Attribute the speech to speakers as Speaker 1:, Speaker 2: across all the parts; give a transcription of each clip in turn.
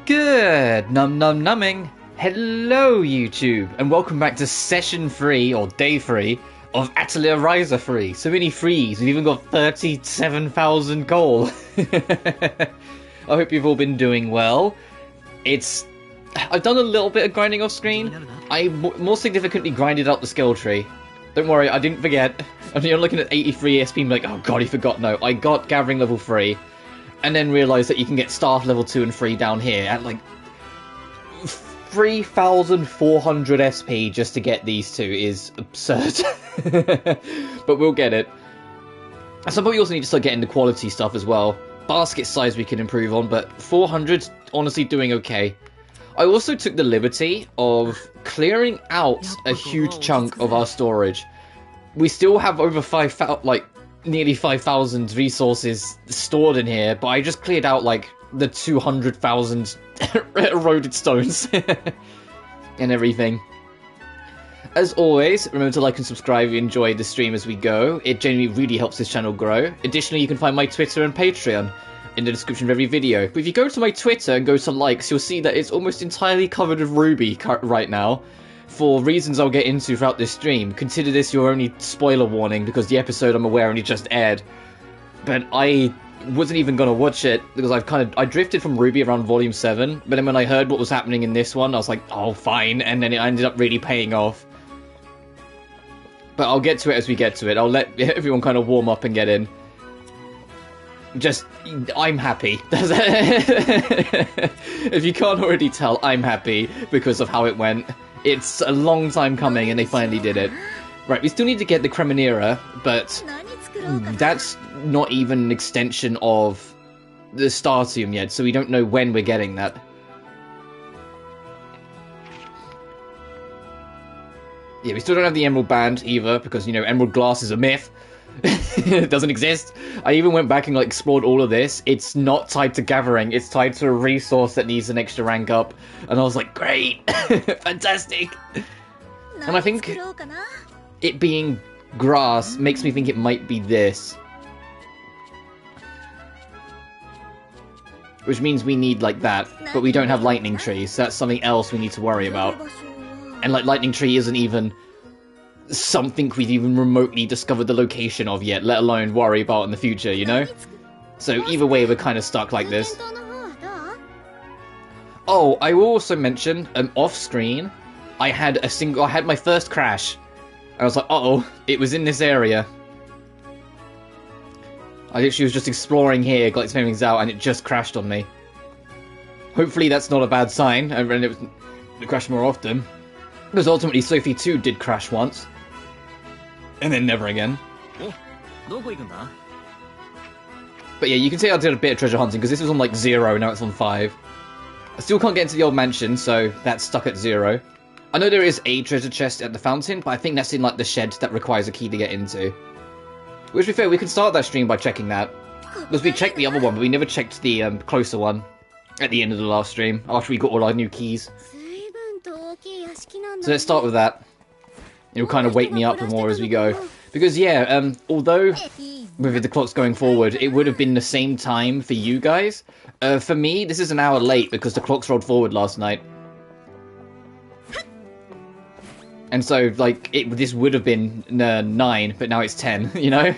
Speaker 1: Good numbing. Hello YouTube, and welcome back to session 3, or day 3, of Atelier Ryza 3. So many threes, we've even got 37,000 gold. I hope you've all been doing well. I've done a little bit of grinding off screen. I more significantly grinded out the skill tree. Don't worry, I didn't forget. You're looking at 83 ESP and be like, oh god, he forgot. No, I got gathering level 3. And then realised that you can get staff level 2 and 3 down here at like 3,400 SP just to get these two is absurd. But we'll get it. At some point we also need to start getting the quality stuff as well. Basket size we can improve on, but 400's honestly doing okay. I also took the liberty of clearing out a huge chunk of our storage. We still have over 5,000, like, nearly 5,000 resources stored in here, but I just cleared out, like, the 200,000 eroded stones and everything. As always, remember to like and subscribe if you enjoy the stream as we go. It genuinely really helps this channel grow. Additionally, you can find my Twitter and Patreon in the description of every video. But if you go to my Twitter and go to likes, you'll see that it's almost entirely covered with ruby right now, for reasons I'll get into throughout this stream. Consider this your only spoiler warning, because the episode I'm aware only just aired. But I wasn't even going to watch it, because I drifted from Ruby around Volume 7, but then when I heard what was happening in this one, I was like, oh, fine, and then it ended up really paying off. But I'll get to it as we get to it. I'll let everyone kind of warm up and get in. I'm happy. If you can't already tell, I'm happy because of how it went. It's a long time coming and they finally did it. Right, we still need to get the Cremonera, but that's not even an extension of the Statium yet, so we don't know when we're getting that. Yeah, we still don't have the Emerald Band either, because, you know, Emerald Glass is a myth. It doesn't exist. I even went back and like explored all of this. It's not tied to gathering, it's tied to a resource that needs an extra rank up. And I was like, great! Fantastic! And I think it being grass makes me think it might be this. Which means we need like that, but we don't have lightning trees, so that's something else we need to worry about. And like lightning tree isn't even something we've even remotely discovered the location of yet, let alone worry about in the future, you know? So either way, we're kind of stuck like this. Oh, I will also mention, off-screen, I had my first crash. I was like, uh-oh, it was in this area. I literally was just exploring here, got some things out, and it just crashed on me. Hopefully that's not a bad sign, and it crashed more often. Because ultimately Sophie 2 did crash once. And then never again. But yeah, you can see I did a bit of treasure hunting, because this was on like 0, now it's on 5. I still can't get into the old mansion, so that's stuck at 0. I know there is a treasure chest at the fountain, but I think that's in like the shed that requires a key to get into. Which, to be fair, we can start that stream by checking that. Because we checked the other one, but we never checked the closer one at the end of the last stream, after we got all our new keys. So let's start with that. It'll kind of wake me up more as we go. Because yeah, although with the clocks going forward, it would have been the same time for you guys. For me, this is an hour late because the clocks rolled forward last night. And so, like, this would have been 9, but now it's 10, you know?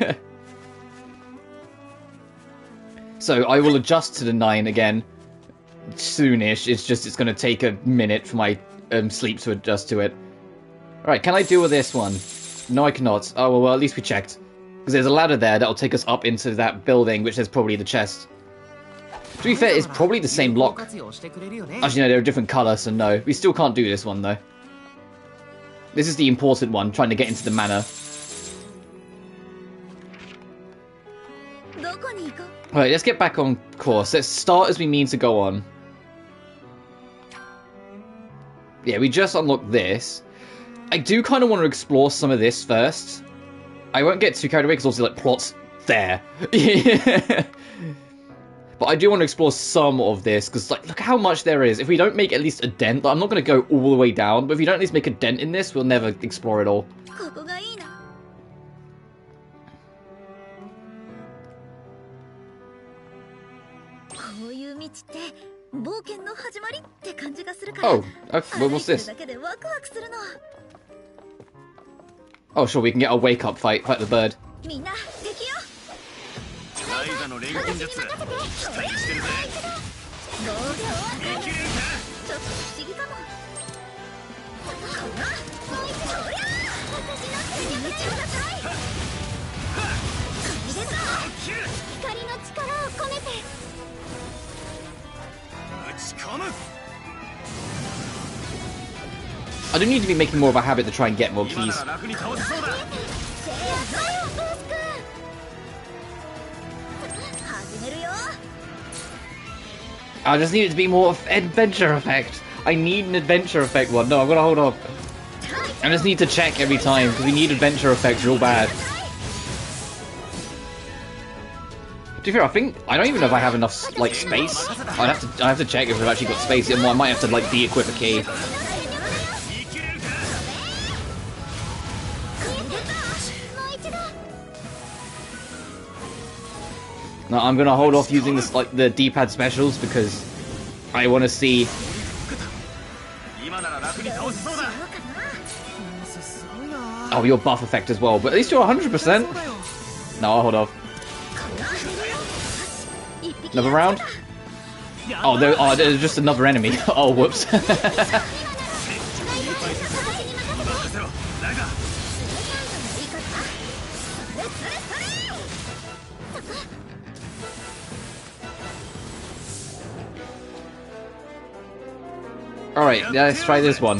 Speaker 1: So I will adjust to the 9 again soonish. It's going to take a minute for my sleep to adjust to it. Alright, can I deal with this one? No, I cannot. Oh, well, at least we checked. Because there's a ladder there that'll take us up into that building, which is probably the chest. To be fair, it's probably the same block. Actually, no, they're a different colour, so no. We still can't do this one, though. This is the important one, trying to get into the manor. Alright, let's get back on course. Let's start as we mean to go on. Yeah, we just unlocked this. I do kind of want to explore some of this first. I won't get too carried away because obviously, like, plot's there. But I do want to explore some of this because, like, look how much there is. If we don't make at least a dent, like, I'm not going to go all the way down, but if we don't at least make a dent in this, we'll never explore it all. Oh, okay, well, what's this? Oh, sure, we can get our wake-up fight the bird. I don't need to be making more of a habit to try and get more keys. I just need it to be more adventure effect. I need an adventure effect one. No, I'm gonna hold off. I just need to check every time because we need adventure effects real bad. To be fair, I don't even know if I have enough like space. I have to check if I've actually got space. I might have to like de-equip a key. No, I'm gonna hold off using this like the D-pad specials because I want to see. Oh, your buff effect as well, but at least you're 100%. No, I'll hold off. Another round? Oh, there's just another enemy. Oh, whoops. Alright, let's try this one.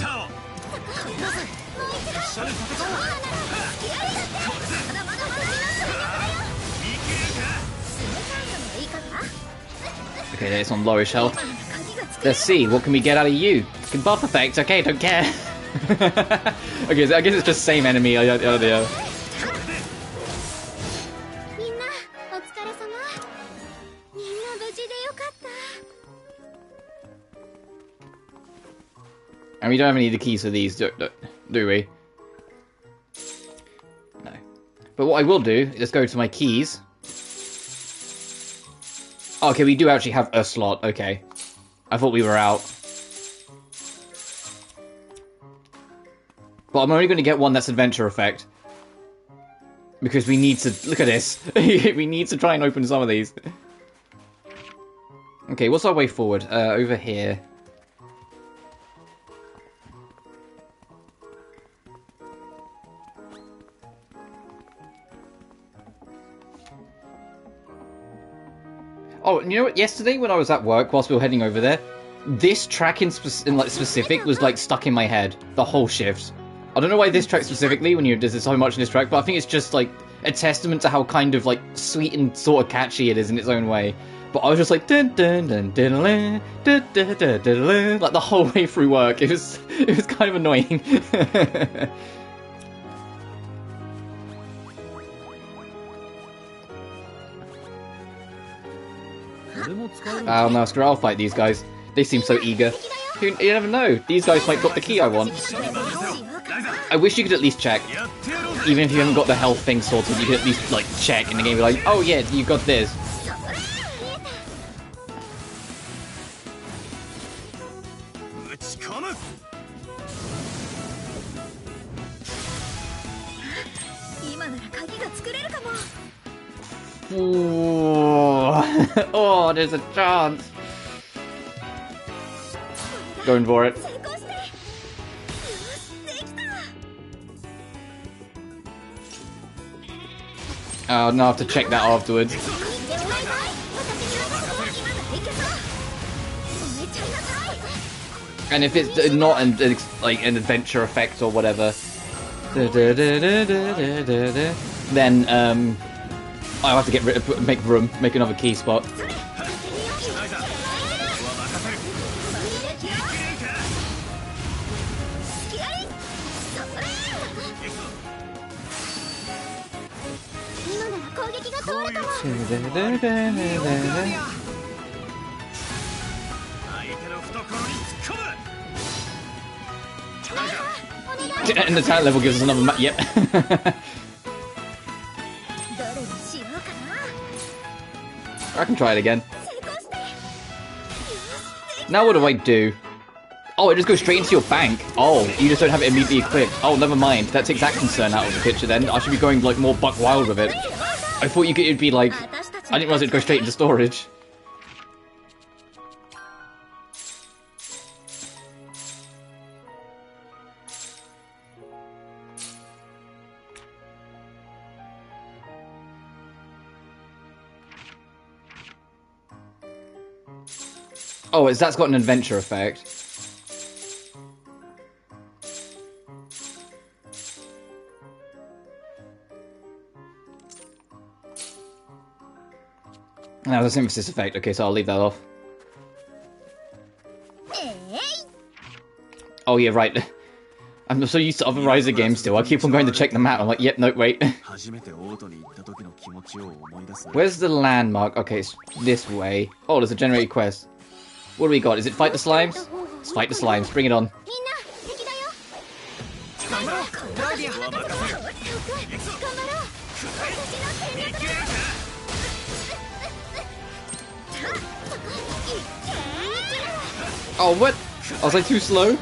Speaker 1: Okay, it's on lowish health. Let's see, what can we get out of you? Can buff effect, okay, don't care. Okay, so I guess it's just same enemy. And we don't have any of the keys for these, do we? No. But what I will do is go to my keys. Oh, okay, we do actually have a slot. Okay. I thought we were out. But I'm only going to get one that's adventure effect. Because we need to... Look at this. We need to try and open some of these. Okay, what's our way forward? Over here. Oh, you know what? Yesterday when I was at work, whilst we were heading over there, this track in specific was like stuck in my head the whole shift. I don't know why this track specifically, when there's so much in this track, but I think it's just like a testament to how kind of like sweet and sort of catchy it is in its own way. But I was just like dun dun dun dun dun dun dun dun dun, like the whole way through work. It was kind of annoying. Oh no, screw it, I'll fight these guys. They seem so eager. You never know, these guys might got the key I want. I wish you could at least check. Even if you haven't got the health thing sorted, you could at least like check in the game and be like, oh yeah, you got this. Oh, there's a chance. Going for it. Oh, no, I have to check that afterwards. And if it's not like an adventure effect or whatever, then I'll have to get rid of, make another key spot. And the talent level gives us another map. Yep. I can try it again. Now what do I do? Oh, it just goes straight into your bank. Oh, you just don't have it immediately equipped. Oh, never mind. That takes that concern out of the picture then. I should be going, like, more buck wild with it. I thought it'd be, like... I didn't realize it'd go straight into storage. Oh, that's got an adventure effect. That was a synthesis effect. Okay, so I'll leave that off. Oh yeah, right. I'm so used to other Ryza games still. I keep on going to check them out. I'm like, yep, no, wait. Where's the landmark? Okay, it's this way. Oh, there's a generated quest. What do we got? Is it fight the slimes? Let's fight the slimes. Bring it on. Oh, what? Was I too slow?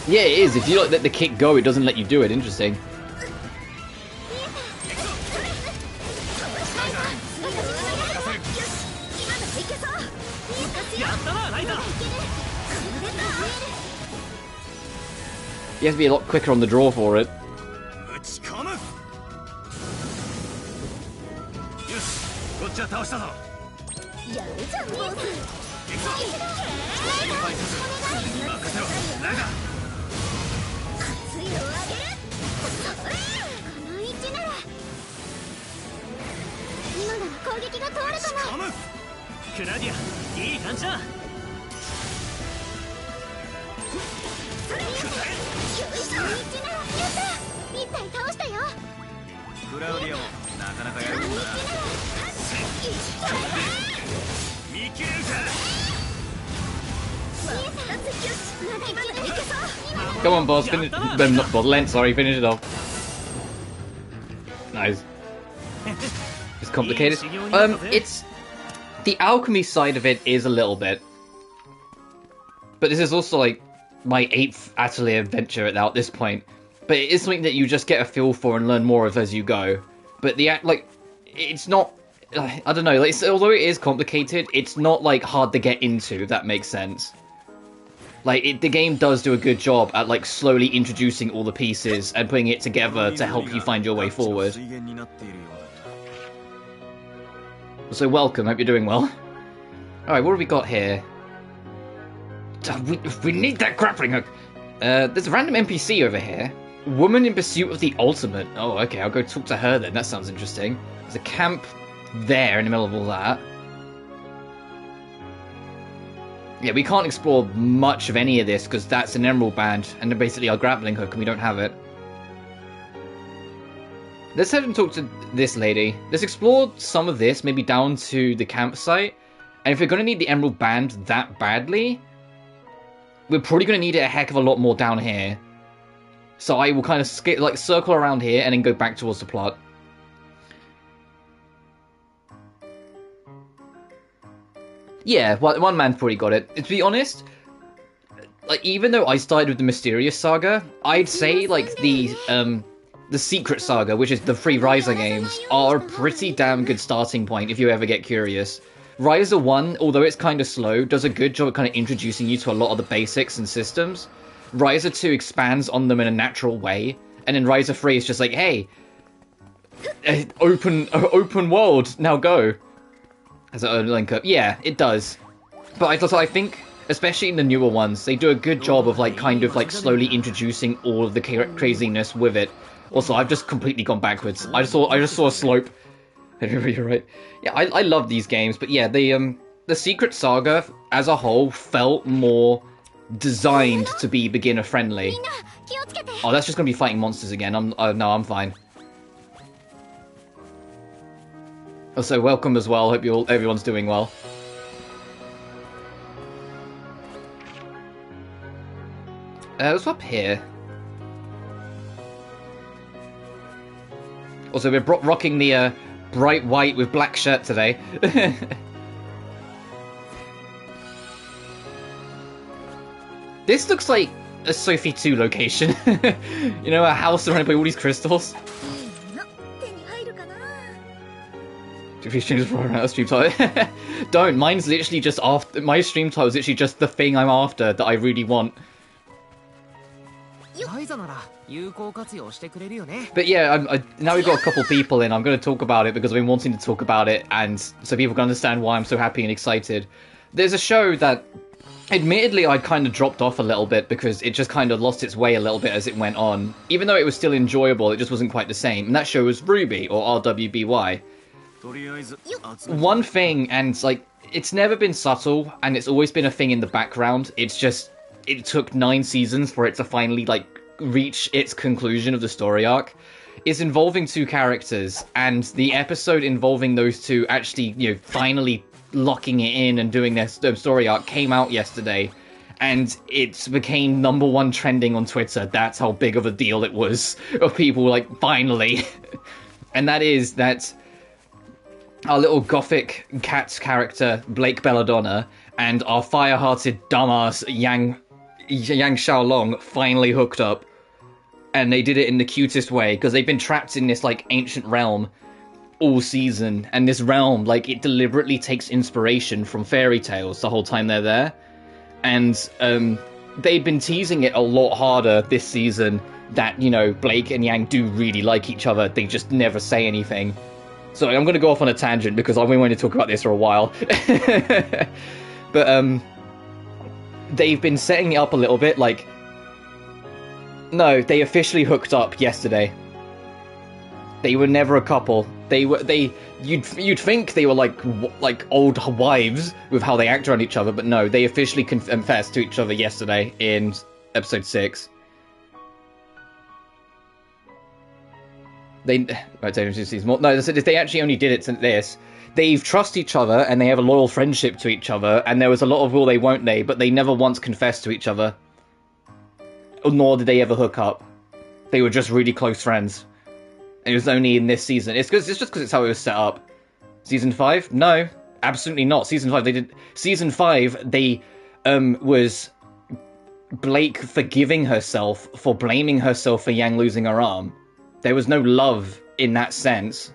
Speaker 1: Yeah, it is. If you don't let the kick go, it doesn't let you do it. Interesting. You have to be a lot quicker on the draw for it. Come on, boss. Finish. Not boss. Lent, sorry. Finish it off. Nice. It's complicated. It's the alchemy side of it is a little bit, but this is also like my 8th Atelier adventure at this point. But it is something that you just get a feel for and learn more of as you go. But it's not. I don't know. Like, although it is complicated, it's not like hard to get into. If that makes sense. Like, the game does do a good job at, like, slowly introducing all the pieces and putting it together to help you find your way forward. So welcome, hope you're doing well. Alright, what have we got here? We need that grappling hook! There's a random NPC over here. Woman in pursuit of the ultimate. Oh, okay, I'll go talk to her then, that sounds interesting. There's a camp there in the middle of all that. Yeah, we can't explore much of any of this because that's an emerald band and then basically our grappling hook and we don't have it. Let's head and talk to this lady. Let's explore some of this, maybe down to the campsite. And if we're going to need the emerald band that badly, we're probably going to need it a heck of a lot more down here. So I will kind of circle around here and then go back towards the plot. Yeah, one man's probably got it. To be honest, like, even though I started with the Mysterious Saga, I'd say, like, the Secret Saga, which is the 3 Ryza games, are a pretty damn good starting point if you ever get curious. Ryza 1, although it's kind of slow, does a good job of kind of introducing you to a lot of the basics and systems. Ryza 2 expands on them in a natural way, and then Ryza 3 is just like, hey, open world, now go. As a link up. Yeah, it does. But I think, especially in the newer ones, they do a good job of, like, kind of, like, slowly introducing all of the craziness with it. Also, I've just completely gone backwards. I just saw a slope. You're right. Yeah, I love these games, but yeah, the Secret Saga, as a whole, felt more designed to be beginner-friendly. Oh, that's just gonna be fighting monsters again. No, I'm fine. Also, welcome as well. Hope everyone's doing well. What's up here? Also, we're rocking the bright white with black shirt today. This looks like a Sophie 2 location. You know, a house surrounded by all these crystals. If you change the stream title, don't. Mine's literally just after. My stream title is literally just the thing I'm after that I really want. But yeah, now we've got a couple people in. I'm going to talk about it because I've been wanting to talk about it, and so people can understand why I'm so happy and excited. There's a show that, admittedly, I kind of dropped off a little bit because it just kind of lost its way a little bit as it went on. Even though it was still enjoyable, it just wasn't quite the same. And that show was Ruby, or RWBY. One thing, and like, it's never been subtle, and it's always been a thing in the background. It's just, it took 9 seasons for it to finally, like, reach its conclusion of the story arc. It's involving 2 characters, and the episode involving those 2 actually, you know, finally locking it in and doing their story arc came out yesterday, and it became #1 trending on Twitter. That's how big of a deal it was, of people like, finally. And that is that our little gothic cat character, Blake Belladonna, and our fire-hearted dumbass Yang Xiaolong finally hooked up. And they did it in the cutest way, because they've been trapped in this, like, ancient realm all season. And this realm, like, it deliberately takes inspiration from fairy tales the whole time they're there. And they've been teasing it a lot harder this season that, you know, Blake and Yang do really like each other. They just never say anything. So I'm going to go off on a tangent because I've been wanting to talk about this for a while. But they've been setting it up a little bit, like, no, they officially hooked up yesterday. They were never a couple. You'd think they were like old wives with how they act around each other, but no, they officially confessed to each other yesterday in episode 6. They actually only did it to this. They've trust each other and they have a loyal friendship to each other, and there was a lot of will they won't they, but they never once confessed to each other. Nor did they ever hook up. They were just really close friends. And it was only in this season. It's just because it's how it was set up. Season 5? No, absolutely not. Season 5, they was Blake forgiving herself for blaming herself for Yang losing her arm. There was no love in that sense.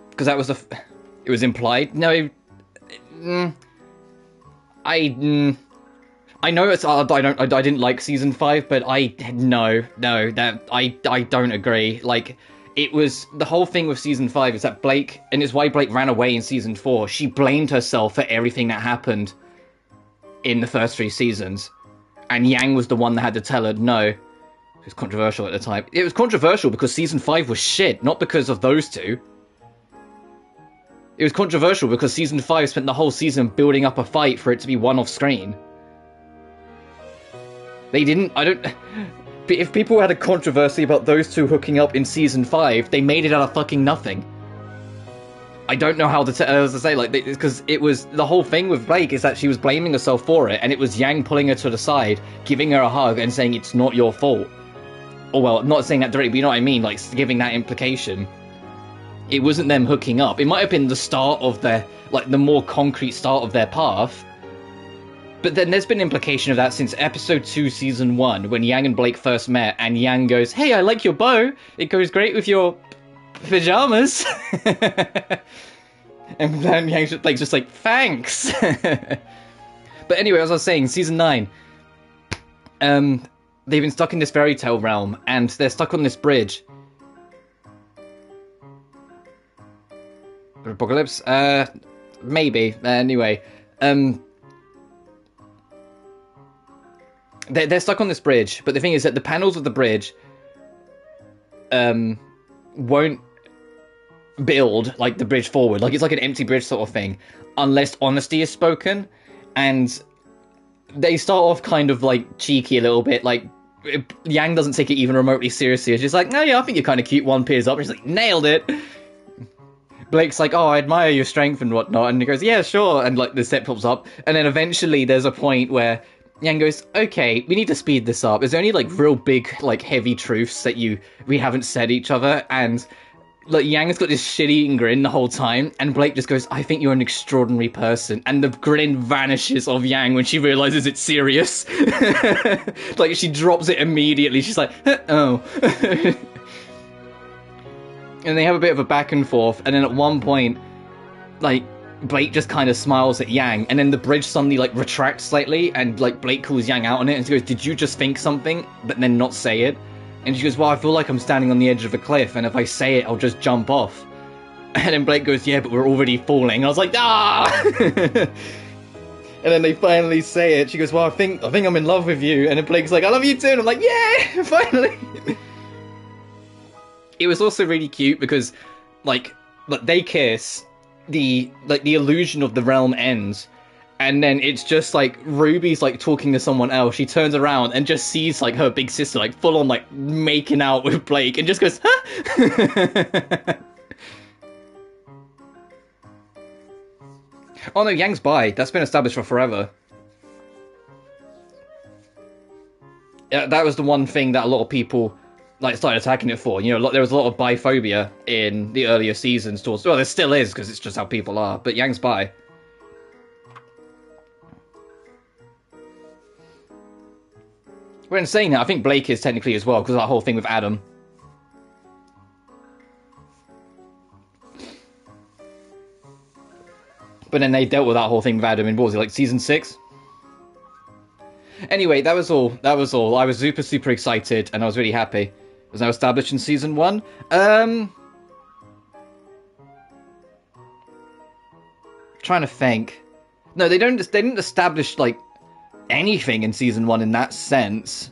Speaker 1: Because that was it was implied. No, I know it's I didn't like season 5, but I don't agree. Like, it was the whole thing with season 5 is that Blake, and it's why Blake ran away in season 4. She blamed herself for everything that happened in the first 3 seasons, and Yang was the one that had to tell her no. It was controversial at the time. It was controversial because season 5 was shit, not because of those 2. It was controversial because season 5 spent the whole season building up a fight for it to be won off screen. They didn't, if people had a controversy about those 2 hooking up in season 5, they made it out of fucking nothing. I don't know how to say, like, because it was, the whole thing with Blake is that she was blaming herself for it, and it was Yang pulling her to the side, giving her a hug, and saying it's not your fault. Or, well, not saying that directly, but you know what I mean, like, giving that implication. It wasn't them hooking up. It might have been the start of their, like, the more concrete start of their path. But then there's been implication of that since episode 2, season 1, when Yang and Blake first met, and Yang goes, "Hey, I like your bow. It goes great with your pajamas." And then Blake's just like, "Thanks." But anyway, as I was saying, season 9, they've been stuck in this fairy tale realm, and they're stuck on this bridge. Apocalypse? Maybe. Anyway, they're stuck on this bridge, but the thing is that the panels of the bridge won't build, like, the bridge forward. Like, it's like an empty bridge sort of thing, unless honesty is spoken. And they start off kind of, like, cheeky a little bit. Like, Yang doesn't take it even remotely seriously. She's like, "Oh yeah, I think you're kind of cute." One peers up, and she's like, "Nailed it." Blake's like, oh, I admire your strength and whatnot, and he goes, yeah, sure, and like the step pops up, and then eventually there's a point where Yang goes, okay, we need to speed this up. Is there any like real big, like heavy truths that we haven't said each other? And like Yang's got this shit-eating grin the whole time, and Blake just goes, I think you're an extraordinary person, and the grin vanishes off Yang when she realizes it's serious. Like she drops it immediately. She's like, oh. And they have a bit of a back and forth, and then at one point, like, Blake just kind of smiles at Yang, and then the bridge suddenly, like, retracts slightly, and, like, Blake calls Yang out on it, and she goes, did you just think something, but then not say it? And she goes, well, I feel like I'm standing on the edge of a cliff, and if I say it, I'll just jump off. And then Blake goes, yeah, but we're already falling. I was like, ah! And then they finally say it. She goes, well, I think I'm in love with you. And then Blake's like, I love you too. And I'm like, yeah, finally! It was also really cute because, like they kiss, the illusion of the realm ends, and then it's just like Ruby's like talking to someone else. She turns around and just sees like her big sister like full on like making out with Blake, and just goes, huh? Oh no, Yang's bi. That's been established for forever. Yeah, that was the one thing that a lot of people like started attacking it for. You know, there was a lot of biphobia in the earlier seasons towards, well, there still is, because it's just how people are, but Yang's bi. When saying that, I think Blake is technically as well, because of that whole thing with Adam. But then they dealt with that whole thing with Adam in, what was it, like season 6? Anyway, that was all. I was super, super excited, and I was really happy. It was now established in season 1. Trying to think. No, they didn't establish, like, anything in season 1 in that sense.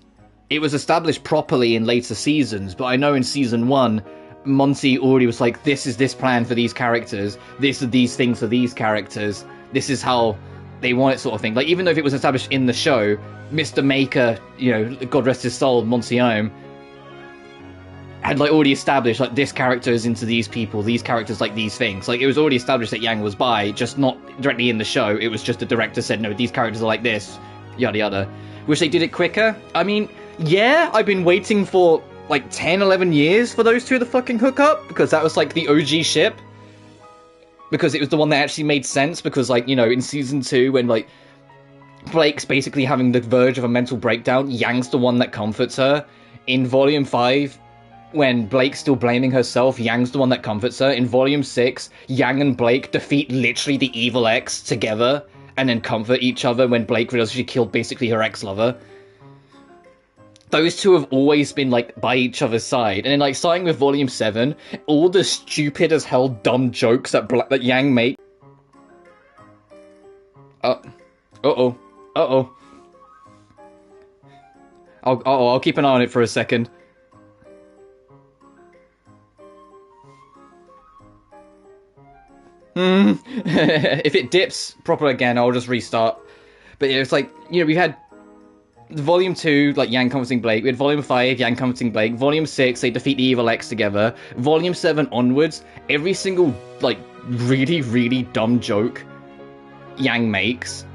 Speaker 1: It was established properly in later seasons, but I know in season 1, Monty already was like, this is this plan for these characters, this are these things for these characters, this is how they want it, sort of thing. Like, even though if it was established in the show, Mr. Maker, you know, God rest his soul, Monsignor, had like already established like this character is into these people, these characters like these things. Like, it was already established that Yang was bi, just not directly in the show. It was just the director said, no, these characters are like this, yada yada. Wish they did it quicker. I mean, yeah, I've been waiting for like 10, 11 years for those two to fucking hook up, because that was like the OG ship. Because it was the one that actually made sense, because like, you know, in season 2 when like Blake's basically having the verge of a mental breakdown, Yang's the one that comforts her. In volume 5, when Blake's still blaming herself, Yang's the one that comforts her. In volume 6, Yang and Blake defeat literally the evil ex together, and then comfort each other when Blake realizes she killed basically her ex-lover. Those two have always been, like, by each other's side. And then, like, starting with volume 7, all the stupid as hell dumb jokes that Yang make. Uh-oh. I'll keep an eye on it for a second. If it dips proper again, I'll just restart. But yeah, it's like, you know, we had Volume 2, like, Yang comforting Blake. We had Volume 5, Yang comforting Blake. Volume 6, they defeat the evil ex together. Volume 7 onwards, every single, like, really, really dumb joke Yang makes.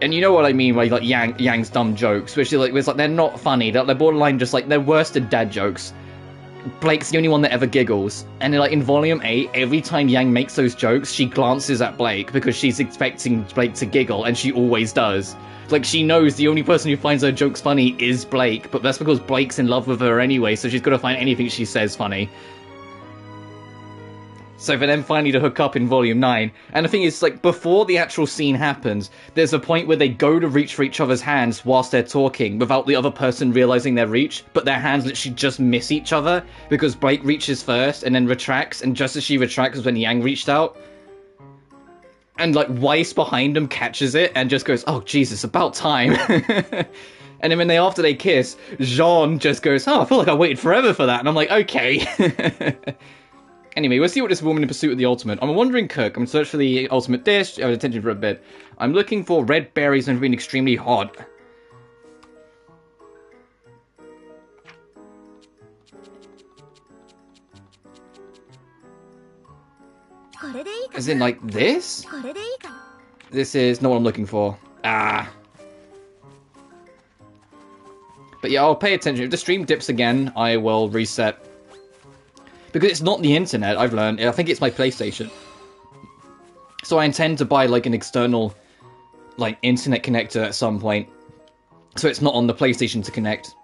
Speaker 1: And you know what I mean by, like, Yang's dumb jokes, which is, like, it's like, they're not funny. They're borderline just, like, they're worse than dad jokes. Blake's the only one that ever giggles. And then, like, in Volume 8, every time Yang makes those jokes, she glances at Blake because she's expecting Blake to giggle, and she always does. Like, she knows the only person who finds her jokes funny is Blake, but that's because Blake's in love with her anyway, so she's got to find anything she says funny. So for them finally to hook up in Volume 9, and the thing is, like, before the actual scene happens, there's a point where they go to reach for each other's hands whilst they're talking, without the other person realising their reach, but their hands literally just miss each other, because Blake reaches first, and then retracts, and just as she retracts is when Yang reached out. And, like, Weiss behind him catches it, and just goes, oh, Jesus, about time. And then after they kiss, Jean just goes, oh, I feel like I waited forever for that, and I'm like, okay. Anyway, we'll see what this woman in pursuit of the ultimate. I'm a wandering cook. I'm going to search for the ultimate dish. I have attention for a bit. I'm looking for red berries and being extremely hot. As in, like, this? This is not what I'm looking for. Ah. But yeah, I'll pay attention. If the stream dips again, I will reset. Because it's not the internet, I've learned. I think it's my PlayStation. So I intend to buy, like, an external, like, internet connector at some point. So it's not on the PlayStation to connect.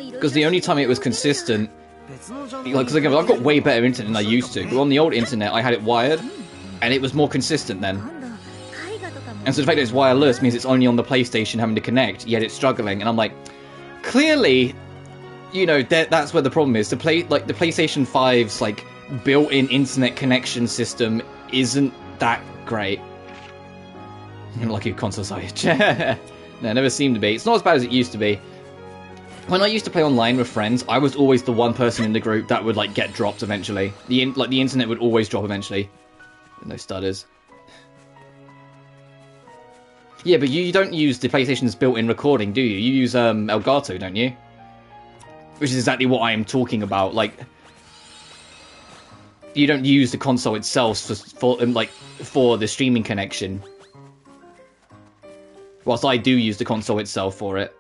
Speaker 1: Because the only time it was consistent... Like, because again, I've got way better internet than I used to. But on the old internet, I had it wired. And it was more consistent then. And so the fact that it's wireless means it's only on the PlayStation having to connect, yet it's struggling. And I'm like, clearly, you know, that's where the problem is. The PlayStation 5's, like, built-in internet connection system isn't that great. Lucky console side. No, it never seemed to be. It's not as bad as it used to be. When I used to play online with friends, I was always the one person in the group that would, like, get dropped eventually. The internet would always drop eventually. No stutters. Yeah, but you don't use the PlayStation's built-in recording, do you? You use Elgato, don't you? Which is exactly what I am talking about. Like, you don't use the console itself for the streaming connection. Whilst I do use the console itself for it.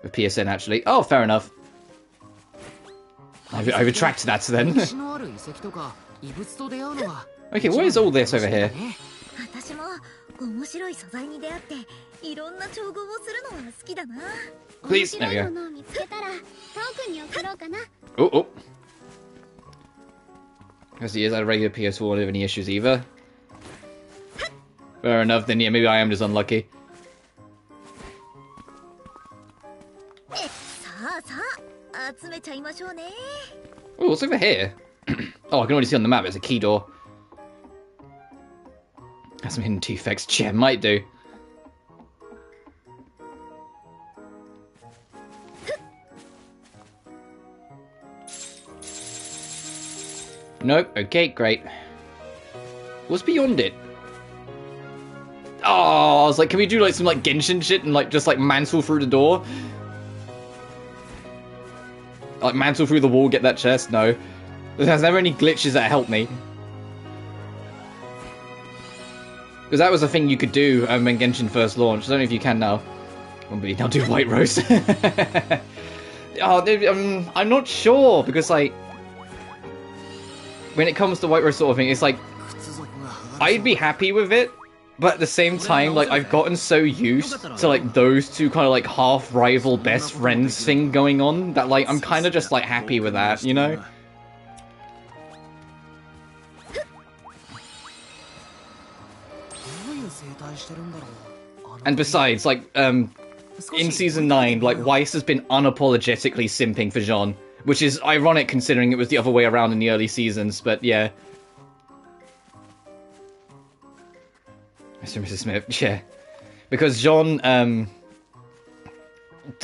Speaker 1: With PSN, actually. Oh, fair enough. I retracted that then. Okay, what is all this over here? Please, there we go. Oh. Because he is a regular PS4, won't have any issues either. Fair enough, then yeah, maybe I am just unlucky. Oh, what's over here? Oh, I can already see on the map, it's a key door. Has some hidden defects. Yeah, might do. Nope. Okay, great. What's beyond it? Oh, I was like, can we do like some like Genshin shit and like just like mantle through the door? Like mantle through the wall, get that chest? No. There's never any glitches that help me. Because that was a thing you could do when Genshin first launched. I don't know if you can now. Well, maybe now do White Rose. Oh, I'm not sure, because, like, when it comes to White Rose sort of thing, it's like, I'd be happy with it, but at the same time, like, I've gotten so used to, like, those two kind of, like, half-rival best friends thing going on, that, like, I'm kind of just, like, happy with that, you know? And besides, like, in Season 9, like, Weiss has been unapologetically simping for Jean, which is ironic considering it was the other way around in the early seasons, but yeah. Mr. and Mrs. Smith, yeah. Because Jean,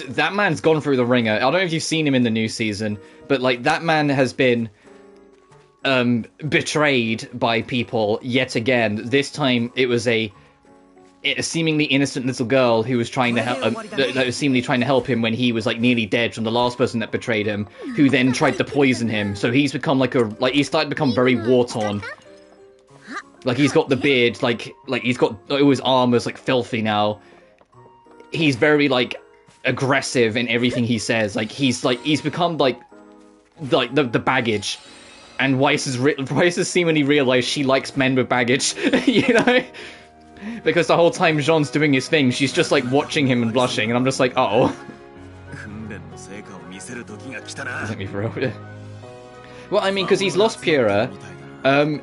Speaker 1: that man's gone through the ringer. I don't know if you've seen him in the new season, but, like, that man has been betrayed by people yet again. This time it was a seemingly innocent little girl who was trying to help that was seemingly trying to help him when he was like nearly dead from the last person that betrayed him, who then tried to poison him. So he's become he's started to become very war-torn. Like, he's got the beard, like he's got all his armor's like filthy now. He's very like aggressive in everything he says. Like he's become like the baggage. And Weiss has seemingly realised she likes men with baggage, you know? Because the whole time Jean's doing his thing, she's just, like, watching him and blushing, and I'm just like, uh-oh. Is that me for real? Well, I mean, because he's lost Pyrrha,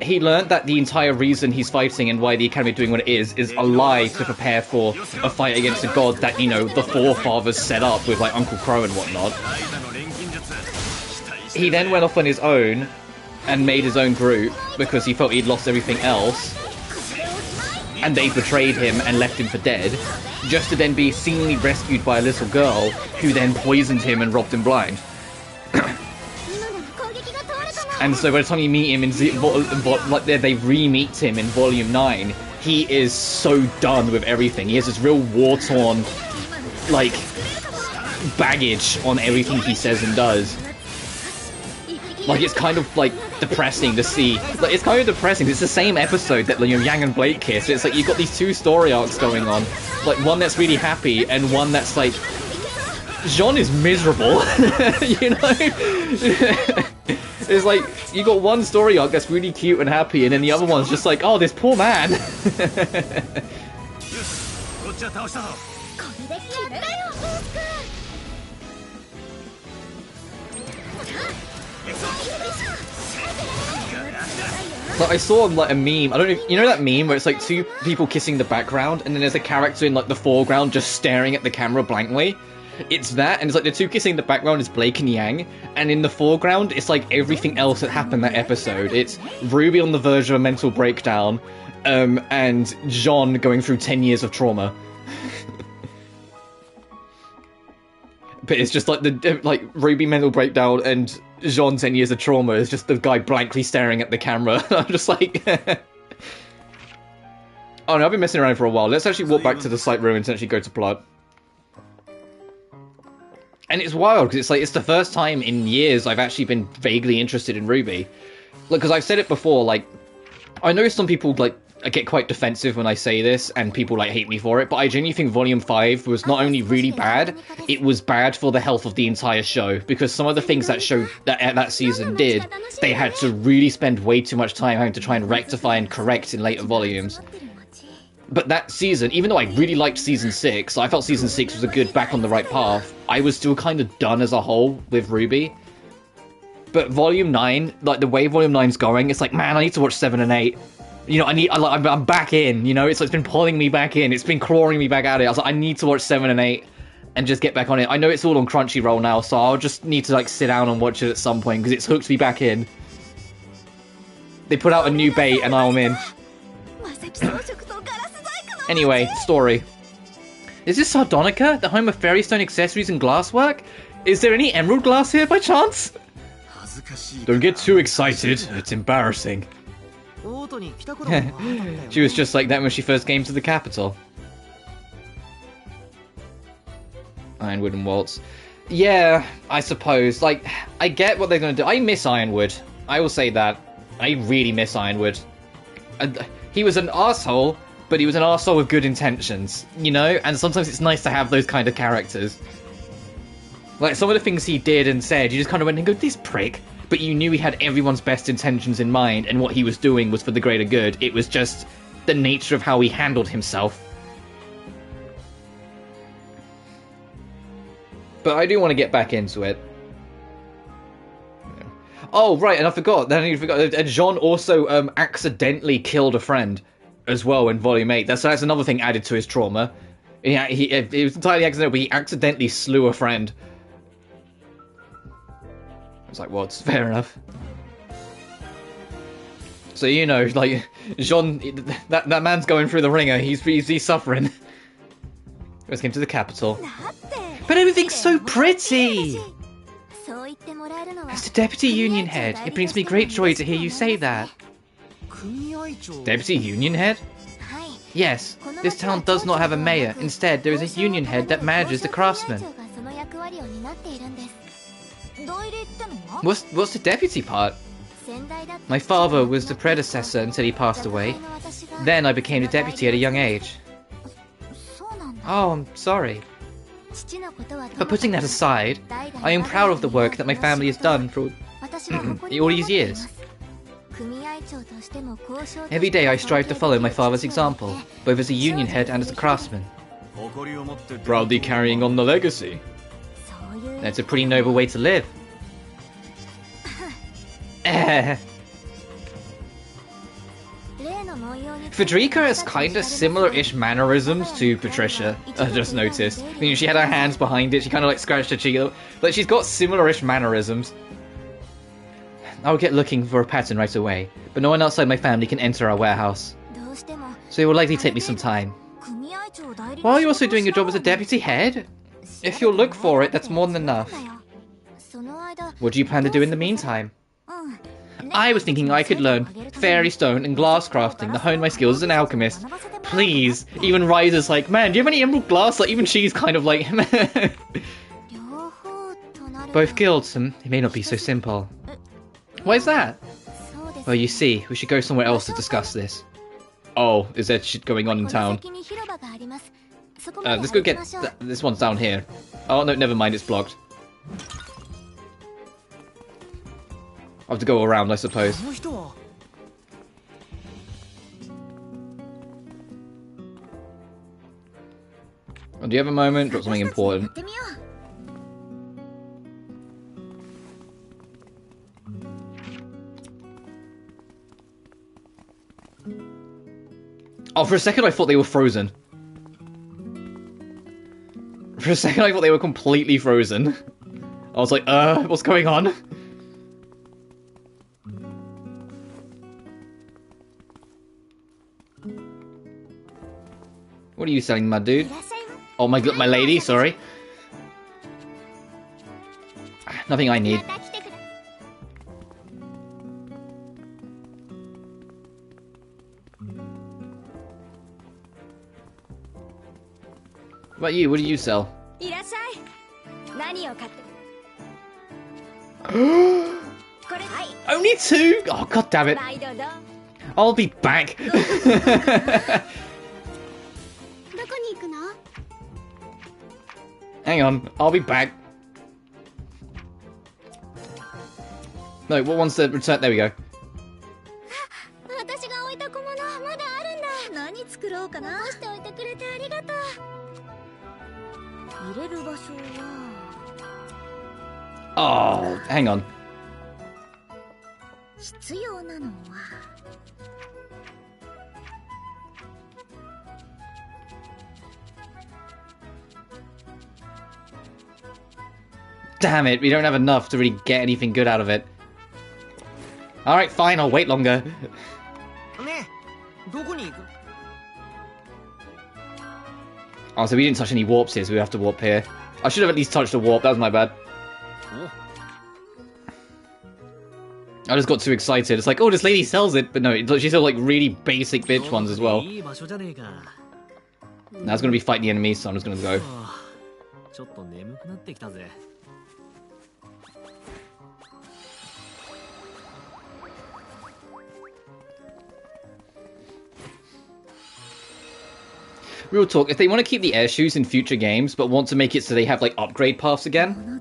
Speaker 1: he learned that the entire reason he's fighting and why the Academy is doing what it is a lie to prepare for a fight against a god that, you know, the forefathers set up with, like, Uncle Crow and whatnot. He then went off on his own and made his own group because he felt he'd lost everything else, and they betrayed him and left him for dead, just to then be seemingly rescued by a little girl who then poisoned him and robbed him blind. And so by the time you meet him in they re-meet him in Volume 9, he is so done with everything. He has this real war-torn, like, baggage on everything he says and does. Like, it's kind of, like, depressing to see. Like, it's kind of depressing. It's the same episode that, you know, Yang and Blake kiss. It's like, you've got these two story arcs going on. Like, one that's really happy, and one that's, like... Jean is miserable, you know? It's like, you got one story arc that's really cute and happy, and then the other one's just like, oh, this poor man. Like, I saw like a meme, I don't know, you know that meme where it's like two people kissing the background and then there's a character in like the foreground just staring at the camera blankly? It's that, and it's like the two kissing the background is Blake and Yang, and in the foreground it's like everything else that happened that episode. It's Ruby on the verge of a mental breakdown, and Jean going through 10 years of trauma. But it's just like Ruby mental breakdown and Jean 10 years of trauma is just the guy blankly staring at the camera. I'm just like... Oh no, I've been messing around for a while. Let's actually walk back to the site ruins and actually go to plot. And it's wild, because it's like, it's the first time in years I've actually been vaguely interested in Ruby. Like, because I've said it before, like, I know some people, like, get quite defensive when I say this, and people, like, hate me for it, but I genuinely think Volume 5 was not only really bad, it was bad for the health of the entire show, because some of the things that show that season did, they had to really spend way too much time having to try and rectify and correct in later volumes. But that season, even though I really liked Season 6, I felt Season 6 was a good back on the right path, I was still kind of done as a whole with Ruby. But Volume 9, like, the way Volume 9's going, it's like, man, I need to watch 7 and 8. You know, I'm back in, you know, it's been pulling me back in, it's been clawing me back at it. I was like, I need to watch 7 and 8 and just get back on it. I know it's all on Crunchyroll now, so I'll just need to, like, sit down and watch it at some point, because it's hooked me back in. They put out a new bait, and I'm in. Anyway, story. Is this Sardonica, the home of fairy stone accessories and glasswork? Is there any emerald glass here by chance? Don't get too excited, it's embarrassing. She was just like that when she first came to the capital. Ironwood and Waltz. Yeah, I suppose. Like, I get what they're going to do. I miss Ironwood. I will say that. I really miss Ironwood. He was an asshole, but he was an arsehole with good intentions, you know? And sometimes it's nice to have those kind of characters. Like, some of the things he did and said, you just kind of went and go, this prick. But you knew he had everyone's best intentions in mind, and what he was doing was for the greater good. It was just the nature of how he handled himself. But I do want to get back into it. Oh, right, and I forgot. Jean also accidentally killed a friend as well in Volume 8. That's another thing added to his trauma. It was entirely accidental, but he accidentally slew a friend. I was like, well, it's fair enough. So, you know, like, Jean, that man's going through the ringer. He's suffering. Let's get to the capital. But everything's so pretty! As the Deputy Union Head, it brings me great joy to hear you say that. Deputy Union Head? Yes, this town does not have a mayor. Instead, there is a union head that manages the craftsmen. What's the deputy part? My father was the predecessor until he passed away. Then I became the deputy at a young age. Oh, I'm sorry. But putting that aside, I am proud of the work that my family has done for all these years. Every day I strive to follow my father's example, both as a union head and as a craftsman. Proudly carrying on the legacy. That's a pretty noble way to live. Frederica has kinda similar-ish mannerisms to Patricia, I just noticed. I mean, she had her hands behind it, she kinda like scratched her cheek, but she's got similar-ish mannerisms. I'll get looking for a pattern right away, but no one outside my family can enter our warehouse. So it will likely take me some time. Why are you also doing your job as a deputy head? If you'll look for it, that's more than enough. What do you plan to do in the meantime? I was thinking I could learn fairy stone and glass crafting to hone my skills as an alchemist. Please! Even Ryza's like, man, do you have any emerald glass? Like, even she's kind of like... both guilds, and it may not be so simple. Why is that? Well, you see, we should go somewhere else to discuss this. Oh, is there shit going on in town? Let's go get... this one's down here. Oh, no, never mind, it's blocked. I'll have to go around, I suppose. Oh, do you have a moment? Drop something important. Oh, for a second I thought they were frozen. For a second I thought they were completely frozen. I was like, what's going on? What are you selling, my dude? Oh, my lady, sorry. Nothing I need. What about you? What do you sell? Only two? Oh, god damn it. I'll be back. Hang on, I'll be back. No, what one's the return? There we go. Oh, hang on. Damn it, we don't have enough to really get anything good out of it. Alright, fine, I'll wait longer. Oh, so we didn't touch any warps here, so we have to warp here. I should have at least touched a warp, that was my bad. I just got too excited. It's like, oh, this lady sells it, but no, she sells like really basic bitch ones as well. Now it's gonna be fighting the enemies, so I'm just gonna go. Real talk, if they want to keep the air shoes in future games, but want to make it so they have, like, upgrade paths again...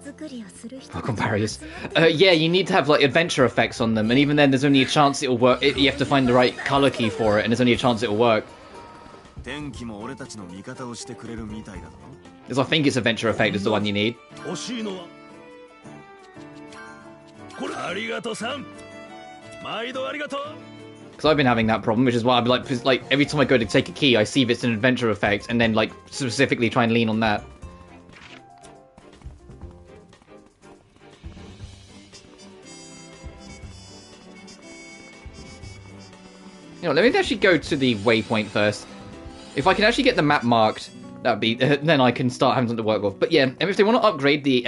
Speaker 1: Welcome, barriers. Yeah, you need to have, like, adventure effects on them, and even then there's only a chance it'll work. You have to find the right color key for it, and there's only a chance it'll work. Because I think it's adventure effect is the one you need. Because I've been having that problem, which is why I'd be like, every time I go to take a key, I see if it's an adventure effect, and then, like, specifically try and lean on that. You know, let me actually go to the waypoint first. If I can actually get the map marked, that'd be, then I can start having something to work with. But yeah, if they want to upgrade the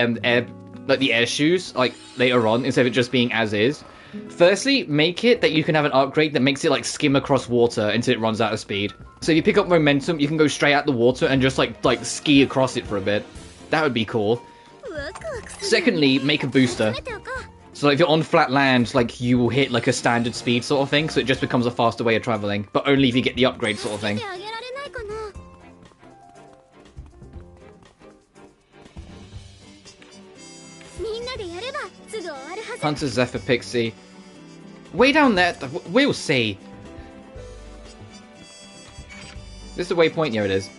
Speaker 1: air shoes, like, later on, instead of it just being as is, firstly, make it that you can have an upgrade that makes it, like, skim across water until it runs out of speed. So if you pick up momentum, you can go straight out the water and just, like ski across it for a bit. That would be cool. Secondly, make a booster. So if you're on flat land, like, you will hit, like, a standard speed sort of thing, so it just becomes a faster way of traveling. But only if you get the upgrade sort of thing. Hunter, Zephyr, Pixie. Way down there, we'll see. This is the waypoint? Yeah, it is.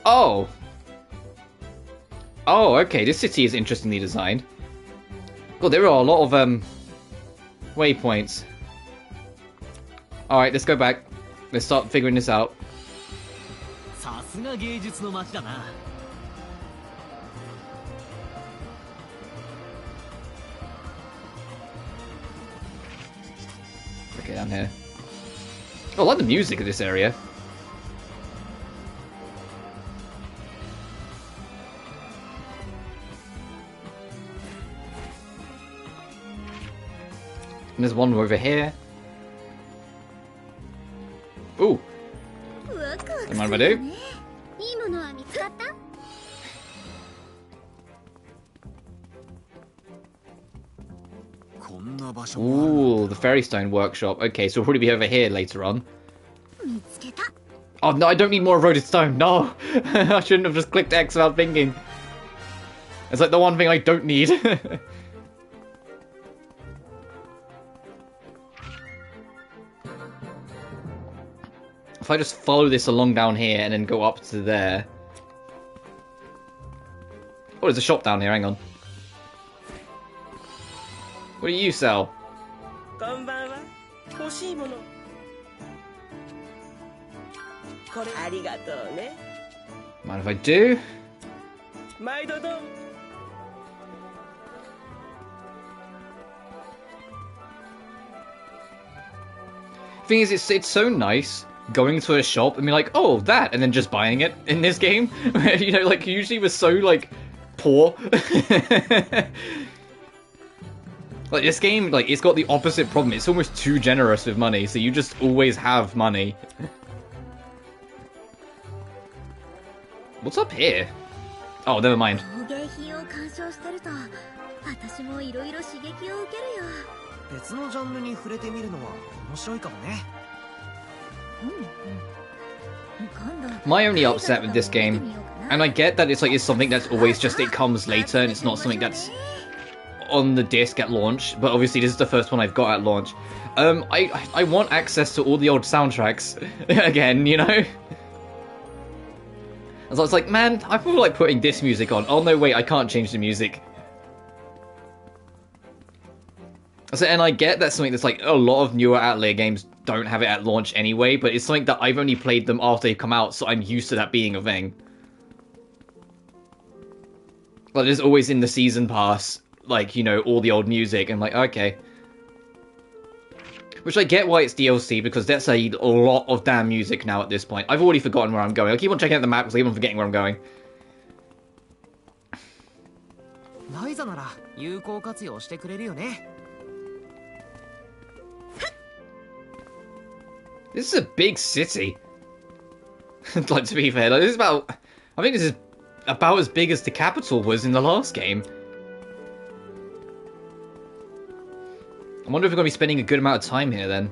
Speaker 1: Oh! Oh, okay, this city is interestingly designed. God, there are a lot of, waypoints. Alright, let's go back. Let's start figuring this out. Okay, down here. Oh, I like the music of this area. And there's one over here. Ooh. Don't mind if I do. Ooh, the Fairy Stone Workshop. Okay, so we'll probably be over here later on. Oh no, I don't need more eroded stone. No! I shouldn't have just clicked X without thinking. It's like the one thing I don't need. If I just follow this along down here and then go up to there. Oh, there's a shop down here, hang on. What do you sell? Mind if I do? Thing is, it's so nice going to a shop and be like, oh, that, and then just buying it in this game. You know, like, usually we're so, like, poor. Like, this game, like, it's got the opposite problem. It's almost too generous with money, so you just always have money. What's up here? Oh, never mind. My only upset with this game, and I get that it's like it's something that's always just it comes later and it's not something that's on the disc at launch, but obviously this is the first one I've got at launch. I want access to all the old soundtracks again, you know? And so I was like, man, I feel like putting this music on. Oh no, wait, I can't change the music. So, and I get that's something that's like a lot of newer Atelier games don't have it at launch anyway, but it's something that I've only played them after they've come out, so I'm used to that being a thing. Like, there's always in the season pass, like, you know, all the old music, and like, okay. Which I get why it's DLC, because that's a lot of damn music now at this point. I've already forgotten where I'm going. I keep on checking out the map because I keep on forgetting where I'm going. This is a big city. Like, to be fair, like, this is about... I think this is about as big as the capital was in the last game. I wonder if we're going to be spending a good amount of time here, then.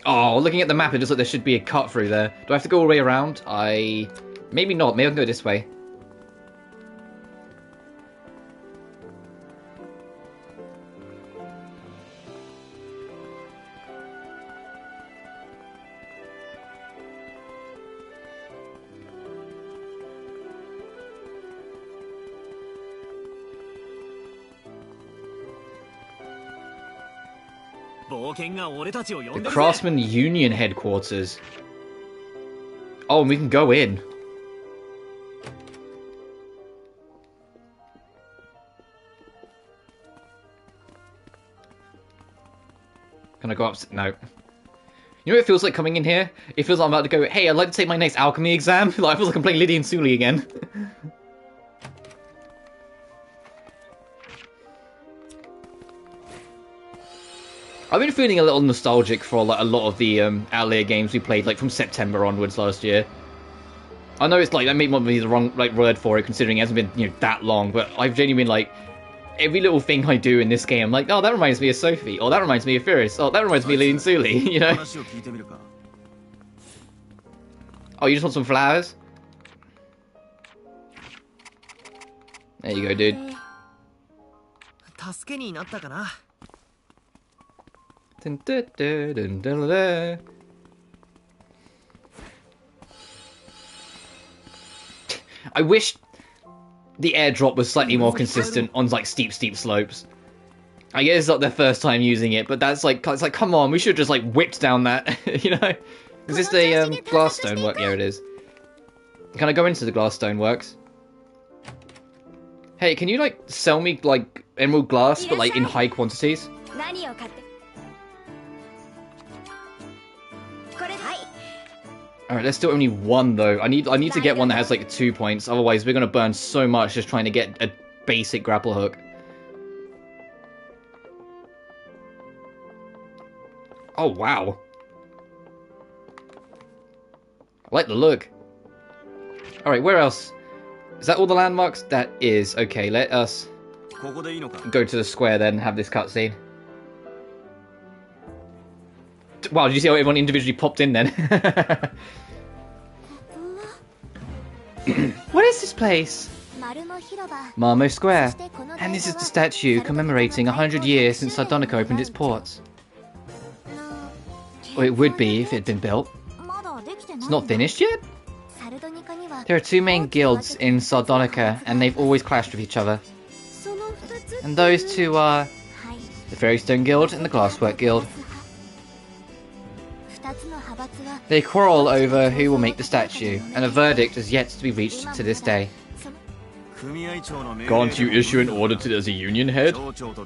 Speaker 1: Oh, looking at the map, it looks like there should be a cut through there. Do I have to go all the way around? Maybe not. Maybe I can go this way. The Craftsman Union headquarters. Oh, and we can go in. Can I go up? No. You know what it feels like coming in here? It feels like I'm about to go, hey, I'd like to take my next alchemy exam. Like, I feel like I'm playing Liddy and Sully again. I've been feeling a little nostalgic for like a lot of the Atelier games we played like from September onwards last year. I know it's like that may not be the wrong like word for it considering it hasn't been, you know, that long, but I've genuinely been like every little thing I do in this game, I'm like, oh, that reminds me of Sophie, or that reminds me of Furious, oh, that reminds me of Lee and Sully, you know? Oh, you just want some flowers? There you go, dude. Dun, dun, dun, dun, dun, dun. I wish the airdrop was slightly more consistent on like steep slopes. I guess it's not their first time using it, but that's like, it's like, come on, we should just like whipped down that, you know? Is this the glass stonework? Yeah, it is. Can I go into the glass stoneworks? Hey, can you like sell me like emerald glass, but like in high quantities? Alright, there's still only one though. I need to get one that has like 2 points, otherwise we're gonna burn so much just trying to get a basic grapple hook. Oh wow. Like the look. Alright, where else? Is that all the landmarks? That is. Okay, let us go to the square then and have this cutscene. Wow, did you see how everyone individually popped in then? What is this place? Marmo Square. And this is the statue commemorating 100 years since Sardonica opened its ports. Or it would be if it had been built. It's not finished yet? There are two main guilds in Sardonica, and they've always clashed with each other. And those two are the Ferrystone Guild and the Glasswork Guild. They quarrel over who will make the statue, and a verdict has yet to be reached to this day. Can't you issue an order as a union head?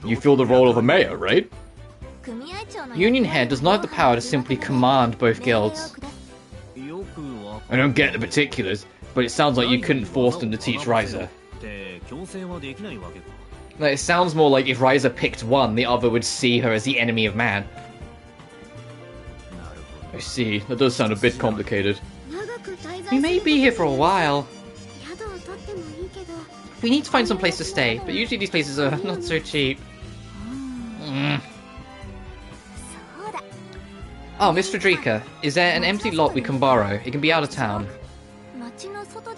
Speaker 1: You fill the role of a mayor, right? Union head does not have the power to simply command both guilds. I don't get the particulars, but it sounds like you couldn't force them to teach Ryza. It sounds more like if Ryza picked one, the other would see her as the enemy of man. I see, that does sound a bit complicated. We may be here for a while. We need to find some place to stay, but usually these places are not so cheap. Oh, Miss Frederica, is there an empty lot we can borrow? It can be out of town.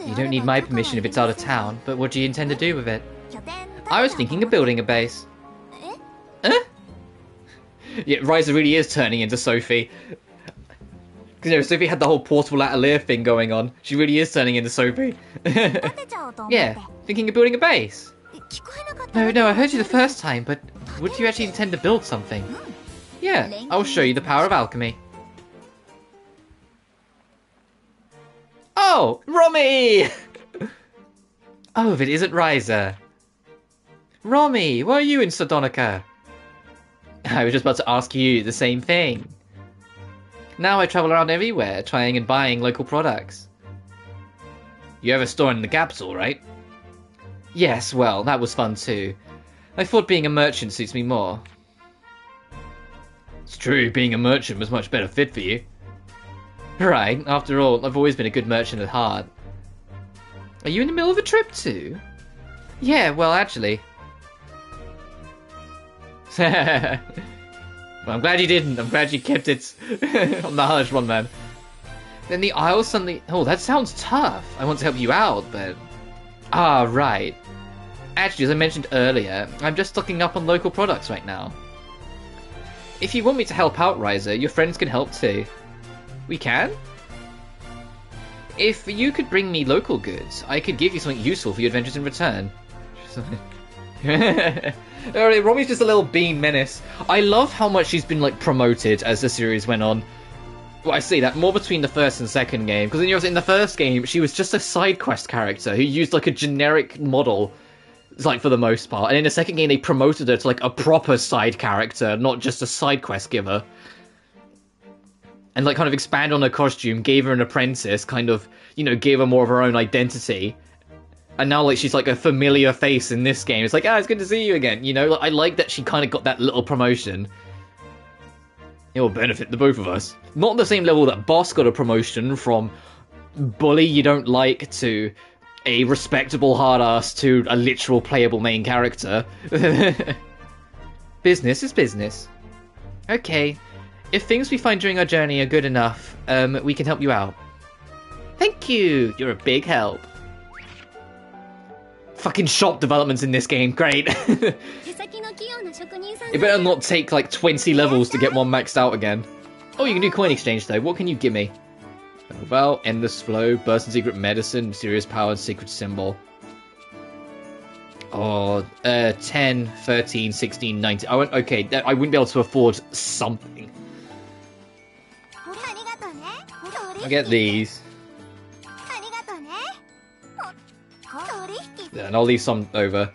Speaker 1: You don't need my permission if it's out of town, but what do you intend to do with it? I was thinking of building a base. Huh? Yeah, Ryza really is turning into Sophie. You know, Sophie had the whole portable atelier thing going on. She really is turning into Sophie. Yeah, thinking of building a base. No, I heard you the first time, but would you actually intend to build something? Yeah, I'll show you the power of alchemy. Oh, Romy! Oh, if it isn't Ryza. Romy, why are you in Sardonica? I was just about to ask you the same thing. Now I travel around everywhere, trying and buying local products. You have a store in the capital, right? Yes, well, that was fun too. I thought being a merchant suits me more. It's true, being a merchant was much better fit for you. Right, after all, I've always been a good merchant at heart. Are you in the middle of a trip too? Yeah, well, actually. Well, I'm glad you didn't. I'm glad you kept it on the harsh one, man. Then the Isle suddenly... Oh, that sounds tough. I want to help you out, but... Ah, right. Actually, as I mentioned earlier, I'm just stocking up on local products right now. If you want me to help out, Ryza, your friends can help too. We can? If you could bring me local goods, I could give you something useful for your adventures in return. Alright, Romy's just a little bean menace. I love how much she's been, like, promoted as the series went on. Well, I say that more between the first and second game, because in the first game, she was just a side quest character who used, like, a generic model, like, for the most part. And in the second game, they promoted her to, like, a proper side character, not just a side quest giver. And, like, kind of expanded on her costume, gave her an apprentice, kind of, you know, gave her more of her own identity. And now, like, she's, like, a familiar face in this game. It's like, it's good to see you again, you know? Like, I like that she kind of got that little promotion. It will benefit the both of us. Not on the same level that Boss got a promotion from bully you don't like to a respectable hard-ass to a literal playable main character. Business is business. Okay. If things we find during our journey are good enough, we can help you out. Thank you! You're a big help. Fucking shop developments in this game, great. It better not take like 20 levels to get one maxed out again. Oh, you can do coin exchange though. What can you give me? Well, endless flow, burst and secret medicine, mysterious power, and secret symbol. Oh, 10, 13, 16, 19. Okay, I wouldn't be able to afford something. I'll get these. Yeah, and I'll leave some over.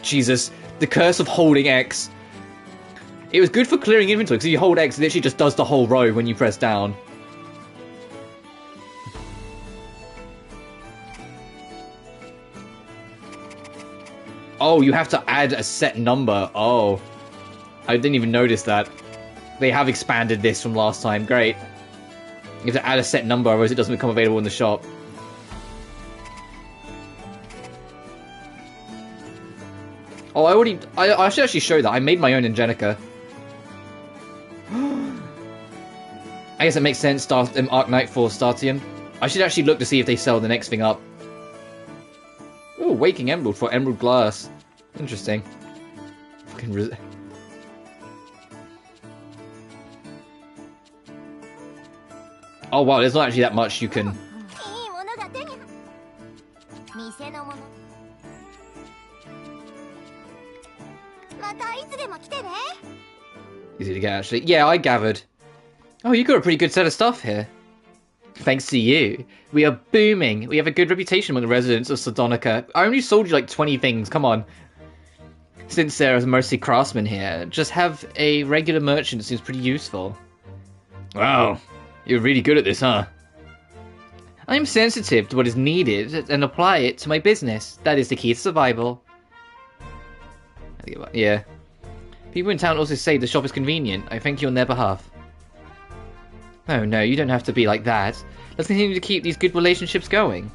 Speaker 1: Jesus, the curse of holding X. It was good for clearing inventory, because you hold X, it literally just does the whole row when you press down. Oh, you have to add a set number. Oh. I didn't even notice that. They have expanded this from last time. Great. You have to add a set number, otherwise it doesn't become available in the shop. Oh, I should actually show that. I made my own Ingenica. I guess it makes sense, Arknight for Startian. I should actually look to see if they sell the next thing up. Ooh, Waking Emerald for Emerald Glass. Interesting. Fucking oh wow, there's not actually that much you can... Easy to get, actually. Yeah, I gathered. Oh, you got a pretty good set of stuff here. Thanks to you. We are booming. We have a good reputation among the residents of Sardonica. I only sold you like 20 things, come on. Since there is mostly craftsmen here, just have a regular merchant seems pretty useful. Wow, you're really good at this, huh? I am sensitive to what is needed and apply it to my business. That is the key to survival. Yeah. People in town also say the shop is convenient. I thank you on their behalf. Oh no, you don't have to be like that. Let's continue to keep these good relationships going.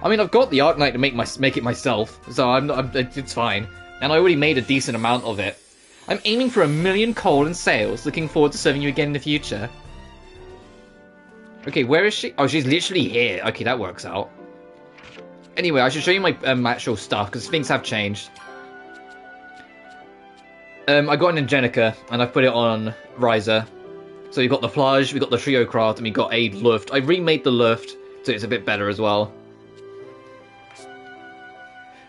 Speaker 1: I mean, I've got the Arknight to make it myself, so it's fine. And I already made a decent amount of it. I'm aiming for 1 million coal in sales. Looking forward to serving you again in the future. Okay, where is she? Oh, she's literally here. Okay, that works out. Anyway, I should show you my actual stuff, because things have changed. I got an Ingenica, and I've put it on Ryza. So we've got the Plage, we've got the Trio Craft, and we've got a Luft. I remade the Luft, so it's a bit better as well.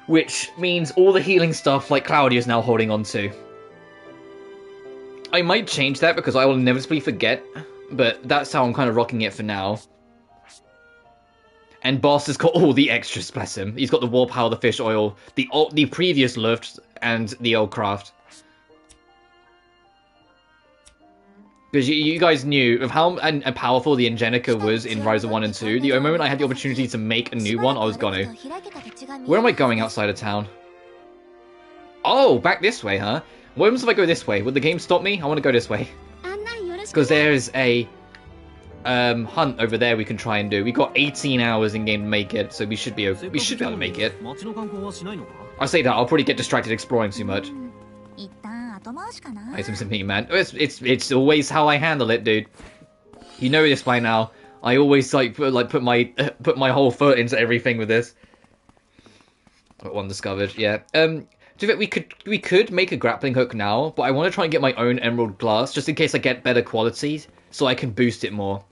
Speaker 1: Which means all the healing stuff, like Claudia's now holding on to. I might change that, because I will inevitably forget, but that's how I'm kind of rocking it for now. And Boss has got all the extras, bless him. He's got the War Power, the Fish Oil, the previous Luft, and the old Craft. Because you guys knew of how powerful the Ingenica was in Ryza 1 and 2. The moment I had the opportunity to make a new one, I was gonna. Where am I going outside of town? Oh, back this way, huh? What happens if I go this way? Would the game stop me? I want to go this way. Because there's a hunt over there we can try and do. We got 18 hours in game to make it, so we should be able to make it. I say that, I'll probably get distracted exploring too much. Item sympathy, man. It's always how I handle it, dude. You know this by now. I always put my whole foot into everything with this. Got one discovered, yeah. We could make a grappling hook now, but I want to try and get my own emerald glass just in case I get better quality, so I can boost it more.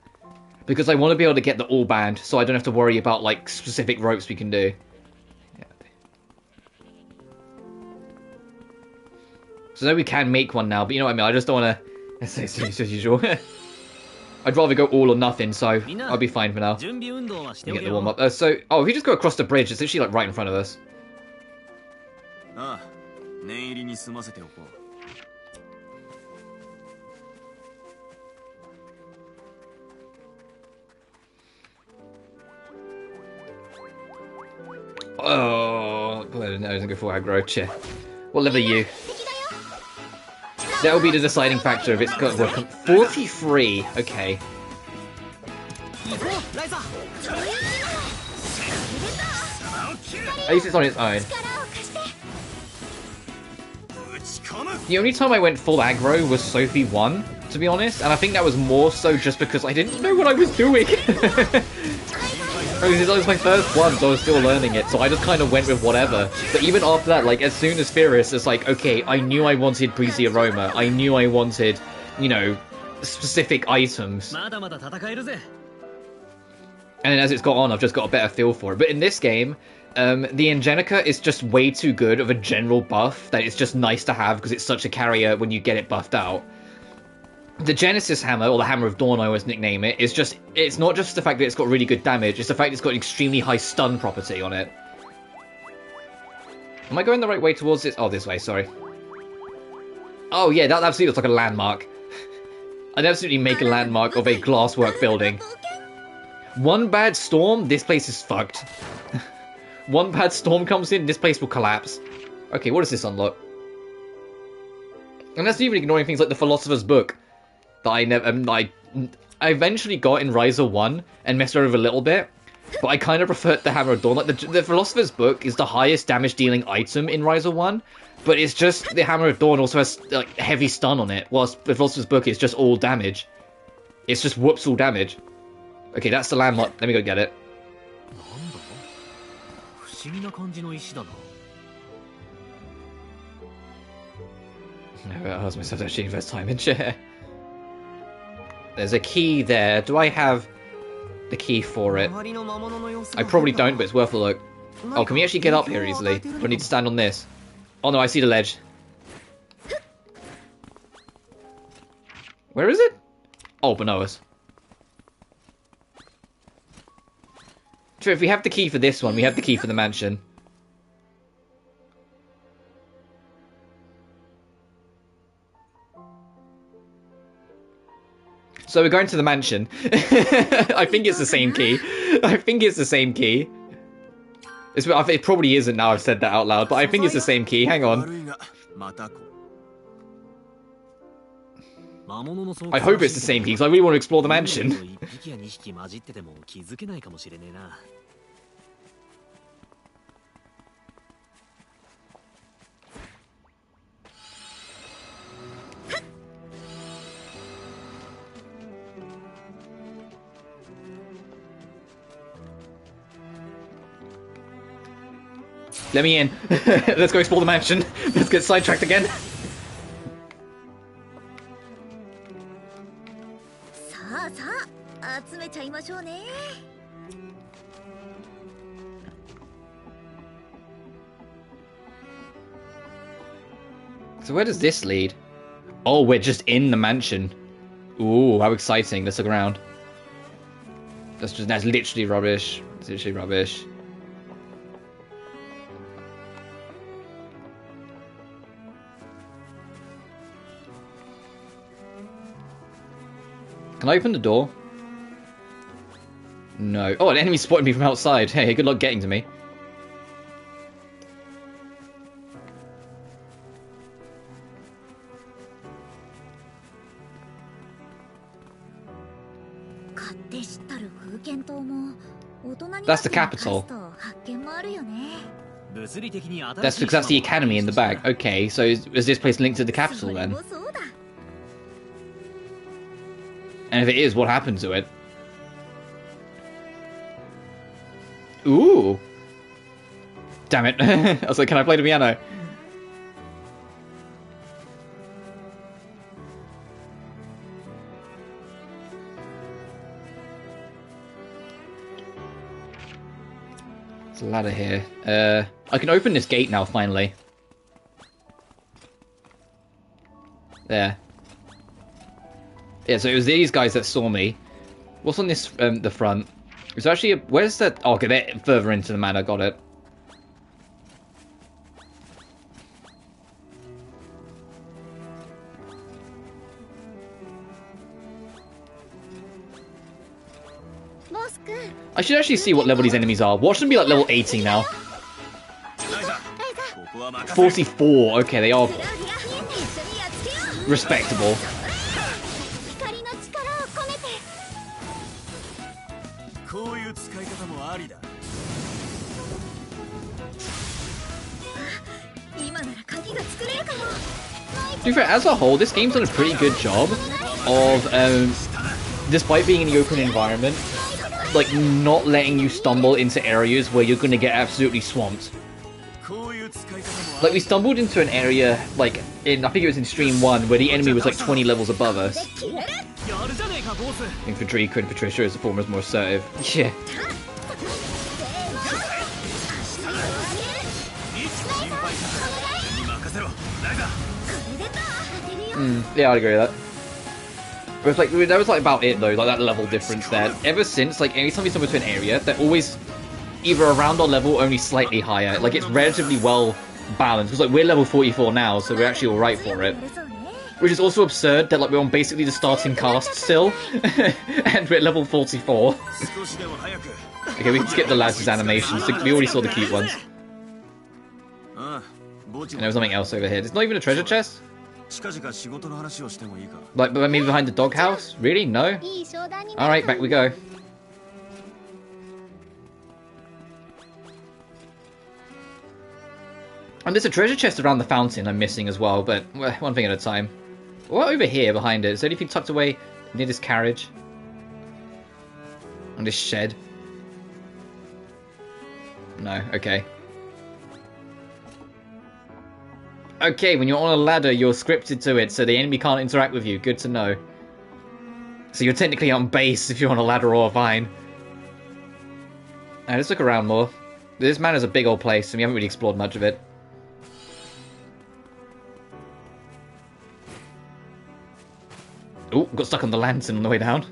Speaker 1: Because I want to be able to get the all band, so I don't have to worry about like specific ropes we can do. So now we can make one now, but you know what I mean, I just don't want to... It's as usual. I'd rather go all or nothing, so I'll be fine for now. Get the warm up. If you just go across the bridge, it's literally like right in front of us. Oh, I didn't know I was going to go for aggro. Cheer. What level are you? That'll be the deciding factor if it's got 43. Okay. At least it's on its own. The only time I went full aggro was Sophie 1, to be honest, and I think that was more so just because I didn't know what I was doing. It was my first one, so I was still learning it, so I just kind of went with whatever. But even after that, like, as soon as Furious, it's like, okay, I knew I wanted Breezy Aroma, I knew I wanted, you know, specific items. And then as it's got on, I've just got a better feel for it. But in this game, the Ingenica is just way too good of a general buff that it's just nice to have because it's such a carrier when you get it buffed out. The Genesis Hammer, or the Hammer of Dawn I always nickname it, it's not just the fact that it's got really good damage, it's the fact it's got an extremely high stun property on it. Am I going the right way towards this? Oh, this way, sorry. Oh yeah, that absolutely looks like a landmark. I'd absolutely make a landmark of a glasswork building. One bad storm, this place is fucked. One bad storm comes in, this place will collapse. Okay, what does this unlock? And that's even ignoring things like the Philosopher's Book that I never. I eventually got in Ryza 1 and messed around with a little bit, but I kind of preferred the Hammer of Dawn. Like the Philosopher's Book is the highest damage dealing item in Ryza 1, but it's just the Hammer of Dawn also has like heavy stun on it, whilst the Philosopher's Book is just all damage. It's just whoops all damage. Okay, that's the landmark. Let me go get it. I asked myself to actually invest time in chair. There's a key there. Do I have the key for it? I probably don't, but it's worth a look. Oh, can we actually get up here easily? Do I need to stand on this? Oh no, I see the ledge. Where is it? Oh, Benoas. True, if we have the key for this one, we have the key for the mansion. So we're going to the mansion. I think it's the same key. I think it's the same key. It probably isn't now I've said that out loud, but I think it's the same key. Hang on. I hope it's the same key, because I really want to explore the mansion. Let me in. Let's go explore the mansion. Let's get sidetracked again. So where does this lead? Oh, we're just in the mansion. Ooh, how exciting. Let's look around. That's literally rubbish. It's literally rubbish. Can I open the door? No. Oh, an enemy spotted me from outside. Hey, good luck getting to me. That's the capital. That's because that's the academy in the back. Okay, so is this place linked to the capital then? And if it is, what happened to it? Ooh! Damn it. I was like, can I play the piano? There's a ladder here. I can open this gate now, finally. There. Yeah, so it was these guys that saw me. What's on this, the front? It's actually where's that? Oh, okay, they're further into the manor, got it. I should actually see what level these enemies are. Watch them be like level 80 now. 44, okay, they are respectable. To be fair, as a whole, this game's done a pretty good job of, despite being in the open environment, like, not letting you stumble into areas where you're gonna get absolutely swamped. Like, we stumbled into an area, like, I think it was in Stream 1, where the enemy was like 20 levels above us. Infantry, Queen Patricia is the former is more assertive. Yeah. Yeah, I'd agree with that. But it's like, that was like about it though, like that level difference there. Ever since, like, anytime we stumble to an area, they're always either around our level or only slightly higher. Like, it's relatively well balanced. Because, like, we're level 44 now, so we're actually alright for it. Which is also absurd that, like, we're on basically the starting cast still. And we're at level 44. Okay, we can skip the lads' animations. We already saw the cute ones. And there was something else over here. There's not even a treasure chest? Like maybe behind the doghouse? Really? No? Alright, back we go. And there's a treasure chest around the fountain I'm missing as well, but one thing at a time. What over here behind it? Is there anything tucked away near this carriage? And this shed? No, okay. Okay, when you're on a ladder, you're scripted to it, so the enemy can't interact with you. Good to know. So you're technically on base if you're on a ladder or a vine. Now, let's look around more. This man is a big old place, and we haven't really explored much of it. Oh, got stuck on the lantern on the way down.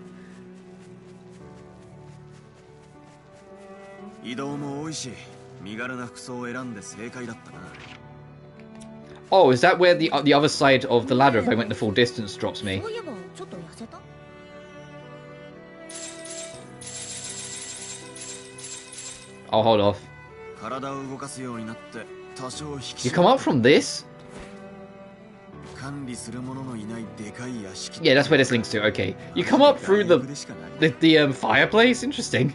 Speaker 1: Oh, is that where the other side of the ladder, if I went the full distance, drops me? I'll hold off. You come up from this? Yeah, that's where this links to. Okay, you come up through the fireplace. Interesting.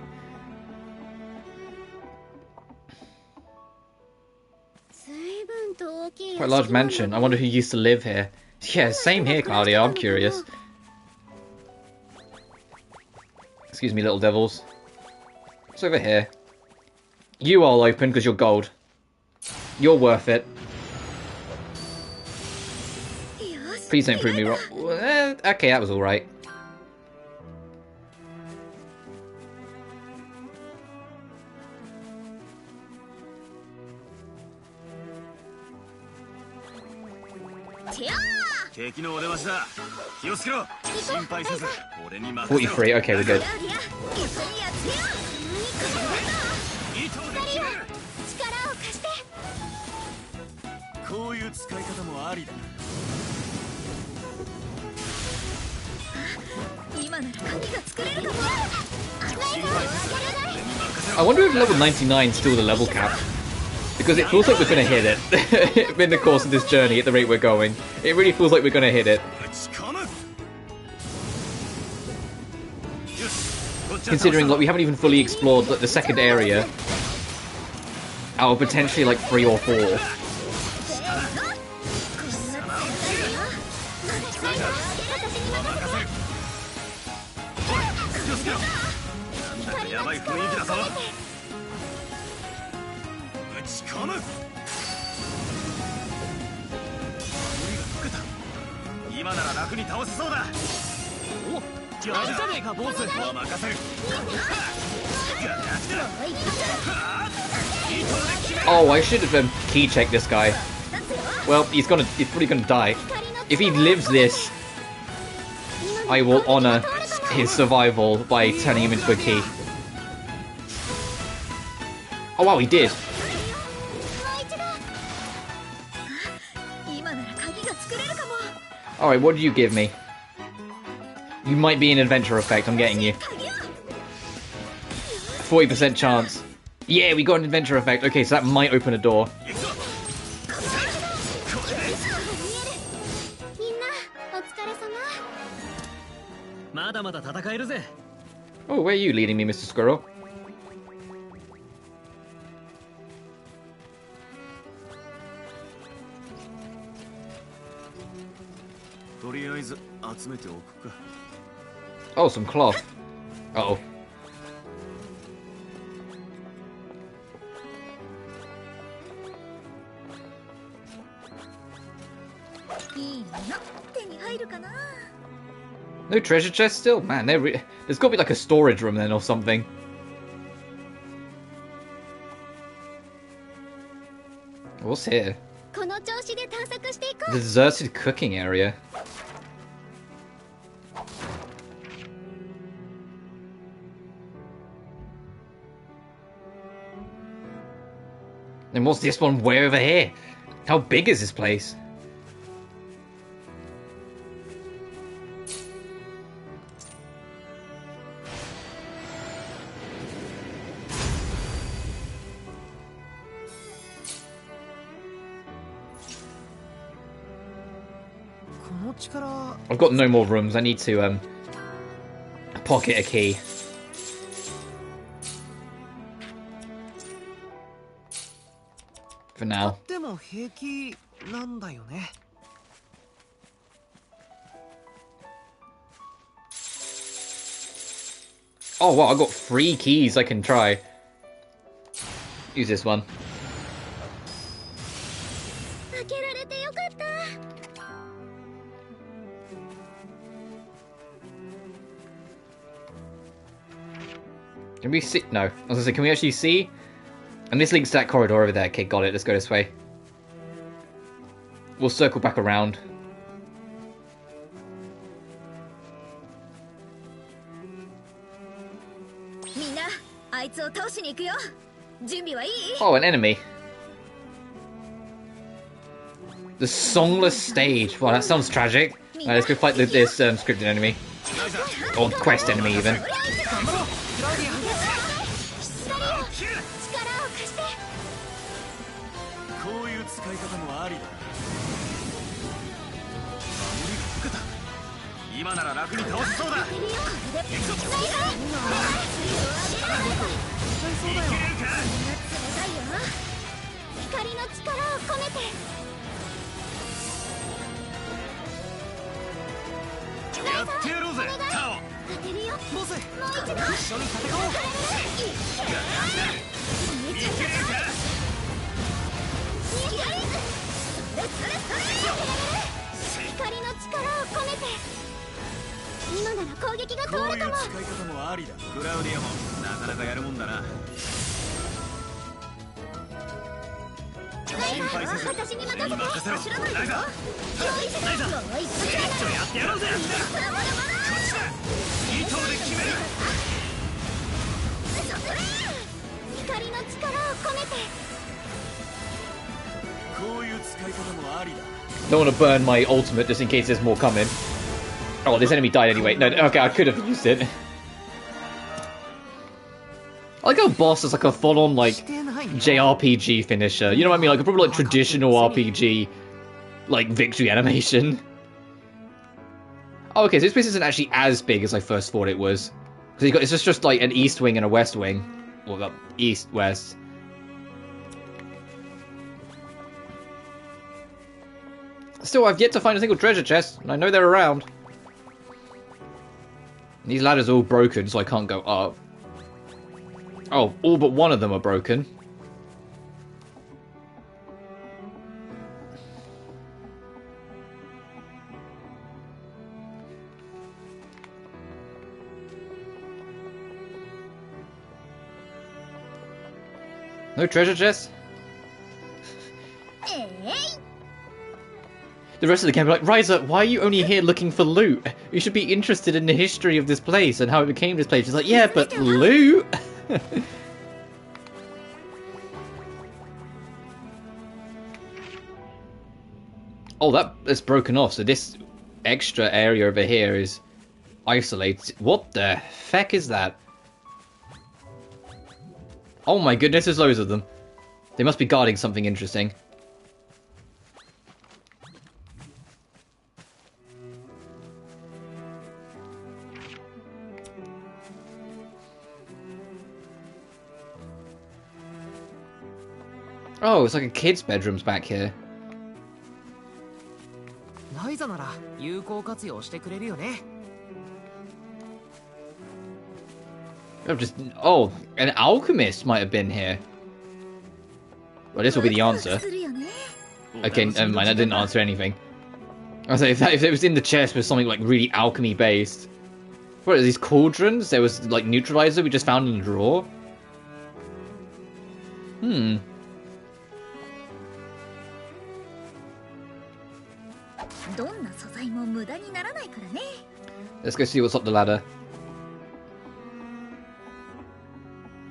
Speaker 1: Quite a large mansion. I wonder who used to live here. Yeah, same here, Claudia. I'm curious. Excuse me, little devils. What's over here? You all open because you're gold. You're worth it. Please don't prove me wrong. Okay, that was alright. $43, okay, we're good. I wonder if level 99 is still the level cap. Because it feels like we're going to hit it in the course of this journey at the rate we're going. It really feels like we're going to hit it. Considering like we haven't even fully explored like, the second area out of potentially like 3 or 4. Oh, I should have key checked this guy. Well, he's probably gonna die. If he lives this, I will honor his survival by turning him into a key. Oh wow, he did. Alright, what did you give me? You might be an adventure effect, I'm getting you. 40% chance. Yeah, we got an adventure effect. Okay, so that might open a door. Oh, where are you leading me, Mr. Squirrel? Oh, some cloth. Uh-oh. No treasure chest still? Man, there's got to be like a storage room then or something. What's here? The deserted cooking area. And what's this one way over here? How big is this place? I've got no more rooms. I need to pocket a key. For now. Oh wow, I got 3 keys I can try. Use this one. Can we see? No. I was gonna say, can we actually see? And this links to that corridor over there. Okay, got it. Let's go this way. We'll circle back around. Oh, an enemy. The songless stage. Wow, that sounds tragic. Alright, let's go fight this scripted enemy. Or quest enemy, even. Don't want to burn my ultimate just in case there's more coming. Oh, this enemy died anyway. No, okay, I could have used it. I like how boss is like a full-on like JRPG finisher. You know what I mean? Like a proper like traditional RPG like victory animation. Oh, okay, so this place isn't actually as big as I first thought it was. Because it's just like an east wing and a west wing. Well, east, west. Still, I've yet to find a single treasure chest, and I know they're around. These ladders are all broken, so I can't go up. Oh, all but one of them are broken. No treasure chest? The rest of the game are like, Ryza, why are you only here looking for loot? You should be interested in the history of this place and how it became this place. She's like, yeah, but loot? Oh, that's broken off, so this extra area over here is isolated. What the heck is that? Oh my goodness, there's loads of them. They must be guarding something interesting. Oh, it's like a kid's bedroom's back here. Oh, an alchemist might have been here. Well, this will be the answer. Okay, never mind, that didn't answer anything. I was like, if it was in the chest with something like really alchemy based. What are these cauldrons? There was like neutralizer we just found in the drawer. Hmm. Let's go see what's up the ladder.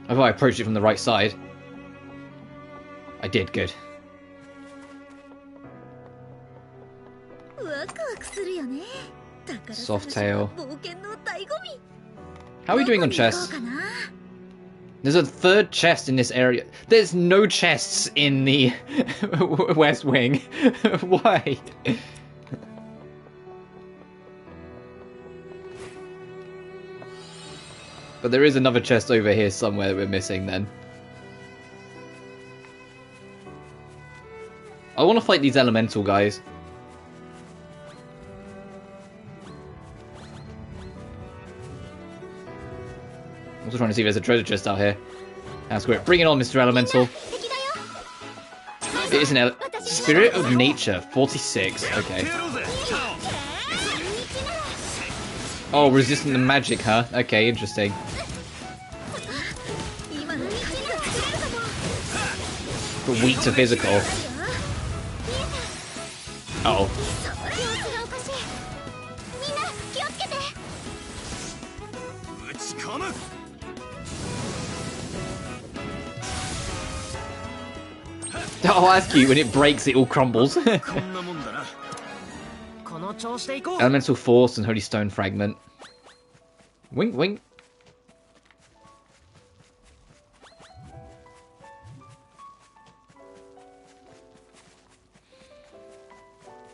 Speaker 1: I thought I approached it from the right side. I did, good. Soft tail. How are we doing on chests? There's a third chest in this area. There's no chests in the West Wing. Why? But there is another chest over here somewhere that we're missing then. I want to fight these elemental guys. I'm also trying to see if there's a treasure chest out here. That's great. Bring it on, Mr. Elemental. It is an Spirit of Nature, 46. Okay. Oh, resistant to magic, huh? Okay, interesting. But weak to physical. Uh oh. Oh, that's cute. When it breaks, it all crumbles. Elemental Force and Holy Stone Fragment. Wink, wink.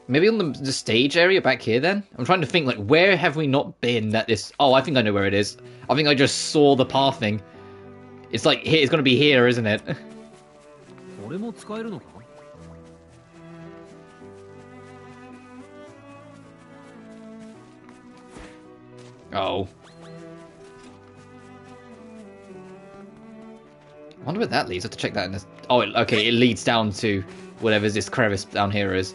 Speaker 1: Maybe on the stage area back here then? I'm trying to think, like, where have we not been that this... Oh, I think I know where it is. I think I just saw the pathing. It's like, it's going to be here, isn't it? Oh. I wonder where that leads. I have to check that in this... Oh, okay, it leads down to whatever this crevice down here is.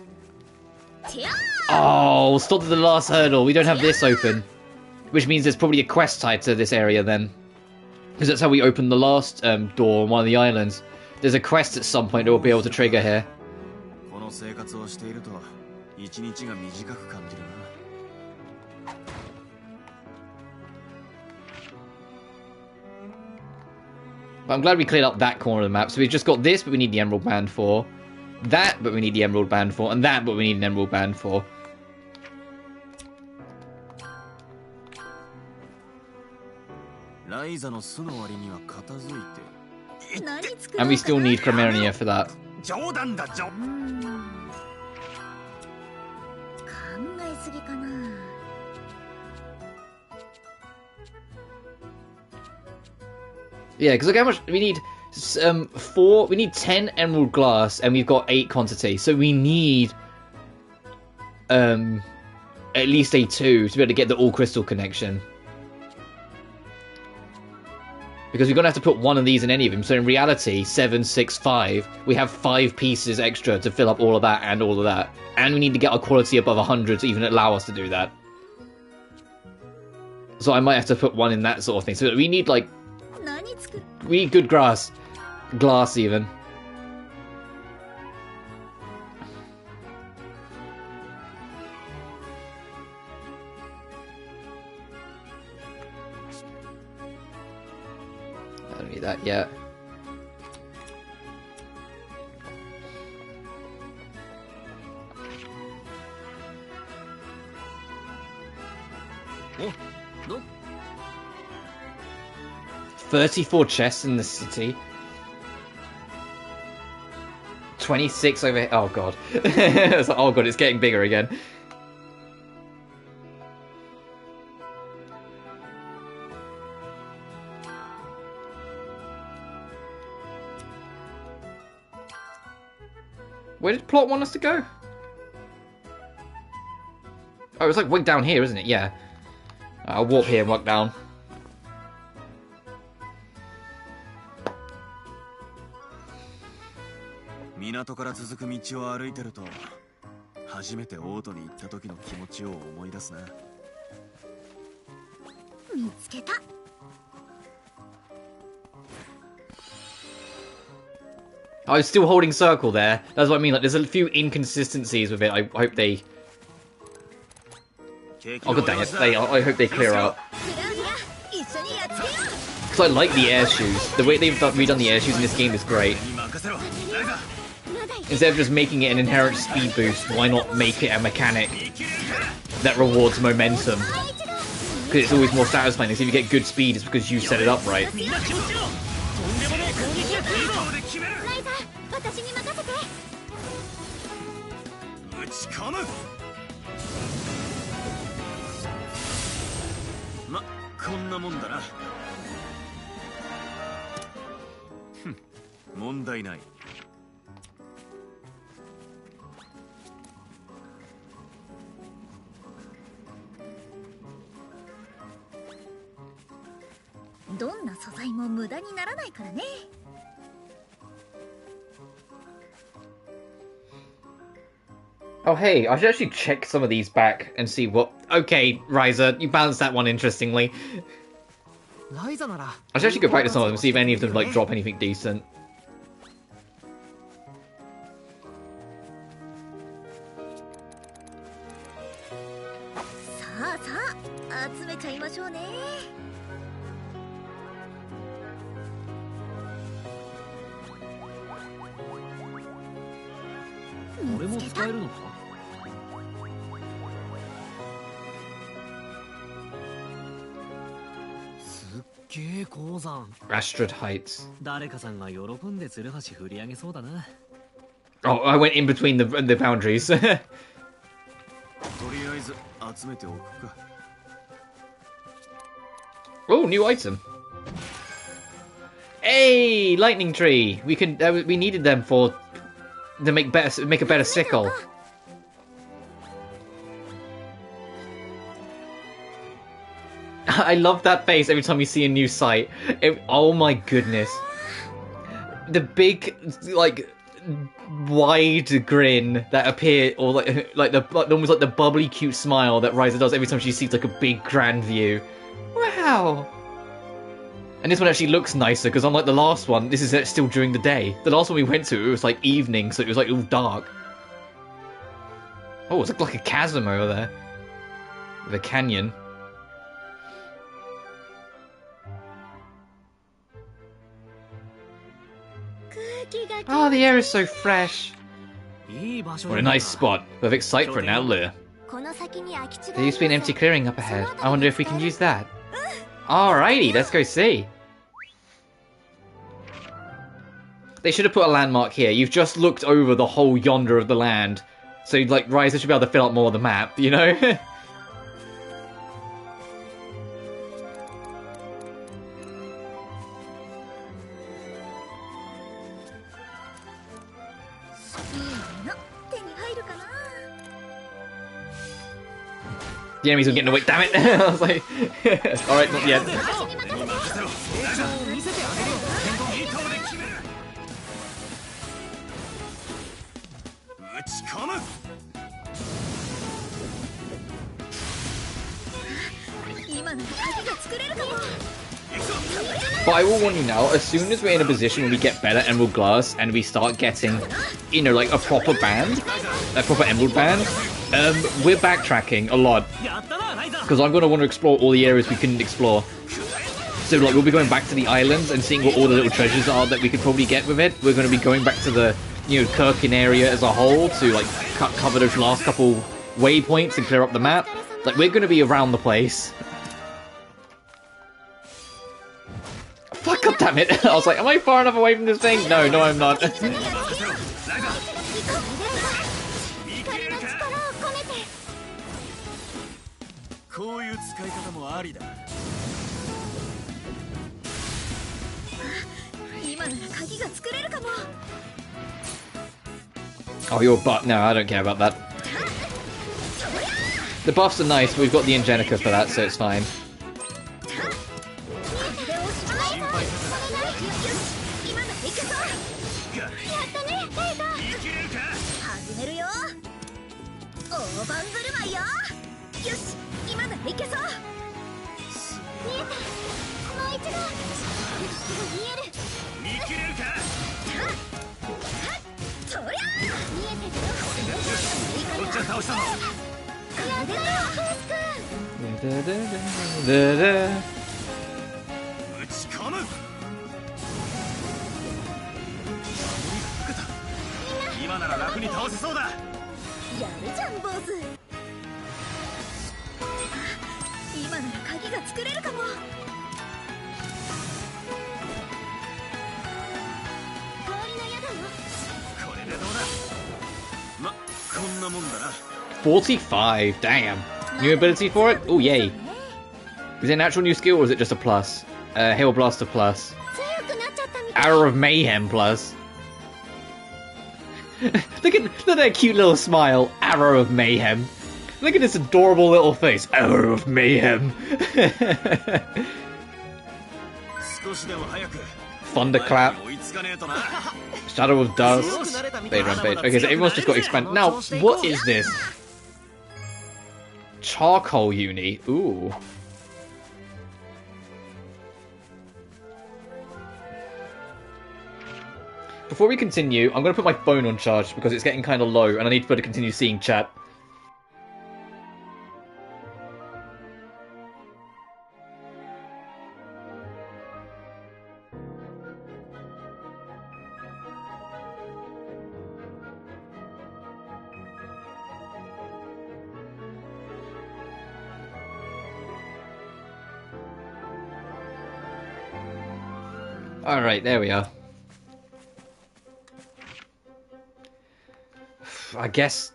Speaker 1: Oh, stop at the last hurdle. We don't have this open. Which means there's probably a quest tied to this area then. Because that's how we opened the last door on one of the islands. There's a quest at some point that we'll be able to trigger here. But I'm glad we cleared up that corner of the map. So we've just got this, but we need the Emerald Band for. That, but we need the Emerald Band for. And that, but we need an Emerald Band for. And we still need Chromeria for that. Yeah, because look how much we need. We need 10 emerald glass, and we've got 8 quantity. So we need at least a 2 to be able to get the all crystal connection. Because we're gonna have to put one of these in any of them. So in reality, 7, 6, 5, we have 5 pieces extra to fill up all of that and all of that. And we need to get our quality above 100 to even allow us to do that. So I might have to put one in that sort of thing. So we need like. We need good glass even. I don't need that yet. Oh, no. 34 chests in the city. 26 over here. Oh god. It's like, oh god, it's getting bigger again. Where did plot want us to go? Oh, it's like way down here, isn't it? Yeah. I'll warp here and walk down. I was still holding circle there. That's what I mean. Like, there's a few inconsistencies with it. I hope they. Oh god dang it! I hope they clear out. Because I like the air shoes. The way they've redone the air shoes in this game is great. Instead of just making it an inherent speed boost, why not make it a mechanic that rewards momentum? Because it's always more satisfying. If you get good speed, it's because you set it up right.
Speaker 2: こんなもんだな。問題ない。
Speaker 3: どんな素材も無駄にならないからね。
Speaker 1: Oh hey, I should actually check some of these back and see what... Okay, Ryza, you balanced that one interestingly. I should actually go back to some of them and see if any of them like drop anything decent. Astrid Heights. Oh, I went in between the boundaries. Oh, new item. Hey, lightning tree. We can. We needed them to make a better sickle. I love that face every time you see a new site. Oh my goodness. The big, like, wide grin that appears, or like almost like the bubbly cute smile that Ryza does every time she sees like a big grand view. Wow. And this one actually looks nicer, because unlike the last one, this is still during the day. The last one we went to, it was like evening, so it was like all dark. Oh, it's like a chasm over there. With a canyon. Oh, the air is so fresh. What a nice spot. Perfect site for an outlier. There used to be an empty clearing up ahead. I wonder if we can use that. Alrighty, let's go see. They should have put a landmark here. You've just looked over the whole yonder of the land. So, like, Ryza should be able to fill out more of the map, you know? The enemies were getting away, damn it! I was like, alright, not yet. But I will warn you now, as soon as we're in a position where we get better Emerald Glass and we start getting, you know, like a proper band, a proper Emerald band, we're backtracking a lot. Because I'm going to want to explore all the areas we couldn't explore. So, like, we'll be going back to the islands and seeing what all the little treasures are that we could probably get with it. We're going to be going back to the, you know, Kirkin area as a whole to, like, cover those last couple waypoints and clear up the map. Like, we're going to be around the place. Fuck, God damn it! I was like, am I far enough away from this thing? No, no, I'm not. Oh, your butt. No, I don't care about that. The buffs are nice, but we've got the Ingenica for that, so it's fine. $45, damn. New ability for it? Oh, yay. Is it an actual new skill or is it just a plus? Hail Blaster plus. Arrow of Mayhem plus. Look at that cute little smile. Arrow of Mayhem. Look at this adorable little face. Arrow of Mayhem. Thunderclap. Shadow of Dust. Blade Rampage. Okay, so everyone's just got expanded. Now, what is this? Charcoal Uni. Ooh. Before we continue, I'm going to put my phone on charge because it's getting kind of low and I need to be able to continue seeing chat. Alright, there we are. I guess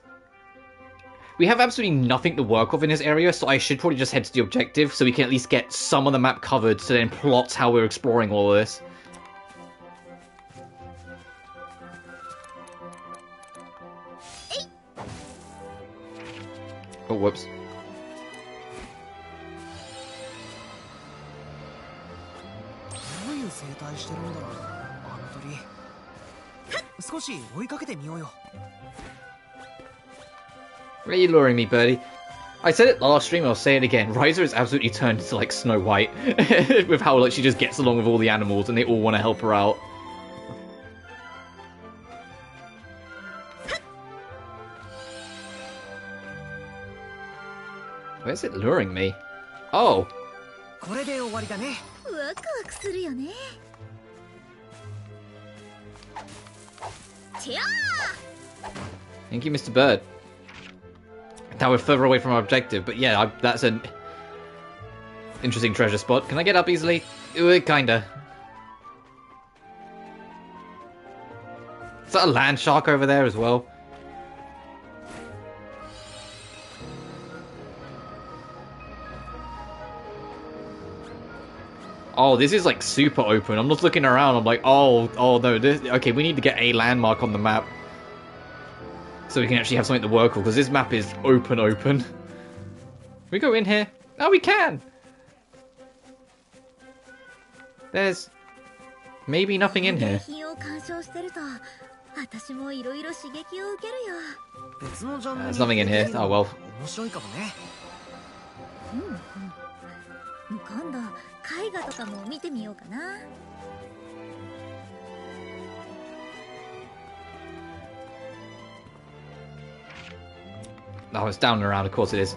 Speaker 1: we have absolutely nothing to work off in this area, so I should probably just head to the objective so we can at least get some of the map covered to then plot how we're exploring all of this. Oh, whoops. Where are you luring me, birdie? I said it last stream, I'll say it again. Ryza is absolutely turned into like Snow White with how like she just gets along with all the animals and they all want to help her out. Where's it luring me? Oh. Thank you, Mr. Bird. Now we're further away from our objective, but yeah, that's an interesting treasure spot. Can I get up easily? Kinda. Is that a land shark over there as well? Oh, this is like super open. I'm just looking around. I'm like, oh no. Okay, we need to get a landmark on the map so we can actually have something to work with because this map is open. Can we go in here? Oh, we can. There's maybe nothing in here. There's nothing in here. Oh well. Oh, it's down and around, of course it is.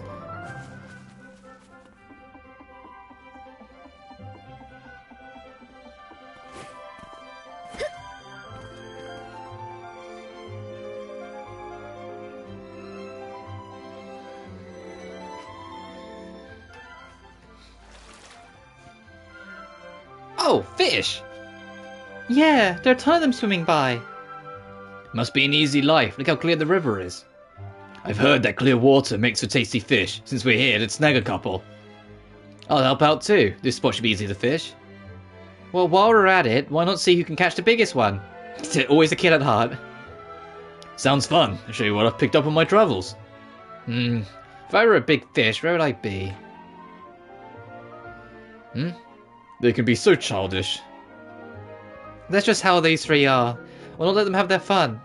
Speaker 1: Oh, fish! Yeah, there are a ton of them swimming by. Must be an easy life. Look how clear the river is. I've heard that clear water makes for tasty fish. Since we're here, let's snag a couple. I'll help out too. This spot should be easy to fish. Well, while we're at it, why not see who can catch the biggest one? Always a kid at heart. Sounds fun. I'll show you what I've picked up on my travels. If I were a big fish, where would I be? They can be so childish. That's just how these three are. Why not let them have their fun?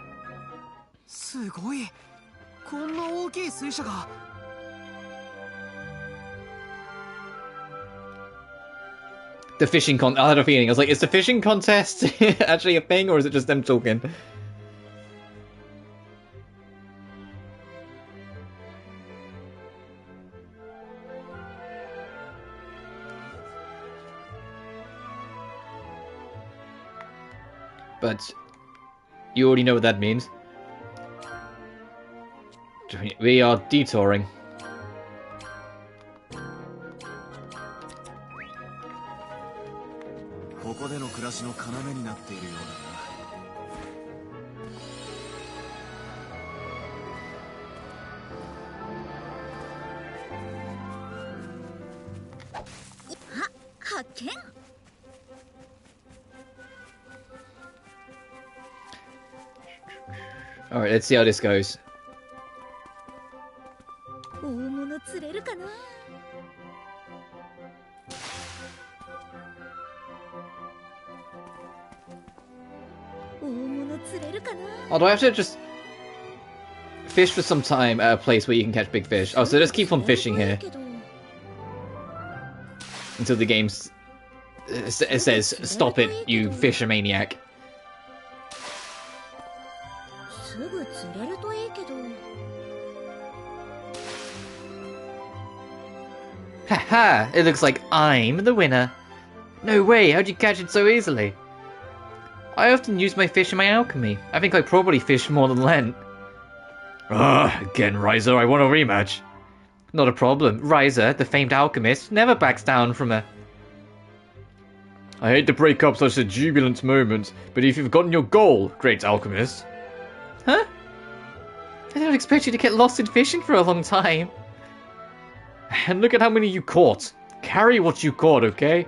Speaker 1: The fishing I had a feeling. I was like, is the fishing contest actually a thing, or is it just them talking? But you already know what that means. We are detouring. Alright, let's see how this goes. Oh, do I have to just fish for some time at a place where you can catch big fish? Oh, so just keep on fishing here until the game it says, "Stop it, you fisher maniac." Haha, it looks like I'm the winner. No way, how'd you catch it so easily? I often use my fish in my alchemy. I think I probably fish more than Lent. Again, Ryza, I want a rematch. Not a problem. Ryza, the famed alchemist, never backs down from a... I hate to break up such a jubilant moment, but if you've gotten your goal, great alchemist... Huh? I don't expect you to get lost in fishing for a long time. And look at how many you caught. Carry what you caught, okay?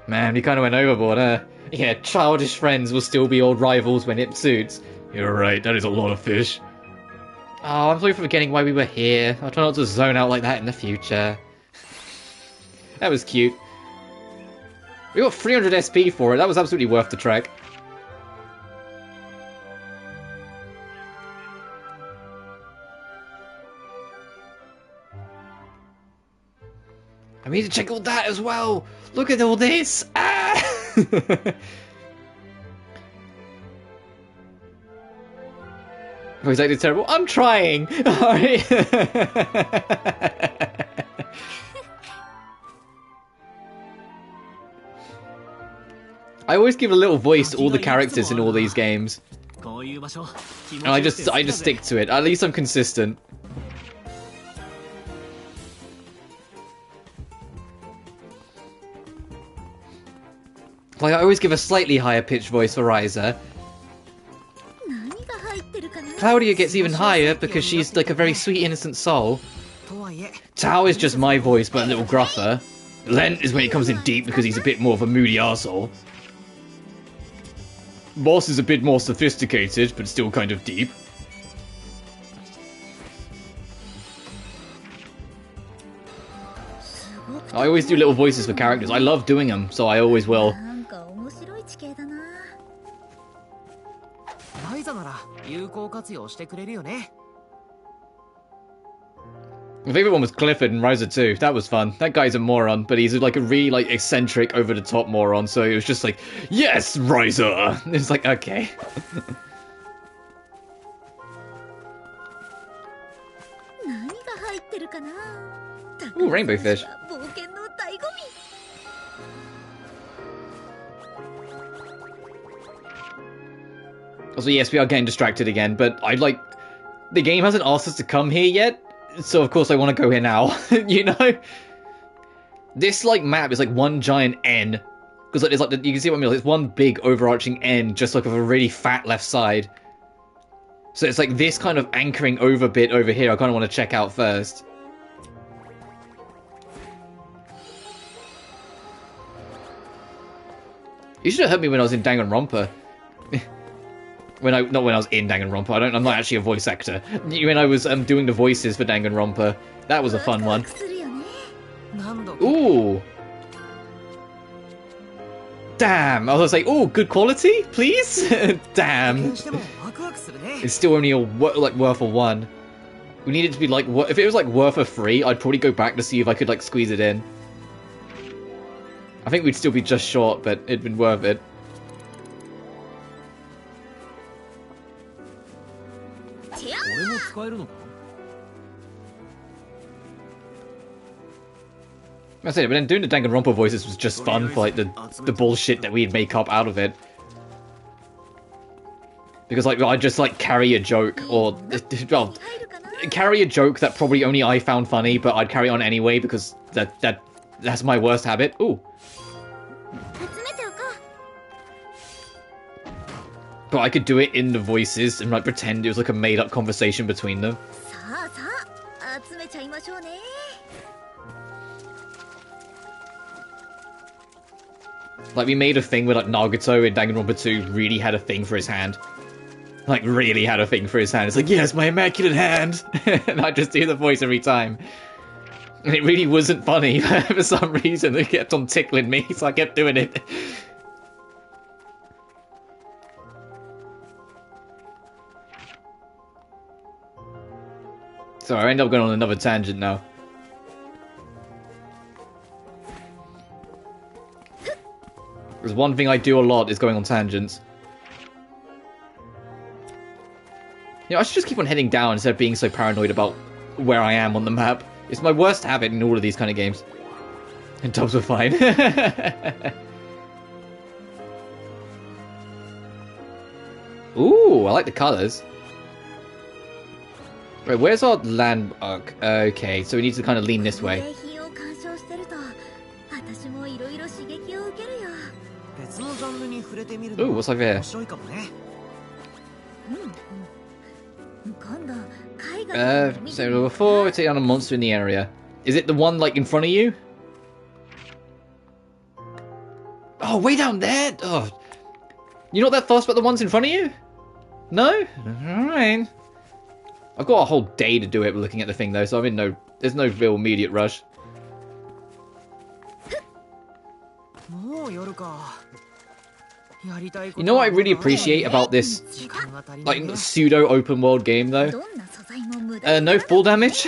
Speaker 1: Man, we kind of went overboard, huh? Yeah, childish friends will still be old rivals when it suits. You're right, that is a lot of fish. Oh, I'm sorry for forgetting why we were here. I'll try not to zone out like that in the future. That was cute. We got 300 SP for it, that was absolutely worth the trek. I need to check all that as well! Look at all this! Ah! Was that terrible? I'm trying! Alright. I always give a little voice to all the characters in all these games. And I just stick to it. At least I'm consistent. Like, I always give a slightly higher pitched voice for Ryza. Claudia gets even higher because she's like a very sweet, innocent soul. Tao is just my voice, but a little gruffer. Lent is when he comes in deep because he's a bit more of a moody arsehole. Boss is a bit more sophisticated, but still kind of deep. I always do little voices for characters. I love doing them, so I always will. My favourite one was Clifford and Ryza too. That was fun. That guy's a moron, but he's like a really like eccentric, over the top moron. So it was just like, yes, Ryza. It's like, okay. Ooh, rainbow fish. Also, yes, we are getting distracted again, but the game hasn't asked us to come here yet, so of course I want to go here now, you know? This, map is one giant N, because it's you can see what I mean, it's one big overarching N, just with a really fat left side. So it's this kind of anchoring over bit over here I kind of want to check out first. You should have heard me when I was in Danganronpa. Not when I was in Danganronpa. I'm not actually a voice actor. When I was doing the voices for Danganronpa, that was a fun one. Ooh. Damn. I was like, ooh, good quality, please. Damn. It's still only worth a 1. We need it to be if it was worth a 3, I'd probably go back to see if I could squeeze it in. I think we'd still be just short, but it'd been worth it. I said, but then doing the Danganronpa voices was just fun for the bullshit that we'd make up out of it. Because I'd just carry a joke, or well, carry a joke that probably only I found funny, but I'd carry on anyway because that's my worst habit. Ooh. But I could do it in the voices and pretend it was a made-up conversation between them.
Speaker 3: めちゃいましょうね。
Speaker 1: Like, we made a thing where, like, Nagato in Danganronpa 2 really had a thing for his hand. Like, really had a thing for his hand. It's like, yes, my immaculate hand! And I just do the voice every time. And it really wasn't funny. For some reason, it kept on tickling me, so I kept doing it. So I end up going on another tangent now. There's one thing I do a lot is going on tangents. You know, I should just keep on heading down instead of being so paranoid about where I am on the map. It's my worst habit in all of these kind of games. And dubs were fine. Ooh, I like the colours. Right, where's our landmark? Okay, so we need to kind of lean this way. Ooh, what's over here? So before we take on a monster in the area. Is it the one, like, in front of you? Oh, way down there? Oh. You're not that fussed about the ones in front of you? No? Alright. I've got a whole day to do it looking at the thing, though, so I'm in there's no real immediate rush. You know what I really appreciate about this, like, pseudo open world game, though? No fall damage.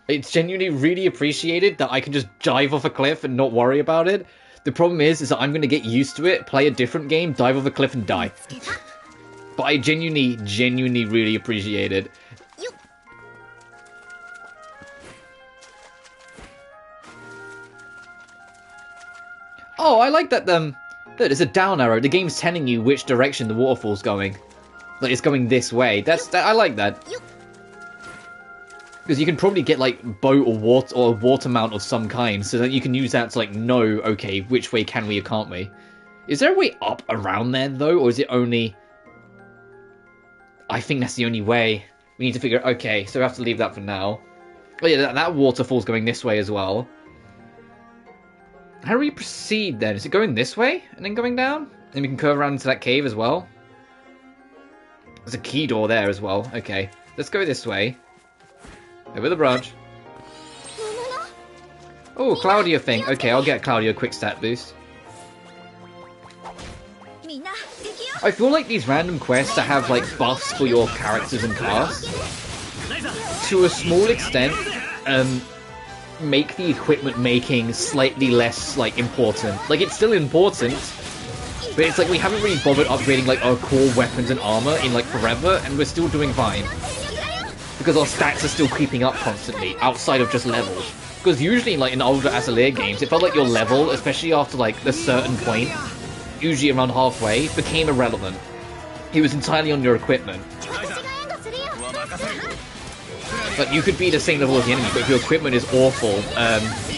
Speaker 1: It's genuinely really appreciated that I can just dive off a cliff and not worry about it. The problem is that I'm going to get used to it, play a different game, dive off a cliff and die. But I genuinely really appreciate it. Oh, I like that, look, there's a down arrow. The game's telling you which direction the waterfall's going. Like, it's going this way. I like that. Because you can probably get, like, boat or water mount of some kind, so that you can use that to, like, know, okay, which way can we or can't we? Is there a way up around there, though, or is it only... I think that's the only way. We need to figure... Okay, so we have to leave that for now. Oh yeah, that waterfall's going this way as well. How do we proceed, then? Is it going this way, and then going down? And we can curve around into that cave as well? There's a key door there as well. Okay, let's go this way. Over the branch. Oh, Claudia thing. Okay, I'll get Claudia a quick stat boost. I feel like these random quests that have, like, buffs for your characters and class, to a small extent, make the equipment making slightly less, like, important. Like, it's still important, but it's like we haven't really bothered upgrading, like, our core weapons and armor in, like, forever, and we're still doing fine. Because our stats are still creeping up constantly, outside of just levels. Because usually, like, in older Atelier games, it felt like your level, especially after, like, a certain point, usually around halfway, became irrelevant. It was entirely on your equipment. Like, you could be the same level as the enemy, but if your equipment is awful,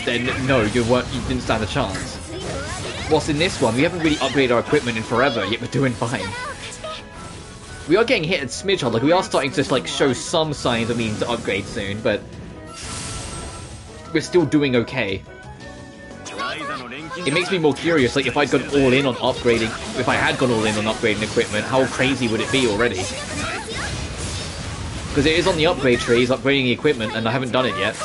Speaker 1: then no, you didn't stand a chance. Whilst in this one, we haven't really upgraded our equipment in forever, yet we're doing fine. We are getting hit at smidge hard, like, we are starting to, like, show some signs of needing to upgrade soon, but we're still doing okay. It makes me more curious, like, if I'd gone all in on upgrading, if I had gone all in on upgrading equipment, how crazy would it be already? Because it is on the upgrade tree, it's upgrading the equipment, and I haven't done it yet.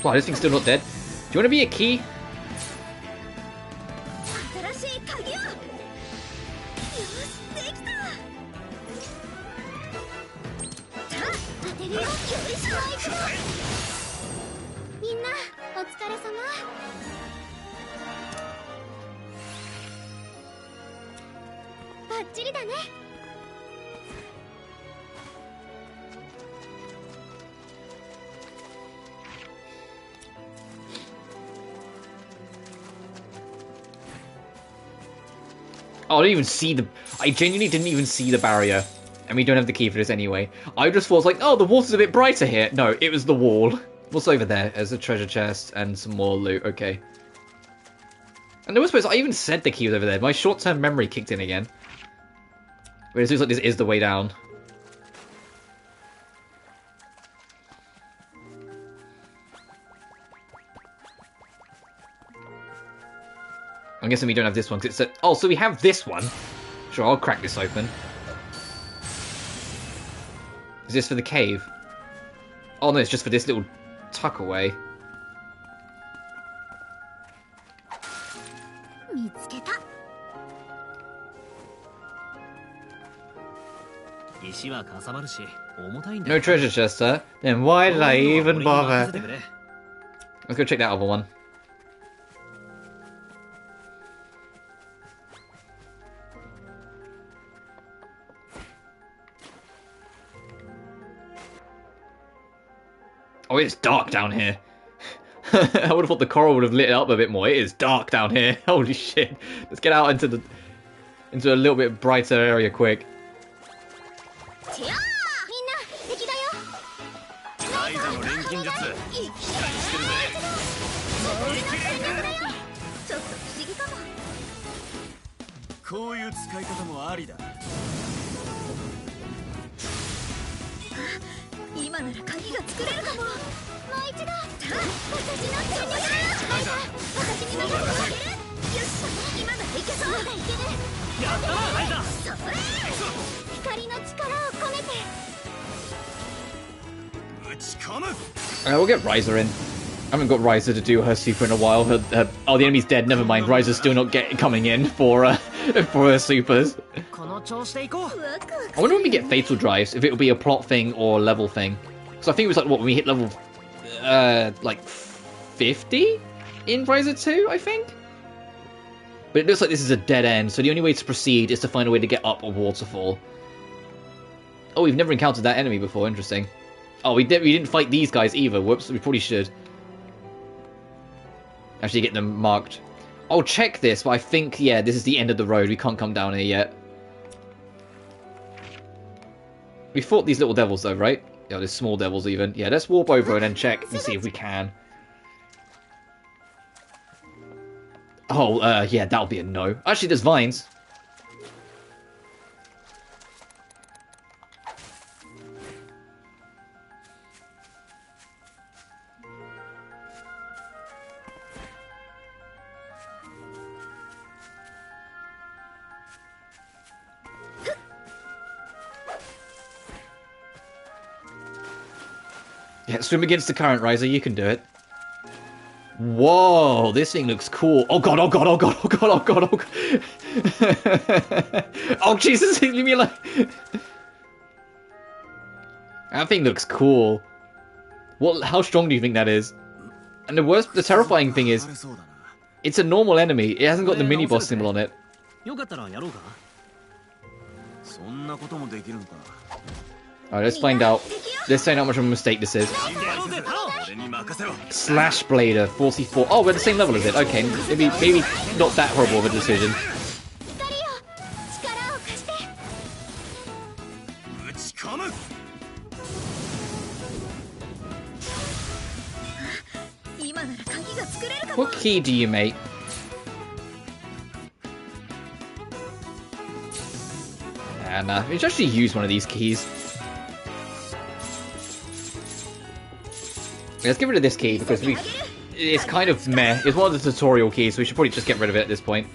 Speaker 1: Wow, this thing's still not dead. Do you want to be a key? Oh, I didn't even see I genuinely didn't even see the barrier. And we don't have the key for this anyway. I just thought, like, oh, the water's a bit brighter here. No, it was the wall. What's over there? There's a treasure chest and some more loot. Okay. And I was supposed I even said the key was over there. My short-term memory kicked in again. Wait, it looks like this is the way down. I'm guessing we don't have this one because it's a... Oh, so we have this one. Sure, I'll crack this open. Is this for the cave? Oh no, it's just for this little tuck away. No treasure chest, sir. Then why did I even bother? Let's go check that other one. Oh, it's dark down here. I would have thought the coral would have lit it up a bit more. It is dark down here. Holy shit. Let's get out into a little bit brighter area quick. We'll get Ryza in. I haven't got Ryza to do her super in a while. Oh, the enemy's dead. Never mind. Ryza's still not coming in for her supers. I wonder when we get fatal drives if it'll be a plot thing or a level thing. So I think it was like what when we hit level like 50 in Ryza 2, I think. But it looks like this is a dead end, so the only way to proceed is to find a way to get up a waterfall. Oh, we've never encountered that enemy before. Interesting. Oh, we didn't fight these guys either. Whoops, we probably should. Actually get them marked. I'll check this, but I think, yeah, this is the end of the road. We can't come down here yet. We fought these little devils though, right? Yeah, there's small devils even. Yeah, let's warp over and then check and see if we can. Oh, yeah, that'll be a no. Actually, there's vines. Yeah, swim against the current, Ryza. You can do it. Whoa, this thing looks cool. Oh god, oh god, oh god, oh god, oh god, oh god. Oh Jesus, leave me alone. That thing looks cool. How strong do you think that is? And the terrifying thing is, it's a normal enemy. It hasn't got the mini boss symbol on it. Alright, let's find out. Let's find out how much of a mistake this is. Slash Blader, 44. Oh, we're at the same level as it. Okay, maybe not that horrible of a decision. What key do you make? Nah, we should actually use one of these keys. Let's get rid of this key because it's kind of meh. It's one of the tutorial keys, so we should probably just get rid of it at this point.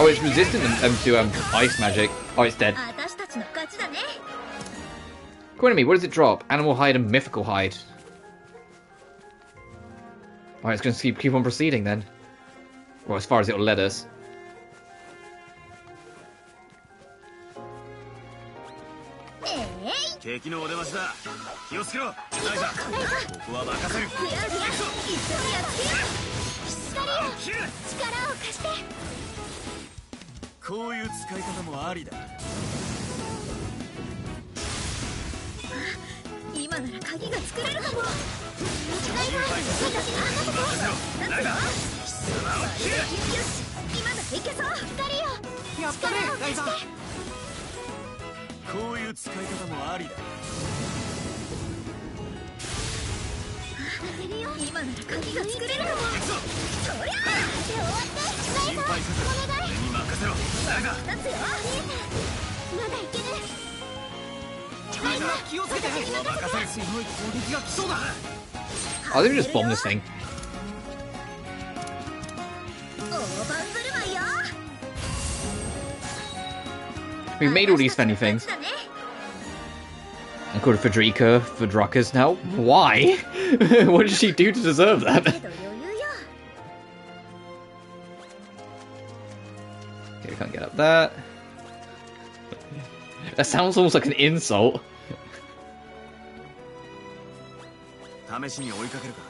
Speaker 1: Oh, it's resistant to ice magic. Oh, it's dead. Kurumi, what does it drop? Animal hide and mythical hide. Alright, it's going to keep on proceeding then. Well, as far as it'll let us.
Speaker 2: 敵のお出ましだ。気をつけろ。ライザー、ここは任せる。
Speaker 3: クラウディア一緒にやっつけよう。力を貸して。
Speaker 2: こういう使い方もありだ。
Speaker 3: 今なら鍵が作れるかも。違いない。私に任せて。
Speaker 2: ライザー、
Speaker 3: よし、今だっていけそう。光よ、
Speaker 4: やったねライザー。
Speaker 2: こういう使い方もありだ。
Speaker 3: 今なら鍵が作れるかも。そりゃあ、終わって。
Speaker 2: 心配せず俺に任せろ。ライザー、
Speaker 3: 立つよ。まだいける。
Speaker 4: ライザー気をつけて。
Speaker 2: ここは任せる。
Speaker 4: 強い攻撃が来そうだ。
Speaker 1: I think we just bomb this thing.
Speaker 3: 大盤振る舞いよ。
Speaker 1: We made all these funny things.
Speaker 3: だね。
Speaker 1: I called Frederica for Druckers now. Why? What did she do to deserve that?
Speaker 3: けど余裕よ。
Speaker 1: Okay, can't get up that. That sounds almost like an insult.
Speaker 2: 試しに追いかけるか。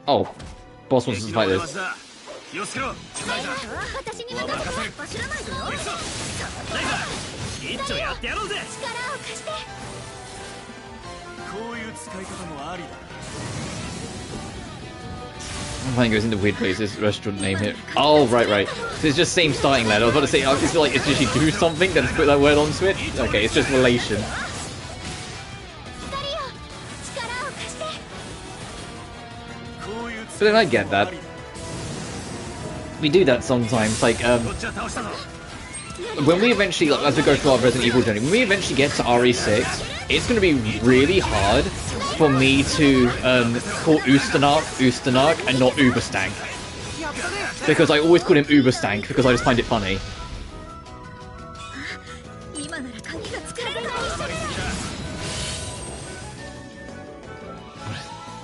Speaker 1: Oh, boss wants to fight this.
Speaker 2: 気をつけろ。ライザー、
Speaker 3: 私に任せて。走らないでよ。
Speaker 2: ライザー、一丁やってやろうぜ。
Speaker 3: 力を貸して。
Speaker 2: こういう使い方もありだ。
Speaker 1: Mine goes into weird places. Restaurant name here. Oh, right. So it's just same starting ladder. I was about to say, I feel like it's usually do something, then put that word onto it. Okay, it's just relation.
Speaker 3: 光よ、力を貸して。
Speaker 2: こういう
Speaker 1: But then I get that. We do that sometimes, like,
Speaker 2: こっちは倒したぞ。
Speaker 1: when we eventually, like, as we go through our Resident Evil journey, when we eventually get to RE6, it's going to be really hard for me to call Ustanark and not Uberstank.
Speaker 4: やったね。
Speaker 1: Because I always call him Uberstank because I just find it funny.
Speaker 3: 今なら鍵が作れない。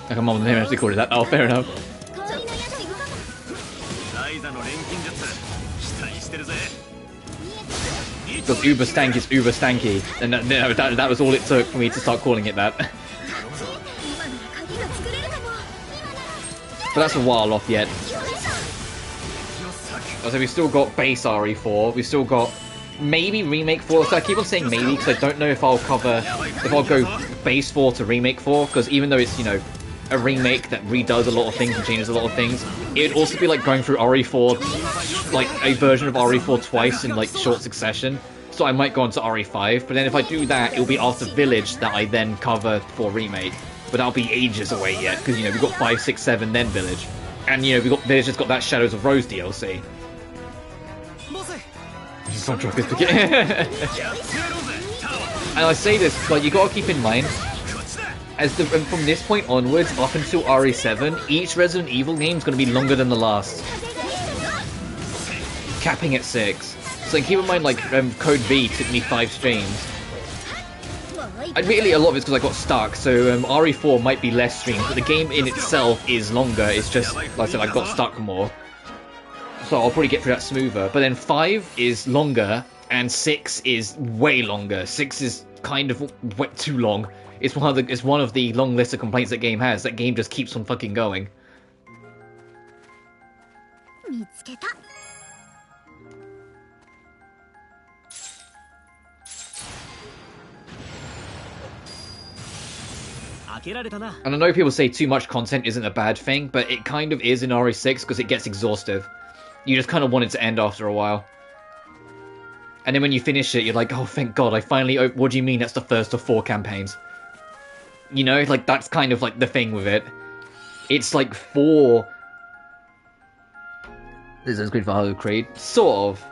Speaker 1: Like, my mom never actually called it that. Oh, fair enough.
Speaker 3: 氷の矢がいるかも。
Speaker 2: ライザの錬金術、期待してるぜ。
Speaker 1: Because Uberstank is Uberstanky, and that was all it took for me to start calling it that.
Speaker 3: 今なら鍵が作れるかも。
Speaker 1: But that's a while off yet.
Speaker 3: よいしょ。
Speaker 1: So we've still got base RE4, we've still got maybe remake 4. So I keep on saying maybe because I don't know if I'll go base 4 to remake 4, because even though it's, you know, a remake that redoes a lot of things and changes a lot of things, it would also be like going through RE4, like a version of RE4 twice in like short succession. So I might go on to RE5, but then if I do that, it'll be after Village that I then cover for remake. But that'll be ages away yet, because, you know, we've got 5, 6, 7, then Village. And, you know, Village has got that Shadows of Rose DLC. And I say this, but you gotta keep in mind, from this point onwards, up until RE7, each Resident Evil game is gonna be longer than the last. Capping at 6. So keep in mind, like, Code V took me 5 streams. Admittedly, a lot of it's because I got stuck, so RE4 might be less streams, but the game in itself is longer. It's just, like I said, I got stuck more. So I'll probably get through that smoother. But then 5 is longer, and 6 is way longer. 6 is kind of too long. It's one of the long list of complaints that game has. That game just keeps on fucking going.
Speaker 3: 見つけた。
Speaker 1: And I know people say too much content isn't a bad thing, but it kind of is in RE6 because it gets exhaustive. You just kind of want it to end after a while. And then when you finish it, you're like, oh, thank God, I finally... What do you mean that's the first of 4 campaigns? You know, like, that's kind of, like, the thing with it. It's, like, 4... This is good for Halo Creed. Sort of.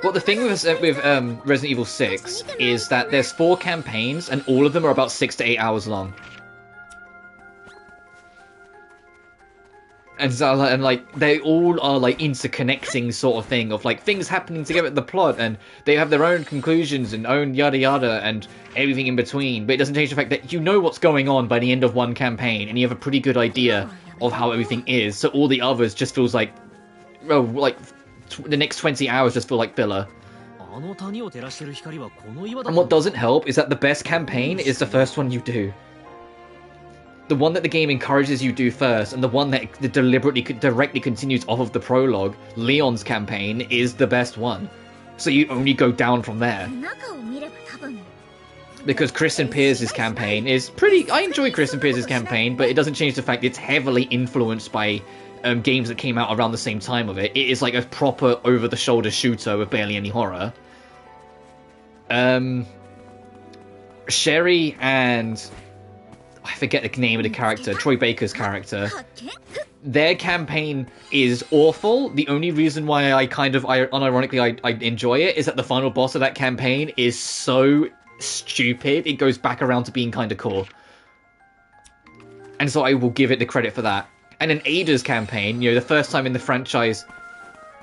Speaker 1: Well, the thing with Resident Evil 6 is that there's 4 campaigns, and all of them are about 6 to 8 hours long. And so, and like, they all are like interconnecting sort of thing of like things happening together in the plot, and they have their own conclusions and own yada yada and everything in between. But it doesn't change the fact that you know what's going on by the end of one campaign, and you have a pretty good idea of how everything is. So all the others just feels like, well, like the next 20 hours just feel like filler.
Speaker 4: あの谷を照らしてる光はこの岩だ
Speaker 1: And what doesn't help is that the best campaign is the first one you do. The one that the game encourages you do first, and the one that directly continues off of the prologue, Leon's campaign, is the best one. So you only go down from there.
Speaker 3: 中を見れば多分
Speaker 1: Because Kristen Pierce's campaign is pretty... I enjoy Kristen Pierce's campaign, but it doesn't change the fact it's heavily influenced by games that came out around the same time of it. It is like a proper over-the-shoulder shooter with barely any horror. Sherry and... I forget the name of the character, Troy Baker's character.
Speaker 3: 発見
Speaker 1: Their campaign is awful. The only reason why I unironically I enjoy it is that the final boss of that campaign is so stupid. It goes back around to being kind of cool. And so I will give it the credit for that. And in Ada's campaign, you know, the first time in the franchise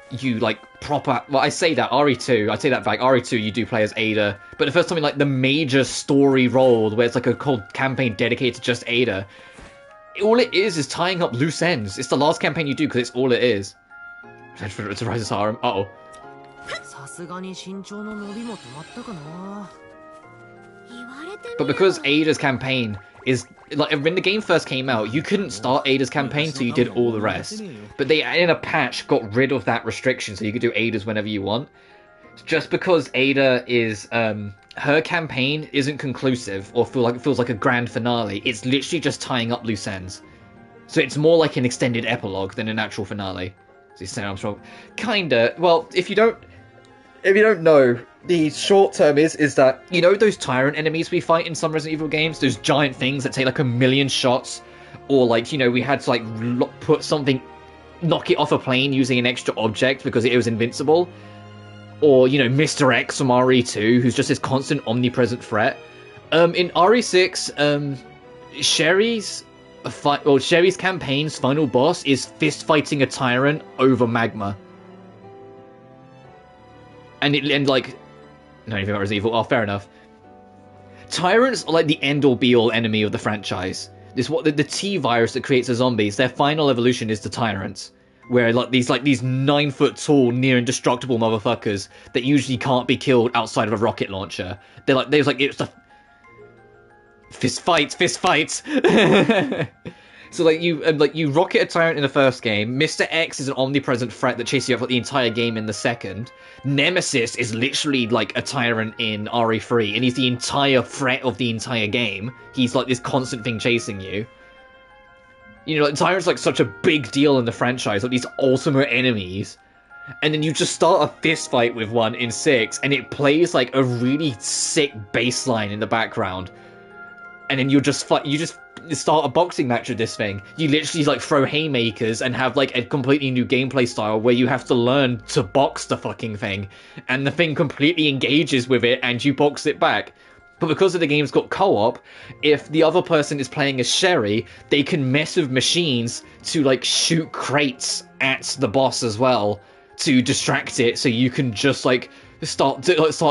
Speaker 1: you, like, proper... Well, I say that, RE2, I take that back, RE2 you do play as Ada, but the first time in, like, the major story role, where it's, like, a whole campaign dedicated to just Ada, all it is tying up loose ends. It's the last campaign you do, because it's all it is. To Ryza's harem. Uh-oh.
Speaker 4: さすがに身長の伸びも止まったかな
Speaker 3: 言われてみれば
Speaker 1: But because Ada's campaign is... Like, when the game first came out, you couldn't start Ada's campaign, so you did all the rest. But they, in a patch, got rid of that restriction, so you could do Ada's whenever you want. Just because Ada is... her campaign isn't conclusive, or feels like a grand finale. It's literally just tying up loose ends. So it's more like an extended epilogue than an actual finale. So you say I'm strong. Kinda. Well, if you don't know, the short term is that, you know those tyrant enemies we fight in some Resident Evil games? Those giant things that take like 1,000,000 shots? Or like, you know, we had to like put something, knock it off a plane using an extra object because it was invincible? Or, you know, Mr. X from RE2, who's just this constant omnipresent threat. In RE6, Sherry's campaign's final boss is fist fighting a tyrant over magma. And like, no, anything about Resident Evil. Oh, fair enough. Tyrants are like the end-all be-all enemy of the franchise. The T virus that creates the zombies. Their final evolution is the tyrants, where like these 9-foot-tall, near indestructible motherfuckers that usually can't be killed outside of a rocket launcher. It's the fist fights. So you rocket a tyrant in the first game. Mr. X is an omnipresent threat that chases you up the entire game in the second. Nemesis is literally like a tyrant in RE3, and he's the entire threat of the entire game. He's like this constant thing chasing you. You know, like, tyrants like such a big deal in the franchise, like these ultimate enemies. And then you just start a fist fight with one in 6, and it plays like a really sick bass line in the background. And then you just start a boxing match with this thing. You literally like throw haymakers and have like a completely new gameplay style where you have to learn to box the fucking thing, and the thing completely engages with it and you box it back. But because of the game's got co-op, if the other person is playing as Sherry, they can mess with machines to like shoot crates at the boss as well to distract it, so you can just like start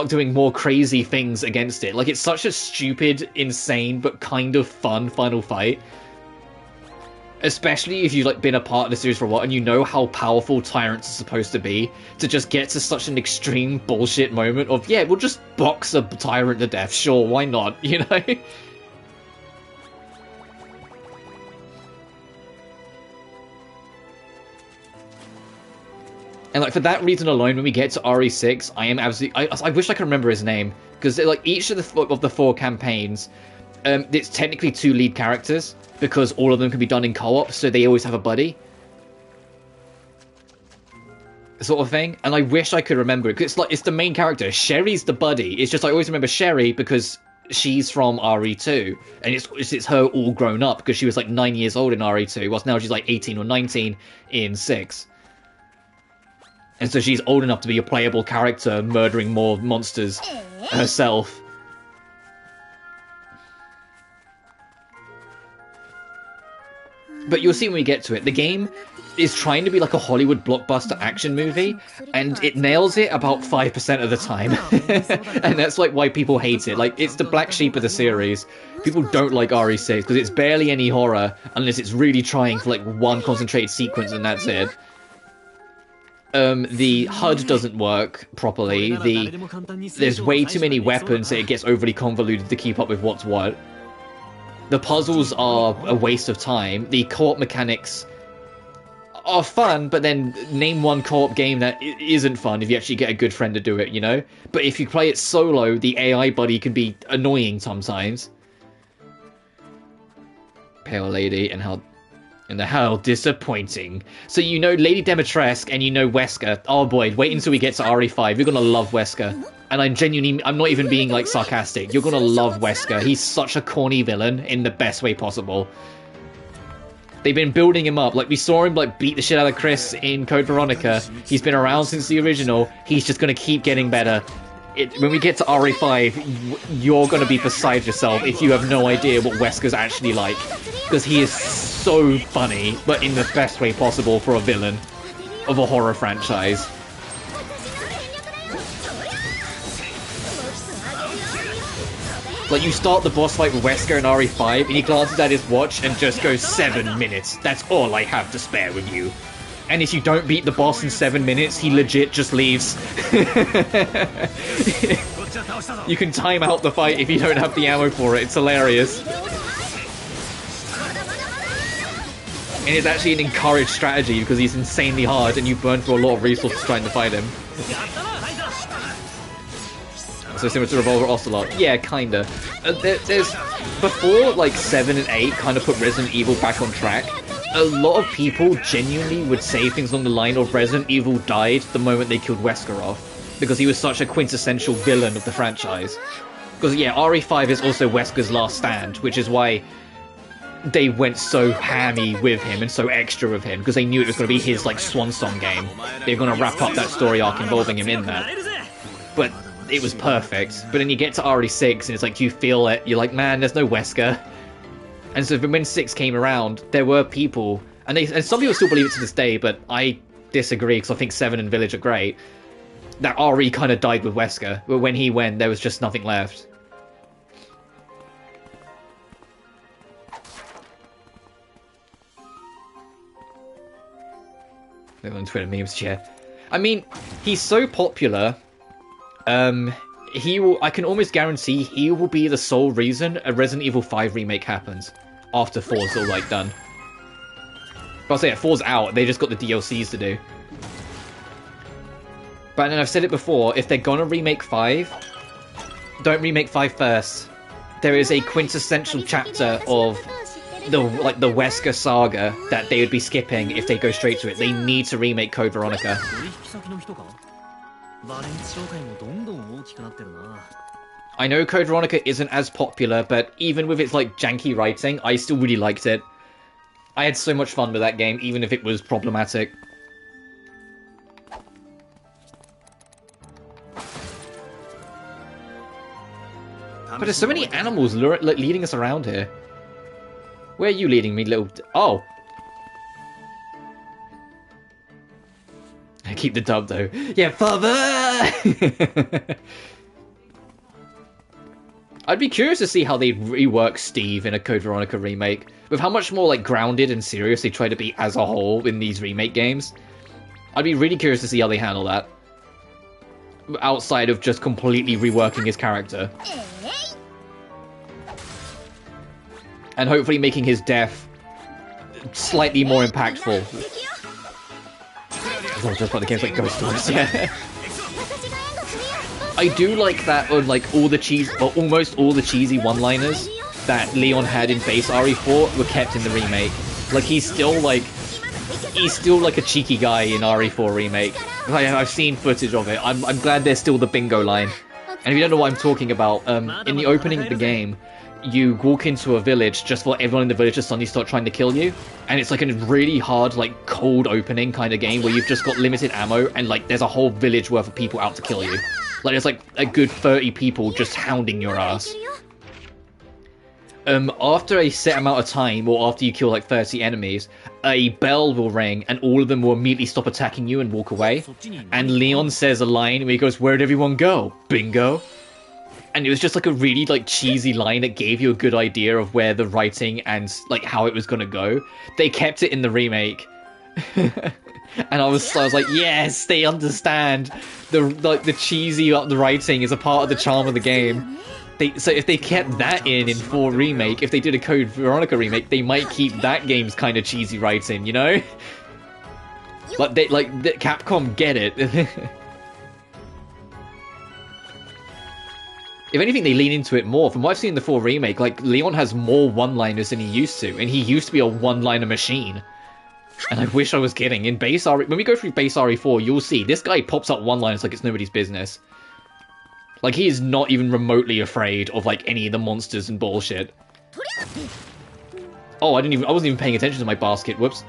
Speaker 1: doing more crazy things against it. Like, it's such a stupid, insane, but kind of fun final fight. Especially if you've like been a part of the series for a while and you know how powerful tyrants are supposed to be, to just get to such an extreme bullshit moment of, yeah, we'll just box a tyrant to death, sure, why not, you know? And like for that reason alone, when we get to RE6, I am absolutely... I wish I could remember his name, because like each of the 4 campaigns, it's technically 2 lead characters, because all of them can be done in co-op, so they always have a buddy, sort of thing. And I wish I could remember it, because it's the main character. Sherry's the buddy. It's just I always remember Sherry because she's from RE2, and it's her all grown up, because she was like 9 years old in RE2, whilst now she's like 18 or 19 in 6. And so she's old enough to be a playable character, murdering more monsters herself. But you'll see when we get to it, the game is trying to be like a Hollywood blockbuster action movie, and it nails it about 5% of the time. And that's like why people hate it. Like, it's the black sheep of the series. People don't like RE6 because it's barely any horror unless it's really trying for like one concentrated sequence and that's it. the HUD doesn't work properly. There's way too many weapons that it gets overly convoluted to keep up with what's what. The puzzles are a waste of time. The co-op mechanics are fun, but then name one co-op game that isn't fun if you actually get a good friend to do it, you know? But if you play it solo, the AI buddy can be annoying sometimes. Pale Lady and how disappointing. So you know Lady Demetresque and you know Wesker. Oh boy, wait until we get to RE5. You're gonna love Wesker. And I'm not even being like sarcastic. You're gonna love Wesker. He's such a corny villain in the best way possible. They've been building him up. Like, we saw him, like, beat the shit out of Chris in Code Veronica. He's been around since the original. He's just gonna keep getting better. When we get to RE5, you're gonna be beside yourself if you have no idea what Wesker's actually like. Because he is so funny, but in the best way possible for a villain of a horror franchise. Like, you start the boss fight with Wesker in RE5, and he glances at his watch and just goes 7 minutes. That's all I have to spare with you. And if you don't beat the boss in 7 minutes, he legit just leaves. You can time out the fight if you don't have the ammo for it. It's hilarious. And it's actually an encouraged strategy because he's insanely hard and you burn through a lot of resources trying to fight him. So similar to Revolver Ocelot. Yeah, kinda. There's before like 7 and 8 kind of put Resident Evil back on track. A lot of people genuinely would say things along the line of Resident Evil died the moment they killed Wesker off, because he was such a quintessential villain of the franchise. Because yeah, RE5 is also Wesker's last stand, which is why they went so hammy with him and so extra with him, because they knew it was going to be his like swan song game. They were going to wrap up that story arc involving him in that. But it was perfect. But then you get to RE6 and it's like, you feel it, you're like, man, there's no Wesker. And so when 6 came around, there were people, and some people still believe it to this day, but I disagree because I think 7 and Village are great, that RE kind of died with Wesker. But when he went, there was just nothing left. On Twitter memes, yeah. I mean, he's so popular, I can almost guarantee he will be the sole reason a Resident Evil 5 remake happens after 4's all like done. But I'll say it, 4's out, they just got the DLCs to do. But then I've said it before, if they're gonna remake 5, don't remake 5 first. There is a quintessential chapter of the Wesker saga that they would be skipping if they go straight to it. They need to remake Code Veronica. I know Code Veronica isn't as popular, but even with its like janky writing, I still really liked it. I had so much fun with that game, even if it was problematic. But there's so many animals leading us around here. Where are you leading me, little... Oh! I keep the dub, though. Yeah, father! I'd be curious to see how they rework Steve in a Code Veronica remake. With how much more, like, grounded and serious they try to be as a whole in these remake games. I'd be really curious to see how they handle that. Outside of just completely reworking his character. And hopefully making his death slightly more impactful. Oh, just like the games like Ghost Stories, yeah. I do like that on like all the cheese, or almost all the cheesy one-liners that Leon had in base RE4 were kept in the remake. Like he's still like a cheeky guy in RE4 remake. I've seen footage of it. I'm glad there's still the bingo line. And if you don't know what I'm talking about, in the opening of the game, you walk into a village just for everyone in the village to suddenly start trying to kill you, and it's like a really hard, like cold opening kind of game where you've just got limited ammo and like there's a whole village worth of people out to kill you. Like there's like a good 30 people just hounding your ass. After a set amount of time, or after you kill like 30 enemies, a bell will ring and all of them will immediately stop attacking you and walk away. And Leon says a line where he goes, "Where'd everyone go? Bingo." And it was just like a really like cheesy line that gave you a good idea of where the writing and like how it was gonna go. They kept it in the remake. And I was like, yes, they understand. The cheesy the writing is a part of the charm of the game. So if they kept that in 4 remake, if they did a Code Veronica remake, they might keep that game's kind of cheesy writing, you know? Capcom get it. If anything, they lean into it more. From what I've seen in the 4 remake, like, Leon has more one-liners than he used to, and he used to be a one-liner machine. And I wish I was kidding. In base RE, when we go through base RE4, you'll see this guy pops up one-liners like it's nobody's business. Like, he is not even remotely afraid of, like, any of the monsters and bullshit. Oh, I wasn't even paying attention to my basket. Whoops.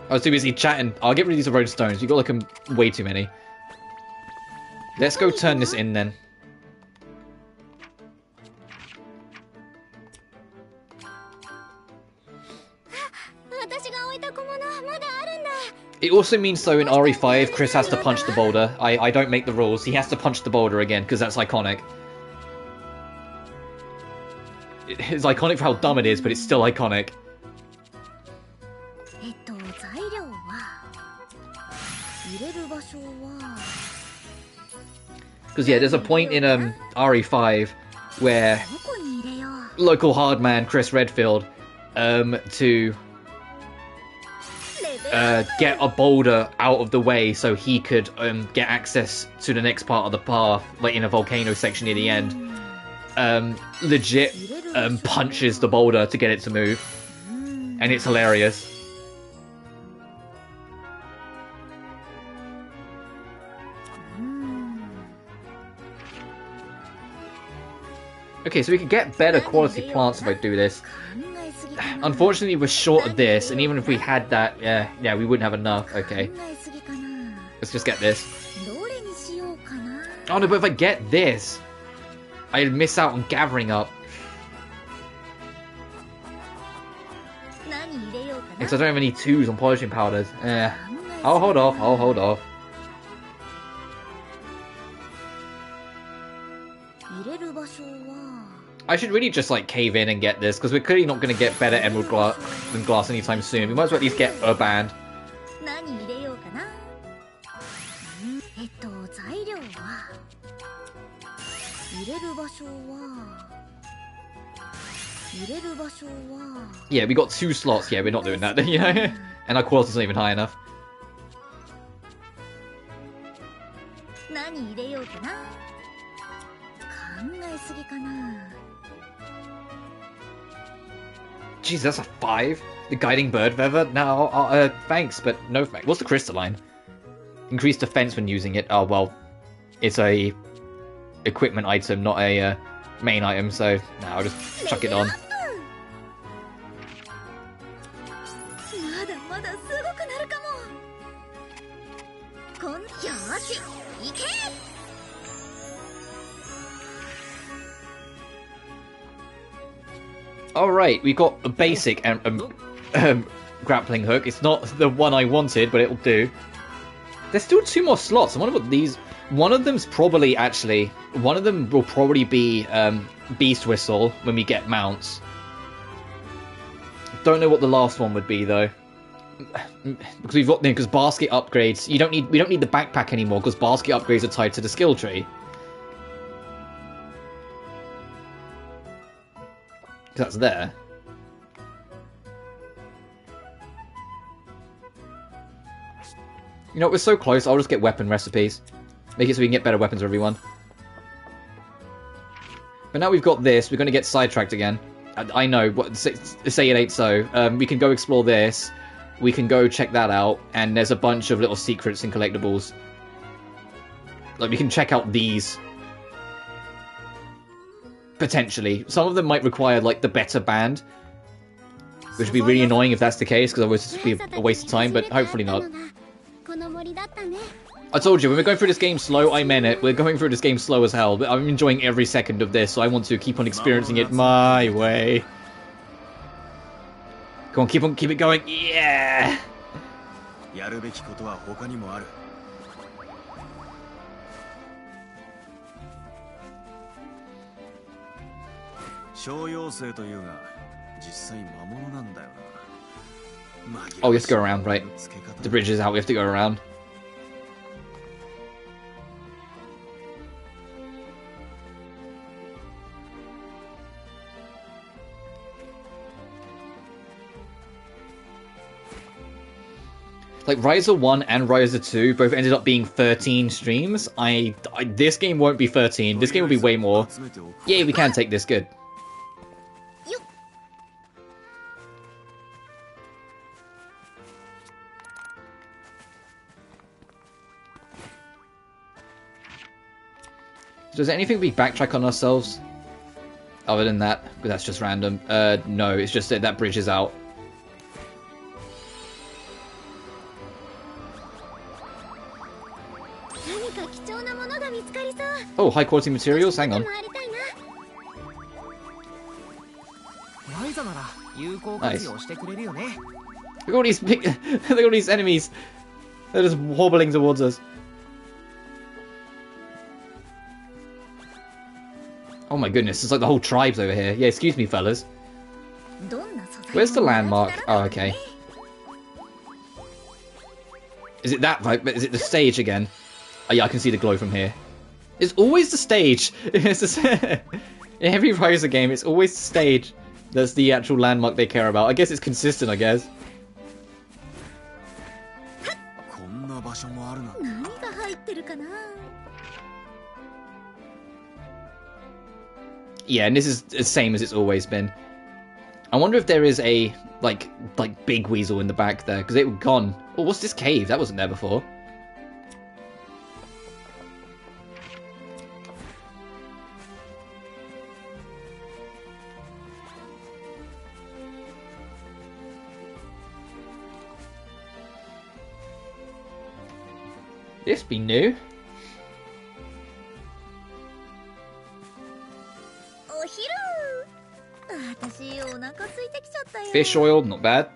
Speaker 1: I was too busy chatting. I'll get rid of these road stones. You got, like, way too many. Let's go turn this in, then. It also means, so in RE5, Chris has to punch the boulder. I don't make the rules. He has to punch the boulder again, because that's iconic. It's iconic for how dumb it is, but it's still iconic. Because, yeah, there's a point in RE5 where local hardman Chris Redfield to get a boulder out of the way so he could get access to the next part of the path, like in a volcano section near the end. Legit punches the boulder to get it to move, and it's hilarious. Okay, so we can get better quality plants if I do this. Unfortunately, we're short of this, and even if we had that, yeah, we wouldn't have enough. Okay. Let's just get this. Oh no, but if I get this, I'd miss out on gathering up. Because I don't have any 2s on polishing powders. I'll hold off. I should really just, like, cave in and get this, because we're clearly not going to get better emerald glass anytime soon. We might as well at least get a band. Yeah, we got 2 slots. Yeah, we're not doing that, you know? And our quality's not even high enough. Jeez, that's a 5? The guiding bird feather? No, thanks, but no thanks. What's the crystalline? Increased defense when using it. Oh, well, it's a equipment item, not a main item, so no, I'll just chuck it on. Alright, we got a basic grappling hook. It's not the one I wanted, but it'll do. There's still 2 more slots. I wonder what these... One of them will probably be Beast Whistle when we get mounts. Don't know what the last one would be, though. Because we've got... Because basket upgrades... We don't need the backpack anymore, because basket upgrades are tied to the skill tree. That's there. You know, we're so close, I'll just get weapon recipes. Make it so we can get better weapons for everyone. But now we've got this, we're going to get sidetracked again. I know, say it ain't so. We can go explore this, we can go check that out, and there's a bunch of little secrets and collectibles. Like, we can check out these. Potentially. Some of them might require, like, the better band. Which would be really annoying if that's the case, because otherwise it would be a waste of time, but hopefully not. I told you, when we're going through this game slow, I meant it. We're going through this game slow as hell, but I'm enjoying every second of this, so I want to keep on experiencing it my way. Come on, keep it going. Yeah!
Speaker 2: やるべきことは他にもある。小妖精というが実際魔物なんだよな。
Speaker 1: Oh, we have to go around, right? The bridge is out, we have to go around. Like, Ryza 1 and Ryza 2 both ended up being 13 streams. This game won't be 13. This game will be way more. Yeah, we can take this. Good. Does anything we backtrack on ourselves? Other than that? Because that's just random. No, it's just that bridge is out. Oh, high quality materials? Hang on. Nice. Look at all these look at all these enemies. They're just hobbling towards us. Oh my goodness, it's like the whole tribe's over here. Yeah, excuse me, fellas. Where's the landmark? Oh, okay. Is it that right? Is it the stage again? Oh yeah, I can see the glow from here. It's always the stage. It's the in every Ryza game, it's always the stage. That's the actual landmark they care about. I guess it's consistent, I guess. Yeah, and this is the same as it's always been. I wonder if there is a, like big weasel in the back there, because it was gone. Oh, what's this cave? That wasn't there before. This be new. Fish oil, not bad.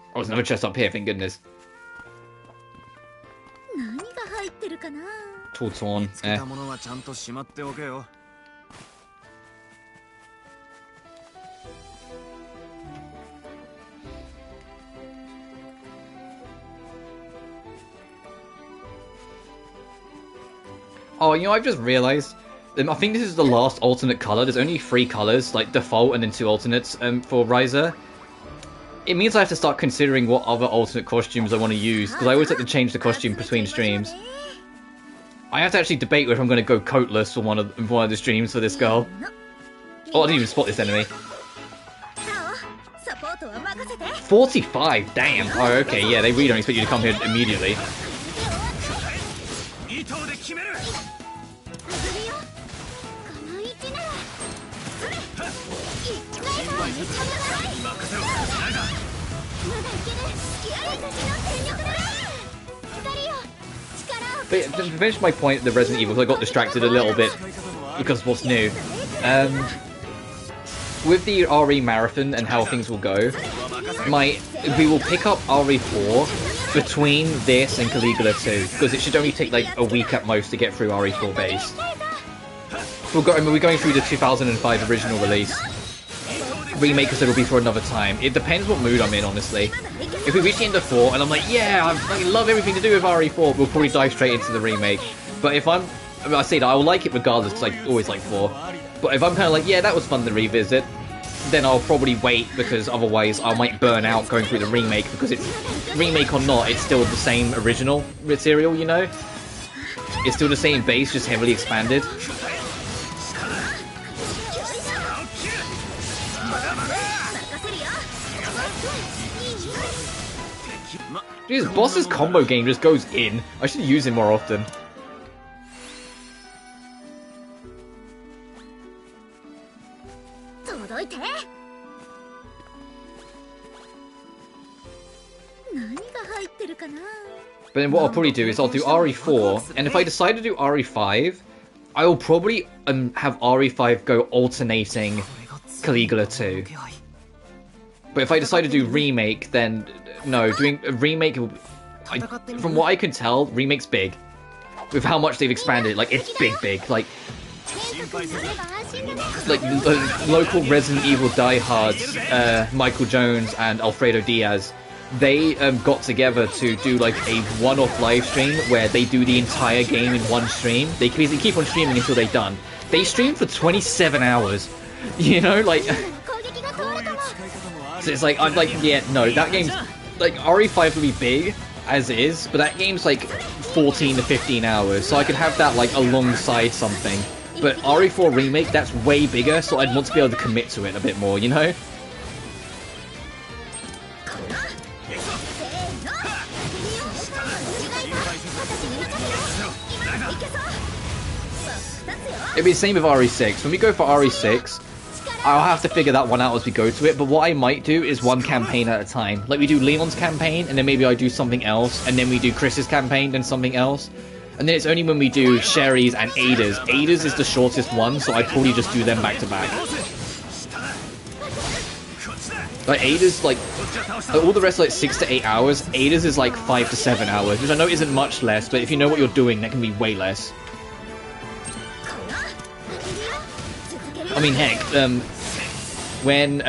Speaker 1: Oh, there's another chest up here, thank goodness. Tortorn, Oh, you know, I've just realised. I think this is the last alternate colour. There's only 3 colours, like default and then 2 alternates for Ryza. It means I have to start considering what other alternate costumes I want to use, because I always like to change the costume between streams. I have to actually debate whether I'm going to go coatless for one of the streams for this girl. Oh, I didn't even spot this enemy. 45, damn. Oh, okay, yeah, they really don't expect you to come here immediately. But to finish my point, the Resident Evil, I got distracted a little bit because of what's new. With the RE marathon and how things will go, we will pick up RE4 between this and Caligula 2, because it should only take like a week at most to get through RE4 base. We're going through the 2005 original release. Remake, because it'll be for another time. It depends what mood I'm in, honestly. If we reach the end of 4 and I'm like, yeah, I love everything to do with RE4, we'll probably dive straight into the remake. But if I say that I will like it regardless, because I always like 4. But if I'm kind of like, yeah, that was fun to revisit, then I'll probably wait, because otherwise I might burn out going through the remake, because it's, remake or not, it's still the same original material, you know? It's still the same base, just heavily expanded. Dude, this boss's combo game just goes in. I should use him more often. But then what I'll probably do is I'll do RE4, and if I decide to do RE5, I will probably have RE5 go alternating Caligula 2. But if I decide to do remake, then no, doing a remake, from what I can tell, remake's big. With how much they've expanded, like, it's big, like, like local Resident Evil diehards, Michael Jones and Alfredo Diaz, they got together to do like a one-off live stream where they do the entire game in one stream. They basically keep on streaming until they're done. They streamed for 27 hours, you know, like. So it's like, I'm like, yeah, no, that game's like RE5 will be big as is, but that game's like 14 to 15 hours, so I could have that like alongside something. But RE4 Remake, that's way bigger, so I'd want to be able to commit to it a bit more, you know? It'd be the same with RE6. When we go for RE6, I'll have to figure that one out as we go to it, but what I might do is one campaign at a time. Like, we do Leon's campaign, and then maybe I do something else, and then we do Chris's campaign, then something else. And then it's only when we do Sherry's and Ada's. Ada's is the shortest one, so I'd probably just do them back to back. Like, Ada's, like, all the rest are like 6 to 8 hours. Ada's is like 5 to 7 hours, which I know isn't much less, but if you know what you're doing, that can be way less. I mean, heck, when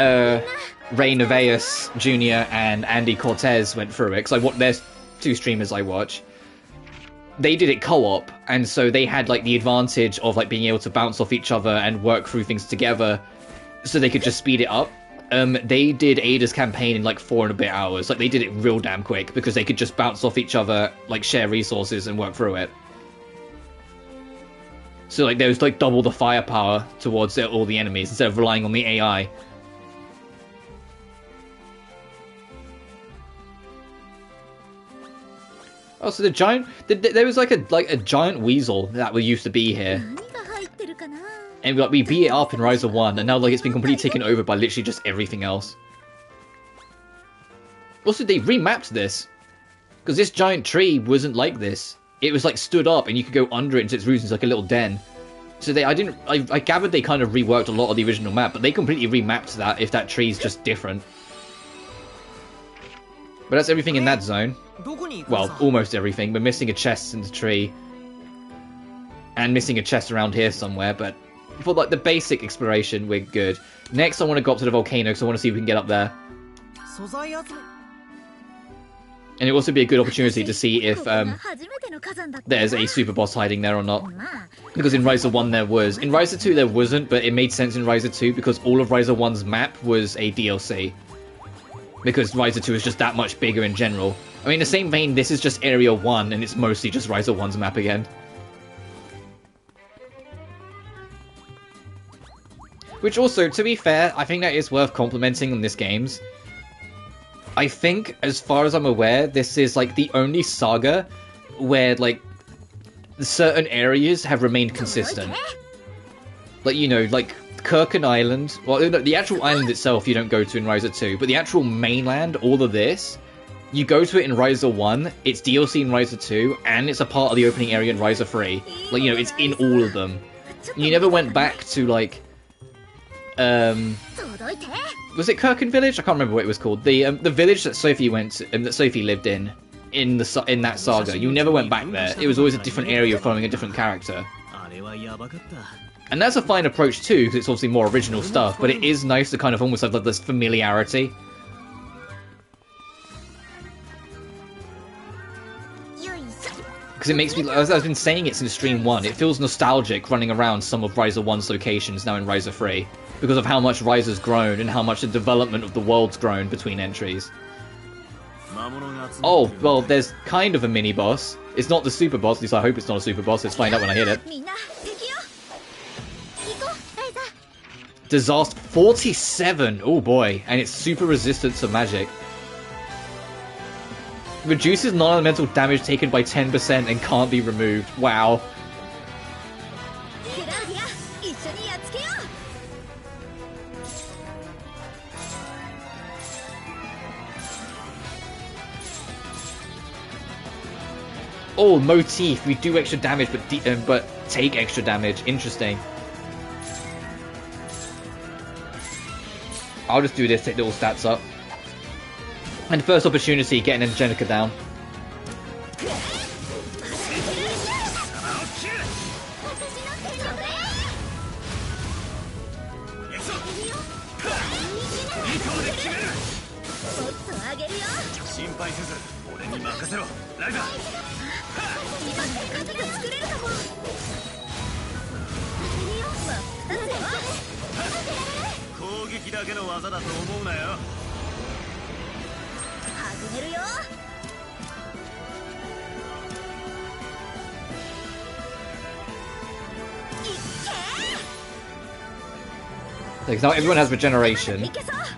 Speaker 1: Ray Nevaez Jr. and Andy Cortez went through it, because there's two streamers I watch, they did it co-op, and so they had like the advantage of like being able to bounce off each other and work through things together, so they could just speed it up. They did Ada's campaign in like 4 and a bit hours. Like, they did it real damn quick because they could just bounce off each other, like share resources and work through it. So like there was like double the firepower towards all the enemies instead of relying on the AI. Oh, so the giant... There was like a giant weasel that used to be here. And like, we beat it up in Ryza 1, and now like it's been completely taken over by literally just everything else. Also, they remapped this. Because this giant tree wasn't like this. It was like stood up, and you could go under it into its roots into like a little den. So I gathered they kind of reworked a lot of the original map, but they completely remapped that if that tree's just different. But that's everything in that zone. Well, almost everything. We're missing a chest in the tree. And missing a chest around here somewhere, but for like the basic exploration, we're good. Next, I want to go up to the volcano, because I want to see if we can get up there. And it'll also be a good opportunity to see if there's a super boss hiding there or not. Because in Ryza 1 there was. In Ryza 2 there wasn't, but it made sense in Ryza 2 because all of Ryza 1's map was a DLC. Because Ryza 2 is just that much bigger in general. I mean, in the same vein, this is just Area 1, and it's mostly just Ryza 1's map again. Which also, to be fair, I think that is worth complimenting on this game's. I think, as far as I'm aware, this is like the only saga where like certain areas have remained consistent. Like, you know, like Kirkin Island. Well, the actual island itself you don't go to in Ryza 2, but the actual mainland, all of this, you go to it in Ryza 1, it's DLC in Ryza 2, and it's a part of the opening area in Ryza 3. Like, you know, it's in all of them. You never went back to like was it Kirkin Village? I can't remember what it was called. The village that Sophie went to, that Sophie lived in that saga. You never went back there. It was always a different area following a different character. And that's a fine approach too, because it's obviously more original stuff. But it is nice to kind of almost have like this familiarity. Because it makes me, as I've been saying it since Stream 1, it feels nostalgic running around some of Ryza 1's locations now in Ryza 3. Because of how much Ryza's grown and how much the development of the world's grown between entries. Oh, well, there's kind of a mini-boss. It's not the super boss, at least I hope it's not a super boss. Let's find out when I hit it. Disaster 47! Oh boy, and it's super resistant to magic. Reduces non-elemental damage taken by 10% and can't be removed. Wow. Oh, motif. We do extra damage, but take extra damage. Interesting. I'll just do this, take the all stats up. And first opportunity, get an Angelica down.
Speaker 2: 心配せず俺に任せろライダー。
Speaker 3: 今なら鍵が作れるかも。
Speaker 2: 攻撃だけの技だと思うなよ。
Speaker 3: 始めるよ。
Speaker 1: Because now everyone has regeneration,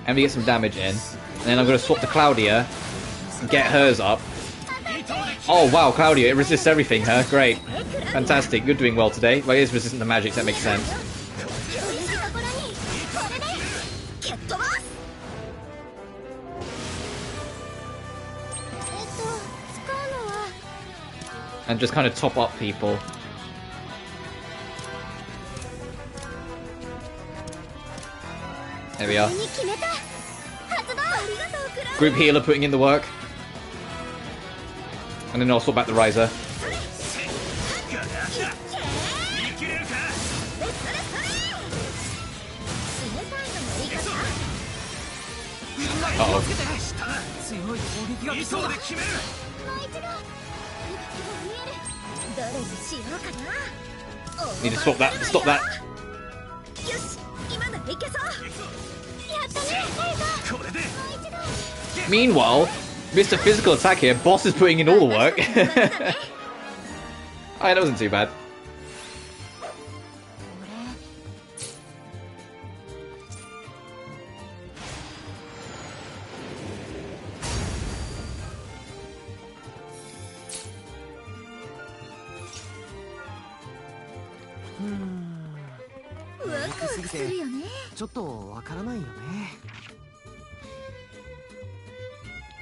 Speaker 1: and we get some damage in. And then I'm going to swap to Claudia, get hers up. Oh wow, Claudia, it resists everything, huh? Great. Fantastic, you're doing well today. Well, it is resistant to magic, that makes sense. And just kind of top up people. There we are. Group healer putting in the work. And then I'll swap back the Ryza. Uh-oh. Need to swap that. Stop that. Meanwhile, Mr. Physical Attack here, boss is putting in all the work. Alright, that wasn't too bad.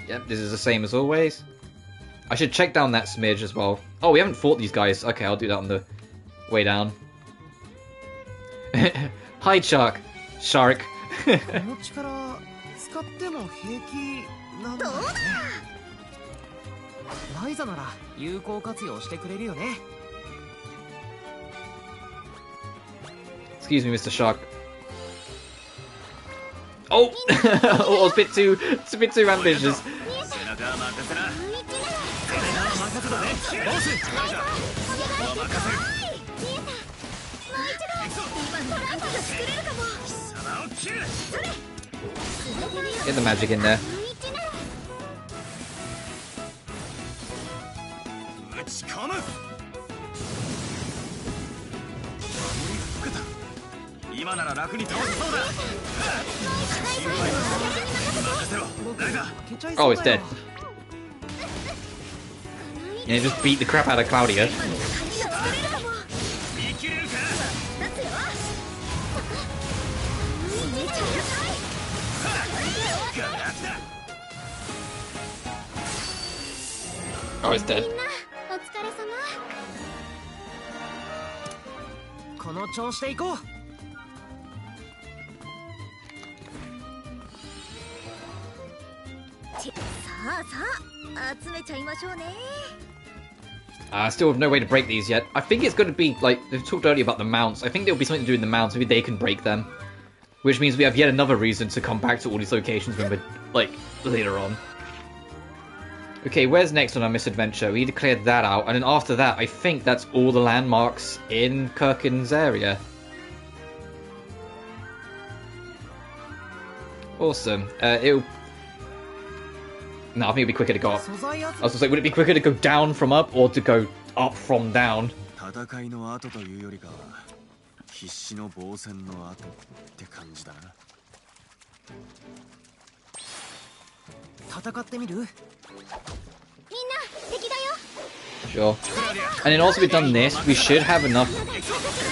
Speaker 1: Yep, this is the same as always. I should check down that smidge as well. Oh, we haven't fought these guys. Okay, I'll do that on the way down. Hi, Shark. Shark. Excuse me, Mr. Shark. Oh! Oh, it's a bit too ambitious. Get the magic in there. Oh, it's dead. Yeah, just beat the crap out of Claudia. Oh, it's dead. I still have no way to break these yet. I think it's going to be, like, they've talked earlier about the mounts. I think there'll be something to do in the mounts. Maybe they can break them. Which means we have yet another reason to come back to all these locations when we're, like, later on. Okay, where's next on our misadventure? We need to clear that out. And then after that, I think that's all the landmarks in Kirkin's area. Awesome. It'll... No, I think it'd be quicker to go up. I was going to say, would it be quicker to go down from up or to go up from down? Sure. And then also we've done this, we should have enough,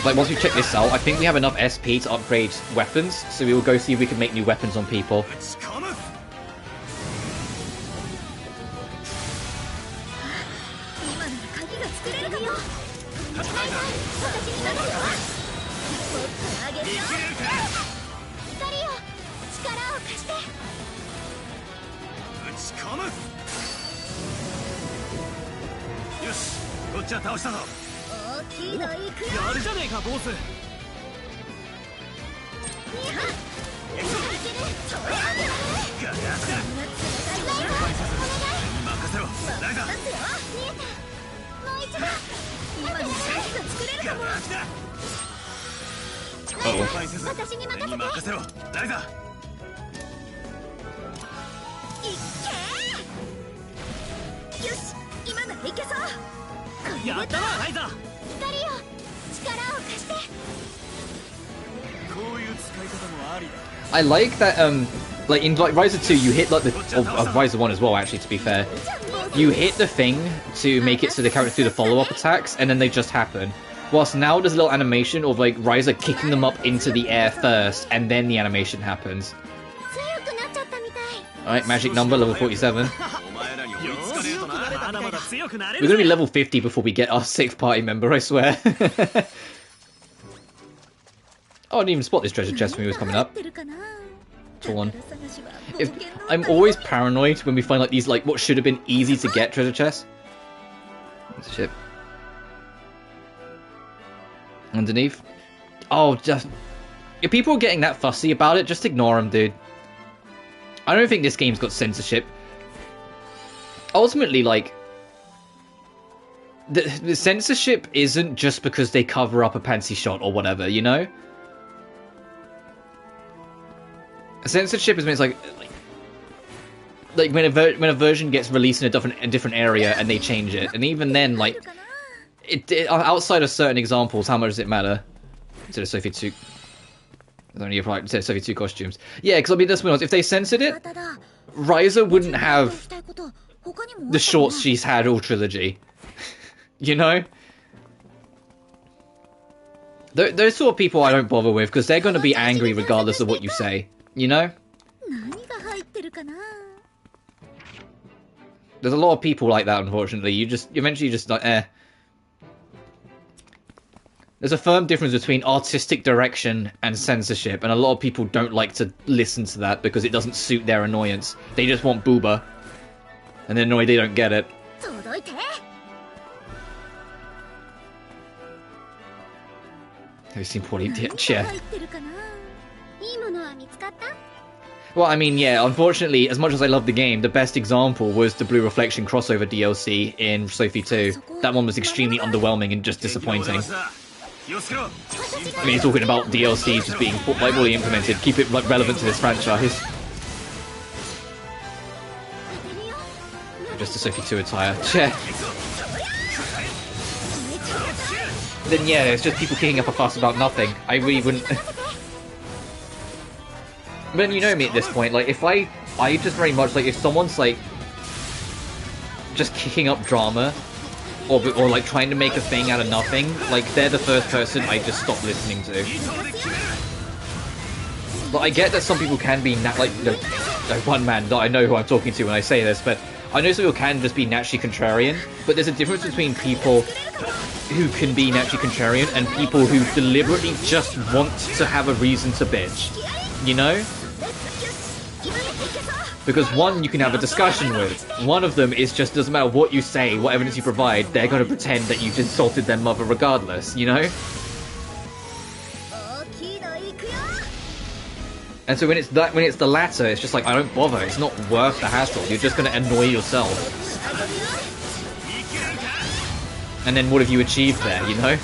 Speaker 1: like once we check this out, I think we have enough SP to upgrade weapons, so we will go see if we can make new weapons on people.
Speaker 2: 配せず俺に任せろライザ
Speaker 3: よし今ならいけそう
Speaker 2: やったわライザ
Speaker 3: 光よ力を貸して
Speaker 2: こういう使い方もありだ
Speaker 1: I like that, like in like Ryza 2, you hit like the Ryza 1 as well. Actually, to be fair, you hit the thing to make it so the characters do the follow-up attacks, and then they just happen. Whilst now there's a little animation of like Ryza kicking them up into the air first, and then the animation happens. Alright, magic number, level 47. We're gonna be level 50 before we get our 6th party member, I swear. Oh, I didn't even spot this treasure chest when he was coming up. One. I'm always paranoid when we find like these like what should have been easy to get treasure chests. That's a ship. Underneath. Oh, just if people are getting that fussy about it, just ignore them, dude. I don't think this game's got censorship. Ultimately, like the censorship isn't just because they cover up a panty shot or whatever, you know? Censorship is when it's like when a version gets released in a different area and they change it, and even then, like outside of certain examples, how much does it matter? Instead of Sophie 2, only applied instead of Sophie 2 costumes. Yeah, because I mean, let's be honest, if they censored it, Ryza wouldn't have the shorts she's had all trilogy. You know? Those sort of people I don't bother with because they're going to be angry regardless of what you say. You know? There's a lot of people like that, unfortunately. You just eventually just like, eh. There's a firm difference between artistic direction and censorship, and a lot of people don't like to listen to that because it doesn't suit their annoyance. They just want booba. And they're annoyed they don't get it. Have you seen Polly? Yeah. Well, I mean, yeah, unfortunately, as much as I love the game, the best example was the Blue Reflection crossover DLC in Sophie 2. That one was extremely underwhelming and just disappointing. I mean, you're talking about DLC just being like fully implemented, keep it like relevant to this franchise. Just a Sophie 2 attire. Yeah. Then yeah, it's just people kicking up a fuss about nothing. I really wouldn't... But you know me at this point, like, if I just very much, like, if someone's, like, just kicking up drama, or like, trying to make a thing out of nothing, like, they're the first person I just stop listening to. But I get that some people can be, like, one man, I know who I'm talking to when I say this, but I know some people can just be naturally contrarian, but there's a difference between people who can be naturally contrarian and people who deliberately just want to have a reason to bitch. You know? Because one you can have a discussion with. One of them is just, doesn't matter what you say, what evidence you provide, they're going to pretend that you've insulted their mother regardless, you know? And so when it's the latter, it's just like, I don't bother, it's not worth the hassle, you're just going to annoy yourself. And then what have you achieved there, you know?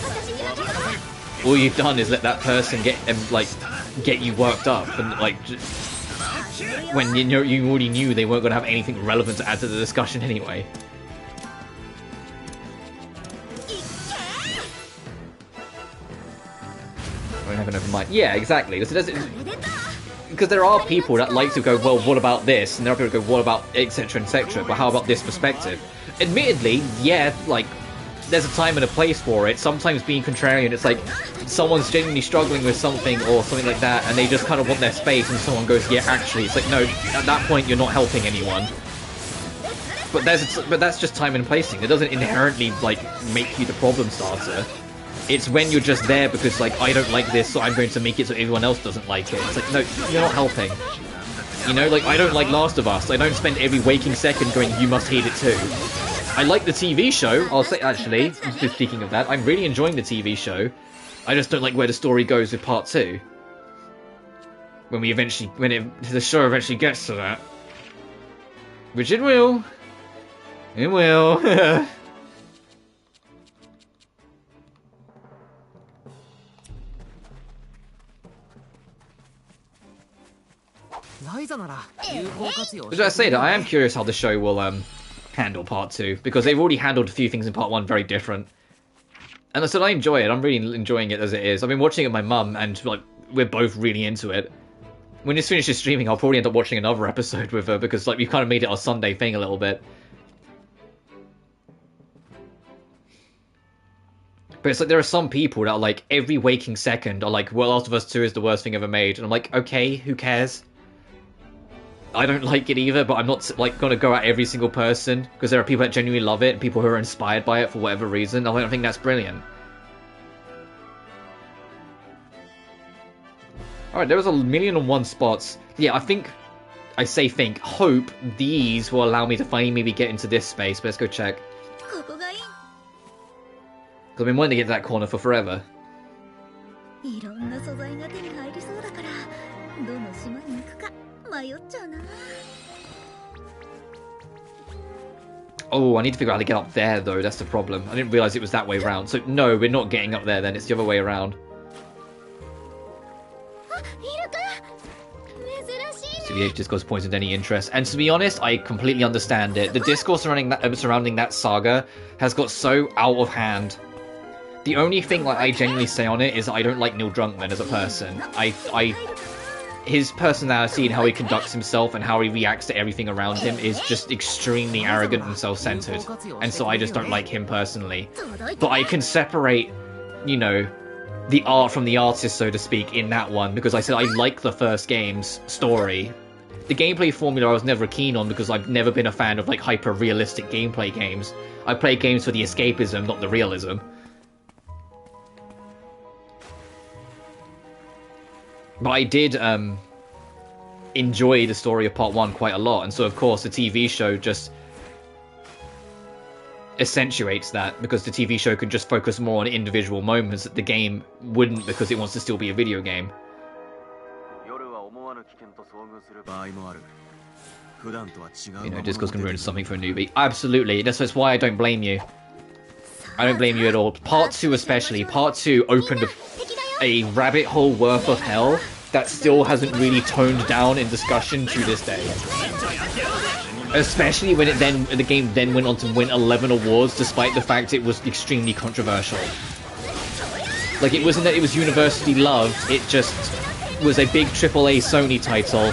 Speaker 1: All you've done is let that person get you worked up, and like, when you already knew they weren't going to have anything relevant to add to the discussion anyway. I don't have an open mind. Yeah, exactly. Because there are people that like to go, well, what about this? And there are people that go, what about etc, etc, but how about this perspective? Admittedly, yeah, like, there's a time and a place for it. Sometimes being contrarian, it's like someone's genuinely struggling with something or something like that, and they just kind of want their space, and someone goes, yeah, actually, it's like, no, at that point you're not helping anyone. But that's just time and placing. It doesn't inherently like make you the problem starter. It's when you're just there because like, I don't like this, so I'm going to make it so everyone else doesn't like it. It's like, no, you're not helping. You know, like, I don't like Last of Us. I don't spend every waking second going, you must hate it too. I like the TV show. I'll say, actually, speaking of that, I'm really enjoying the TV show. I just don't like where the story goes with part 2. When the show eventually gets to that. Which it will. It will.
Speaker 4: Ryza なら有効活用
Speaker 1: As I say that, I am curious how the show will handle part 2, because they've already handled a few things in part 1 very different. And I said I enjoy it. I'm really enjoying it as it is. I've been watching it with my mum, and like we're both really into it. When this finishes streaming, I'll probably end up watching another episode with her, because like we kind of made it our Sunday thing a little bit. But it's like there are some people that are like every waking second are like, well, Last of Us 2 is the worst thing ever made, and I'm like, okay, who cares? I don't like it either, but I'm not like gonna go at every single person, because there are people that genuinely love it and people who are inspired by it for whatever reason. I don't think that's brilliant. Alright, there was 1,000,001 spots. Yeah, I hope these will allow me to finally maybe get into this space, but let's go check.
Speaker 3: ここがいい。
Speaker 1: Because I've been wanting to get to that corner for forever.
Speaker 3: いろんな素材が手に入りそうだから、どの島に行くか迷っちゃうな。
Speaker 1: Oh, I need to figure out how to get up there, though. That's the problem. I didn't realize it was that way around. So, no, we're not getting up there then. It's the other way around.
Speaker 3: あ、イルカ。珍しいね。
Speaker 1: So the discourse points any interest. And to be honest, I completely understand it. The discourse surrounding that saga has got so out of hand. The only thing like I genuinely say on it is I don't like Neil Druckmann as a person. His personality and how he conducts himself and how he reacts to everything around him is just extremely arrogant and self-centered. And so I just don't like him personally. But I can separate, you know, the art from the artist, so to speak, in that one, because I said I like the first game's story. The gameplay formula I was never keen on because I've never been a fan of like hyper-realistic gameplay games. I play games for the escapism, not the realism. But I did enjoy the story of part 1 quite a lot, and so of course the TV show just accentuates that, because the TV show can just focus more on individual moments that the game wouldn't, because it wants to still be a video game. You know, Discourse can ruin something for a newbie. Absolutely, that's why I don't blame you. I don't blame you at all. Part 2 especially. Part 2 opened a rabbit hole worth of hell that still hasn't really toned down in discussion to this day. Especially when the game then went on to win 11 awards, despite the fact it was extremely controversial. Like, it wasn't that it was universally loved, it just was a big AAA Sony title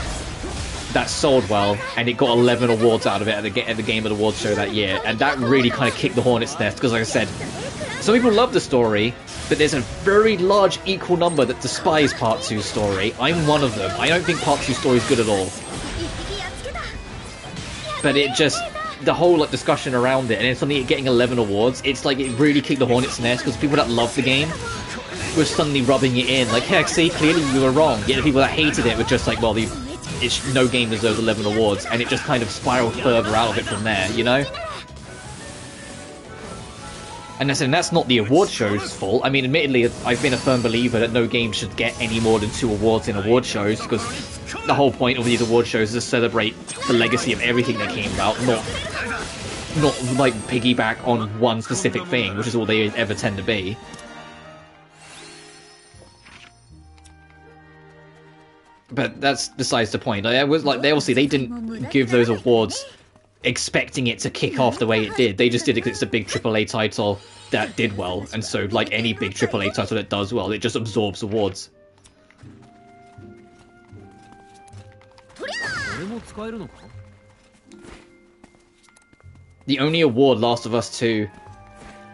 Speaker 1: that sold well, and it got 11 awards out of it at the Game of the Awards show that year, and that really kind of kicked the hornet's nest, because like I said, some people love the story, but there's a very large equal number that despise Part 2's story. I'm one of them. I don't think Part 2's story is good at all. But it just, the whole like discussion around it, and then suddenly it getting 11 awards, it's like it really kicked the hornet's nest, because people that love the game were suddenly rubbing it in, like, heck, see, clearly you were wrong. Yet the people that hated it were just like, well, no game deserves 11 awards, and it just kind of spiraled further out of it from there, you know? And that's not the award show's fault. I mean, admittedly, I've been a firm believer that no game should get any more than 2 awards in award shows, because the whole point of these award shows is to celebrate the legacy of everything that came about, not like piggyback on one specific thing, which is all they ever tend to be. But that's besides the point. They didn't give those awards expecting it to kick off the way it did. They just did it because it's a big AAA title that did well, and so like any big AAA title that does well, it just absorbs awards. The only award Last of Us 2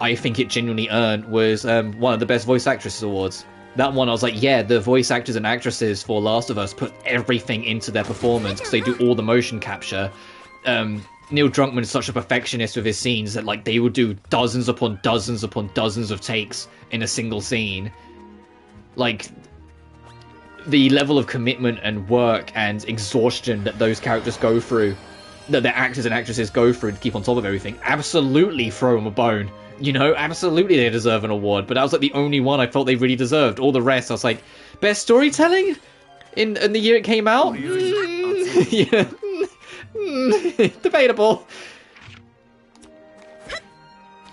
Speaker 1: I think it genuinely earned was one of the Best Voice Actresses awards. That one I was like, yeah, the voice actors and actresses for Last of Us put everything into their performance, because they do all the motion capture. Neil Druckmann is such a perfectionist with his scenes that like they would do dozens upon dozens upon dozens of takes in a single scene. Like, the level of commitment and work and exhaustion that those characters go through, that the actors and actresses go through to keep on top of everything, absolutely throw them a bone. You know, absolutely they deserve an award, but that was like the only one I felt they really deserved. All the rest, I was like, best storytelling? In the year it came out? Yeah. Debatable.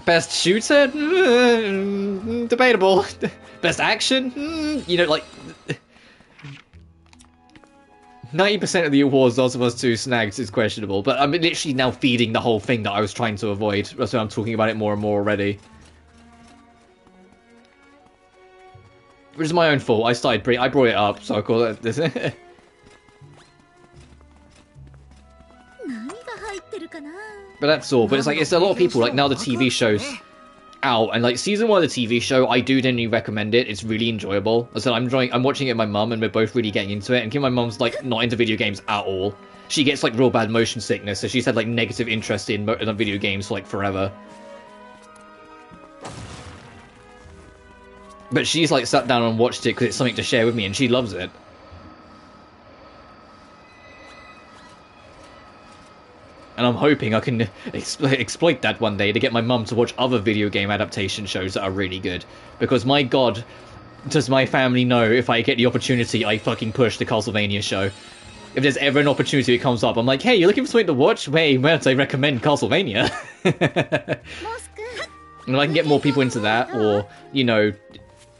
Speaker 1: Best shooter? Debatable. Best action? You know, like... 90% of the awards Last of Us 2 snags is questionable, but I'm literally now feeding the whole thing that I was trying to avoid. That's why I'm talking about it more and more already. Which is my own fault. I brought it up, so I call it this. But that's all. But it's like, it's a lot of people, like, now the TV show's out, and like, season 1 of the TV show, I do genuinely recommend it. It's really enjoyable. I said, I'm watching it with my mum, and we're both really getting into it, and my mum's, like, not into video games at all. She gets, like, real bad motion sickness, so she's had, like, negative interest in video games for, like, forever. But she's, like, sat down and watched it because it's something to share with me, and she loves it. And I'm hoping I can exploit that one day to get my mum to watch other video game adaptation shows that are really good. Because, my god, does my family know if I get the opportunity, I fucking push the Castlevania show. If there's ever an opportunity that comes up, I'm like, hey, you looking for something to watch? Wait, where did I recommend Castlevania? And I can get more people into that, or, you know,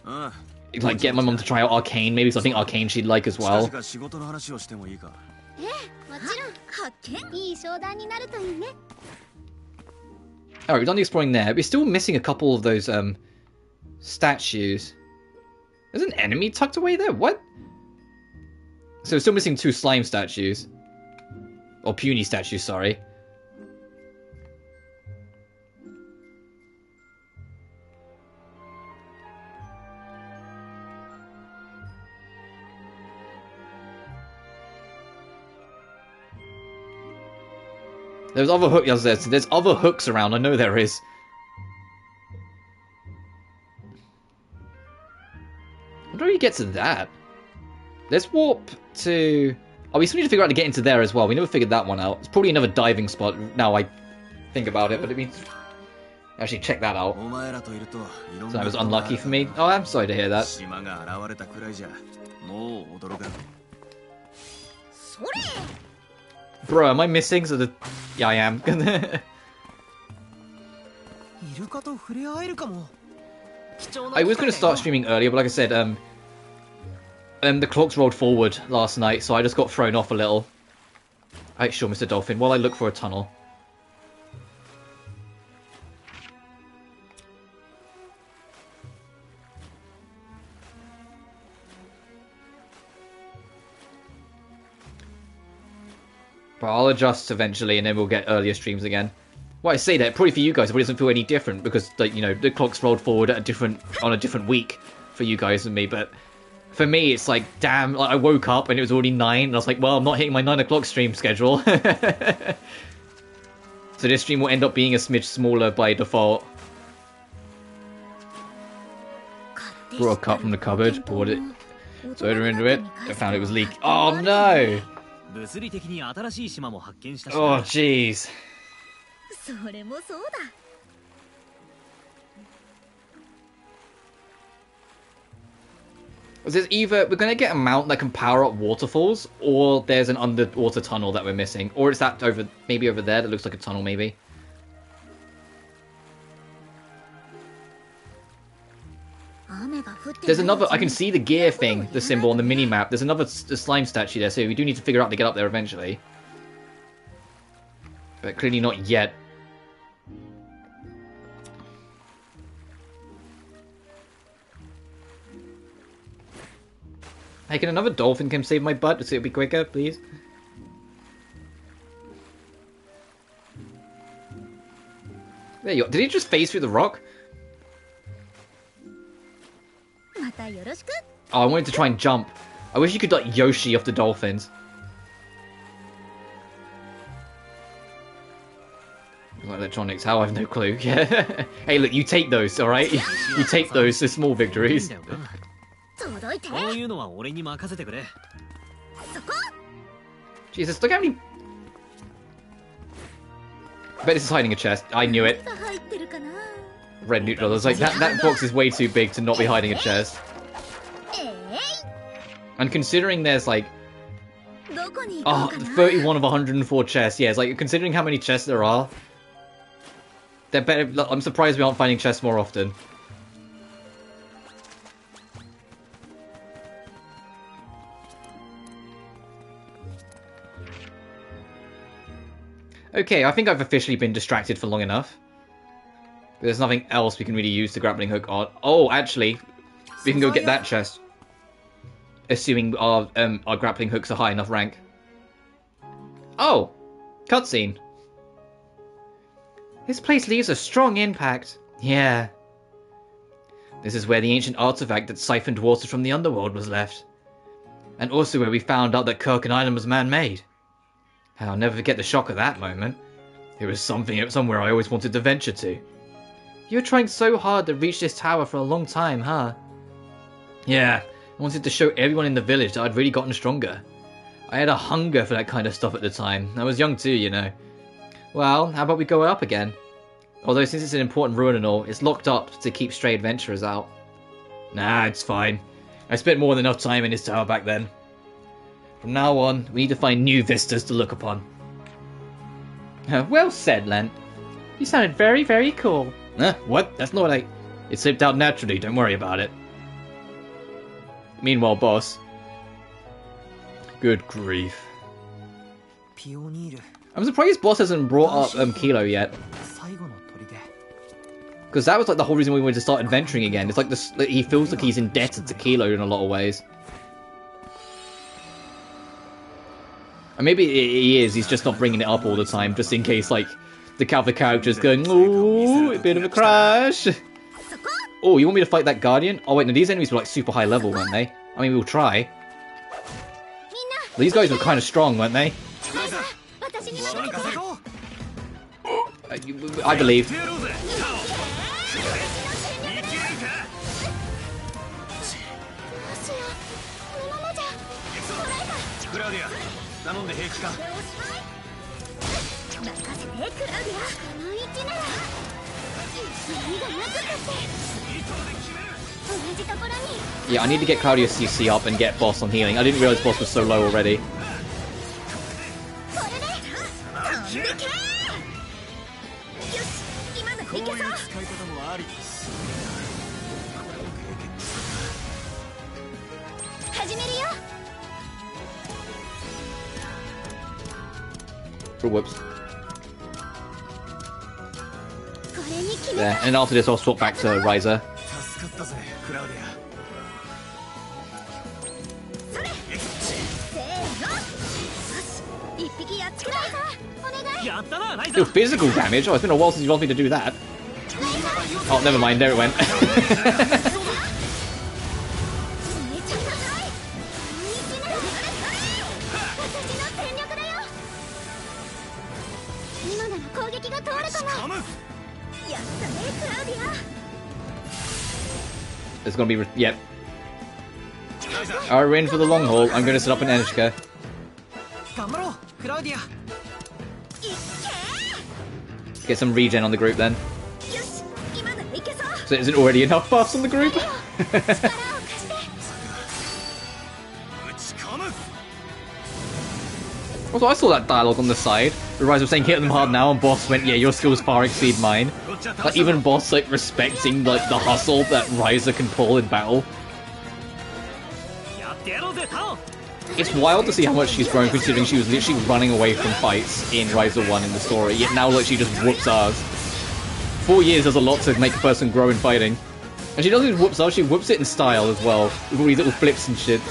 Speaker 1: like, get my mum to try out Arcane, maybe, because I think Arcane she'd like as well. Alright, we've done the exploring there. We're still missing a couple of those statues. There's an enemy tucked away there? What? So we're still missing 2 slime statues. Or puny statues, sorry. There's other hooks. There's other hooks around. I know there is. How do we get to that? Let's warp to... Oh, we still need to figure out how to get into there as well. We never figured that one out. It's probably another diving spot now I think about it, but it means... Actually, check that out. So that was unlucky for me. Oh, I'm sorry to hear that. Bro, am I missing? So the... Yeah, I am. I was going to start streaming earlier, but like I said, the clocks rolled forward last night, so I just got thrown off a little. Alright, sure, Mr. Dolphin, while I look for a tunnel. But I'll adjust eventually, and then we'll get earlier streams again. Well, I say that probably for you guys, it probably doesn't feel any different because, like, you know, the clock's rolled forward at on a different week for you guys and me. But for me, it's like, damn, like, I woke up and it was already 9, and I was like, well, I'm not hitting my 9 o'clock stream schedule. So this stream will end up being a smidge smaller by default. Brought a cup from the cupboard, poured it, soda into it. I found it was leaking. Oh no! Oh, jeez. There's either we're gonna get a mount that can power up waterfalls, or there's an underwater tunnel that we're missing, or it's that maybe over there that looks like a tunnel, maybe. There's another. I can see the gear thing, the symbol on the mini map. There's another slime statue there, so we do need to figure out how to get up there eventually. But clearly not yet. Hey, can another dolphin come save my butt so it'll be quicker, please? There you go. Did he just phase through the rock? Oh, I wanted to try and jump. I wish you could, like, Yoshi off the dolphins. Electronics, how? I have no clue. Yeah. Hey, look, you take those, alright? You take those, they're small victories. Jesus, look how many... I bet this is hiding a chest. I knew it. Red neutral. I was like, that box is way too big to not be hiding a chest. And considering there's like... Oh, 31 of 104 chests. Yeah, it's like, considering how many chests there are... They're better... I'm surprised we aren't finding chests more often. Okay, I think I've officially been distracted for long enough. There's nothing else we can really use the grappling hook on. Oh, actually, we can go get that chest. Assuming our grappling hooks are high enough rank. Oh, cutscene. This place leaves a strong impact. Yeah. This is where the ancient artifact that siphoned water from the underworld was left. And also where we found out that Kirkin Island was man-made. I'll never forget the shock of that moment. It was somewhere I always wanted to venture to. You were trying so hard to reach this tower for a long time, huh? Yeah, I wanted to show everyone in the village that I'd really gotten stronger. I had a hunger for that kind of stuff at the time. I was young too, you know. Well, how about we go up again? Although since it's an important ruin and all, it's locked up to keep stray adventurers out. Nah, it's fine. I spent more than enough time in this tower back then. From now on, we need to find new vistas to look upon. Well said, Len. You sounded very, very cool. What? That's not what I... It slipped out naturally, don't worry about it. Meanwhile, boss. Good grief. I'm surprised boss hasn't brought up Kilo yet. Because that was like the whole reason we wanted to start adventuring again. It's like this, he feels like he's indebted to Kilo in a lot of ways. And maybe he is, he's just not bringing it up all the time, just in case, like, the other character's going, ooh, a bit of a crash. Oh, you want me to fight that Guardian? Oh wait, no, these enemies were like super high level, weren't they? I mean, we'll try. These guys were kind of strong, weren't they? I believe. Yeah, I need to get Claudia's CC up and get boss on healing. I didn't realize boss was so low already. Oh, whoops. There, and after this I'll swap back to Ryza. Still physical damage? Oh, it's been a while since you've asked me to do that. Oh, never mind, there it went. It's gonna be... Yep. Alright, we're in for the long haul. I'm gonna set up an Energetica. Get some regen on the group then. So isn't already enough buffs on the group? Also, I saw that dialogue on the side. The Ryza was saying hit them hard now, and boss went, yeah, your skills far exceed mine. Like, even boss, like, respecting, like, the hustle that Ryza can pull in battle. It's wild to see how much she's grown, considering she was literally running away from fights in Ryza 1 in the story, yet now, like, she just whoops ass. 4 years is a lot to make a person grow in fighting. And she doesn't just whoops ass, she whoops it in style as well, with all these little flips and shit.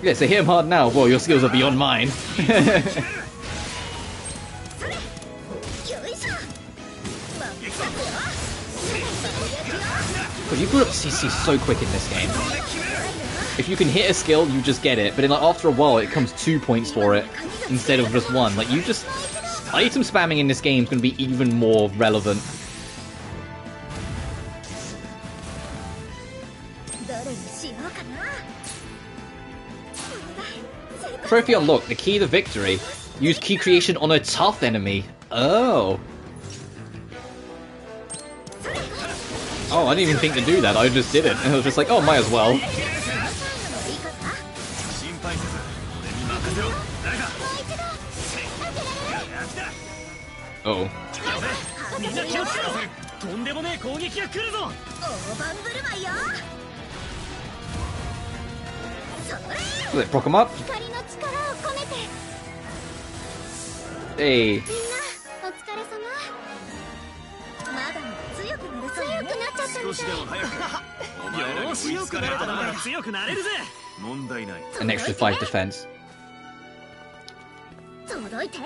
Speaker 1: Yeah, so hit him hard now. Whoa, your skills are beyond mine. But you put up CC so quick in this game. If you can hit a skill, you just get it. But then, like, after a while, it comes 2 points for it instead of just 1. Like, you just... Item spamming in this game is going to be even more relevant. Trophy unlocked. The key to victory. Use key creation on a tough enemy. Oh. Oh, I didn't even think to do that. I just did it. And I was just like, oh, might as well. Oh.
Speaker 2: みんな気をつけろ。とんでもねえ攻撃が来るぞ。
Speaker 3: 大盤振る舞いよ。それ
Speaker 1: Will it proc him up?
Speaker 3: 光の力を込めて。
Speaker 1: Hey.
Speaker 3: みんなお疲れ様。まだまだ強くなるそうね。強くなっちゃったみ
Speaker 2: 少したでも早く。お前らに追いつかれたらまだ強くなれるぜ。問題ない。
Speaker 1: An extra 5 defense.
Speaker 3: 届いて。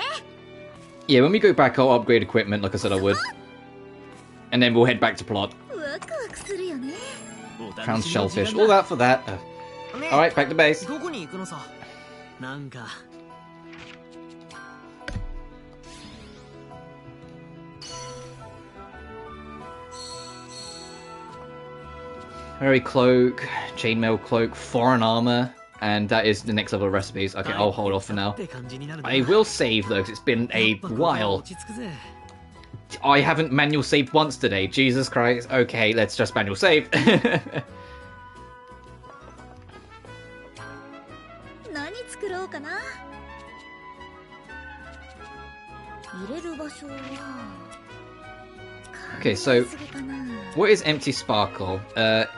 Speaker 1: Yeah, when we go back, I'll upgrade equipment like I said I would. And then we'll head back to plot.
Speaker 3: ワクワクするよね。
Speaker 1: Crown shellfish. All that for that. Alright, back to base.
Speaker 4: どこに行くのさ。なんか
Speaker 1: Fairy cloak, chainmail cloak, foreign armor, and that is the next level of recipes. Okay, I'll hold off for now. I will save though, because it's been a while. I haven't manual saved once today. Jesus Christ. Okay, let's just manual save.
Speaker 3: 何作ろうかな。入れる場所は。
Speaker 1: Okay, so what is empty sparkle?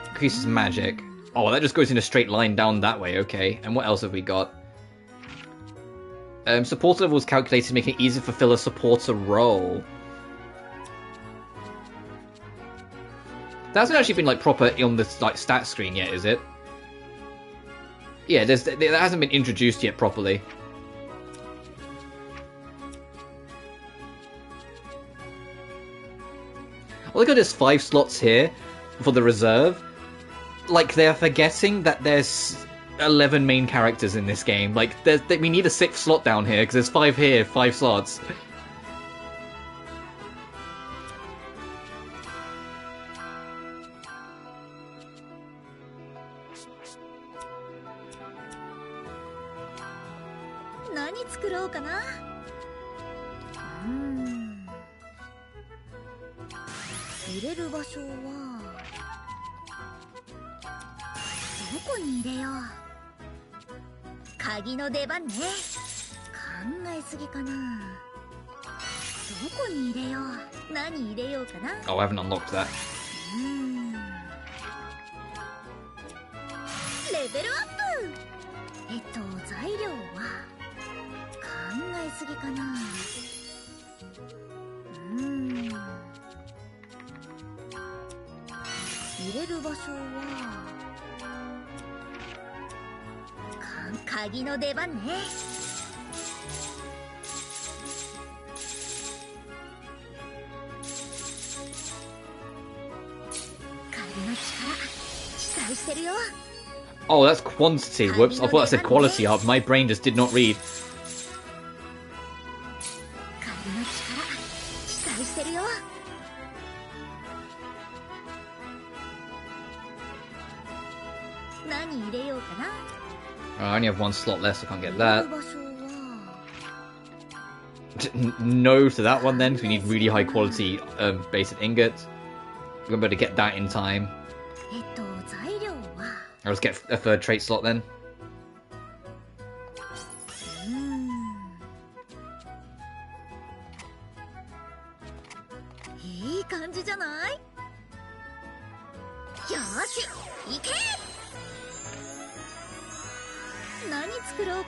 Speaker 1: Increases magic. Oh, that just goes in a straight line down that way. Okay, and what else have we got? Supporter level is calculated, making it easier to fulfill a supporter role. That hasn't actually been like proper on the like stat screen yet, is it? Yeah, that hasn't been introduced yet properly. Look at there's 5 slots here for the reserve. Like, they're forgetting that there's 11 main characters in this game. Like, we need a 6th slot down here, because there's 5 here, 5 slots. Oh, I haven't unlocked that.
Speaker 3: レベルアップ。材料は考えすぎかな。入れる場所は鍵の出番ね。鍵の力期待してるよ。
Speaker 1: Oh, that's quantity. Whoops, I thought I said quality up. My brain just did not read. I only have 1 slot left, so I can't get that. No to that one then, because we need really high quality basic ingots. We're going to be able to get that in time. I'll just get a 3rd trait slot then.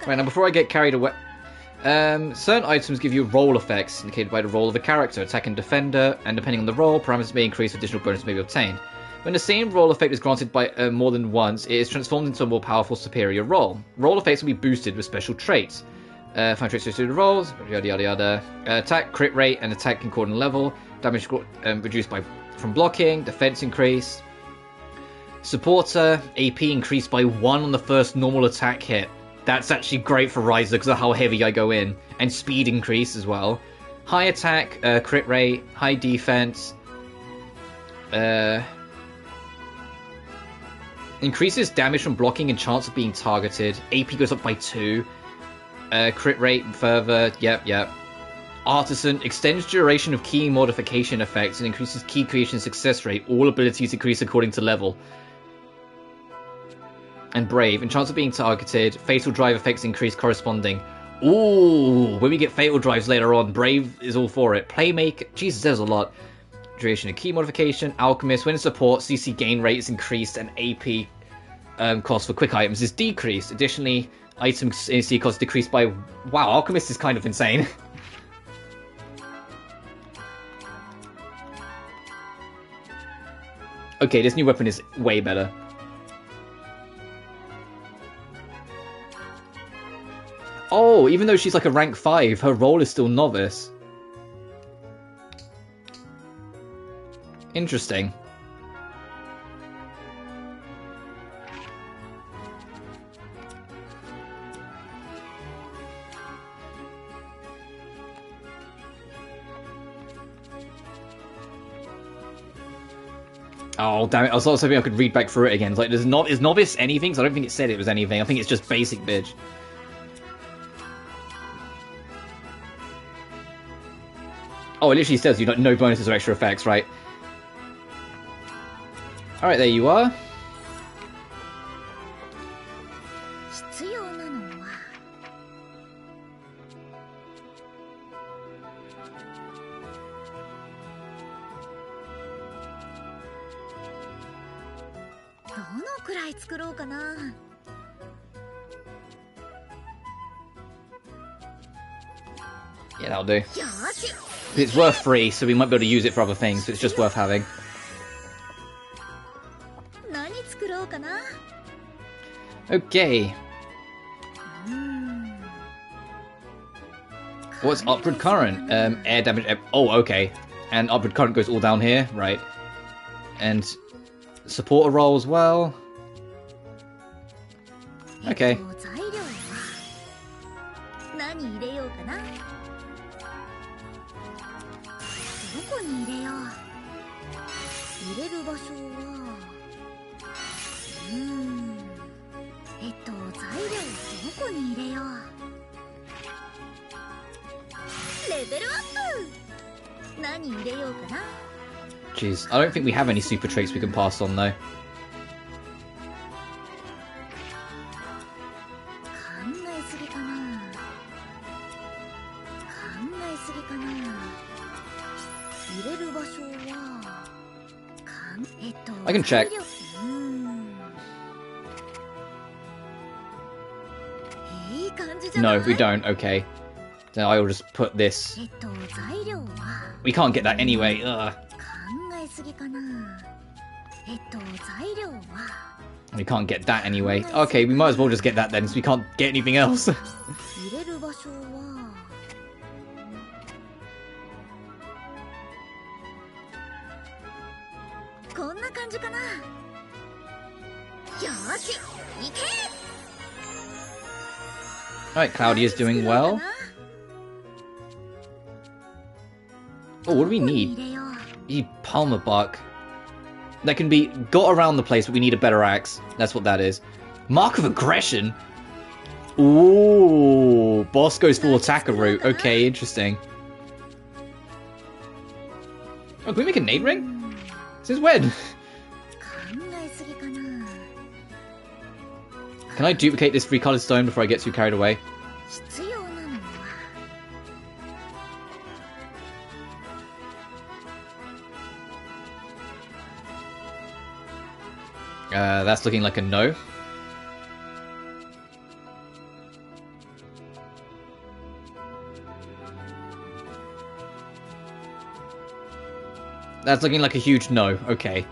Speaker 1: Right, now before I get carried away... certain items give you role effects indicated by the role of a character, attack and defender, and depending on the role, parameters may increase, additional bonuses may be obtained. When the same role effect is granted by more than once, it is transformed into a more powerful, superior role. Role effects will be boosted with special traits. 5 traits associated with roles, yada yada yada. Attack, crit rate, and attack concordant level. Damage reduced from blocking, defense increase. Supporter, AP increased by 1 on the first normal attack hit. That's actually great for Ryza because of how heavy I go in. And speed increase as well. High attack, crit rate, high defense. Increases damage from blocking and chance of being targeted. AP goes up by 2. Crit rate further. Yep. Artisan extends duration of key modification effects and increases key creation success rate. All abilities increase according to level. And Brave, and chance of being targeted. Fatal drive effects increase corresponding. Ooh, when we get fatal drives later on, Brave is all for it. Playmaker, Jesus, there's a lot. Duration of key modification, Alchemist, when in support, CC gain rate is increased and AP cost for quick items is decreased. Additionally, item AC cost decreased by... Wow, Alchemist is kind of insane. Okay, this new weapon is way better. Oh, even though she's like a rank 5, her role is still novice. Interesting. Oh, damn it. I was also hoping I could read back through it again. It's like, is novice anything? So I don't think it said it was anything. I think it's just basic bitch. Oh, it literally says you don't no bonuses or extra effects, right? Alright, there you are.
Speaker 3: 必要なのはどのくらい作ろうかな。
Speaker 1: Yeah, that'll do.
Speaker 3: よし
Speaker 1: It's worth 3, so we might be able to use it for other things, so it's just worth having.
Speaker 3: 何作ろうかな。
Speaker 1: Okay. What's upward current? Air damage. Oh, okay. And upward current goes all down here, right? And supporter roll as well. Okay.
Speaker 3: 材料は何入れようかな。どこに入れよう。入れる場所は材料どこに入れよう。レベルアップ。何入れようかな。
Speaker 1: Jeez, I don't think we have any super traits we can pass on though.
Speaker 3: 考えすぎかな。考えすぎかな。入れる場所は
Speaker 1: I can check.
Speaker 3: いい感じじゃない。
Speaker 1: No, we don't. Okay. Then I'll just put this.
Speaker 3: 材料は
Speaker 1: We can't get that anyway. Ugh.
Speaker 3: 考えすぎかな。材料は
Speaker 1: We can't get that anyway. Okay, we might as well just get that then, since we can't get anything else.
Speaker 3: 入れる場所はこんな感じかな。よーし、行け。
Speaker 1: Alright, Claudia's doing well. Oh, what do we need? We need Palmer Bark. That can be got around the place, but we need a better axe. That's what that is. Mark of Aggression? Ooh, boss goes full attacker route. Okay, interesting. Oh, can we make a nade ring? Since when? Can I duplicate this 3-colored stone before I get too carried away? That's looking like a no. That's looking like a huge no. Okay.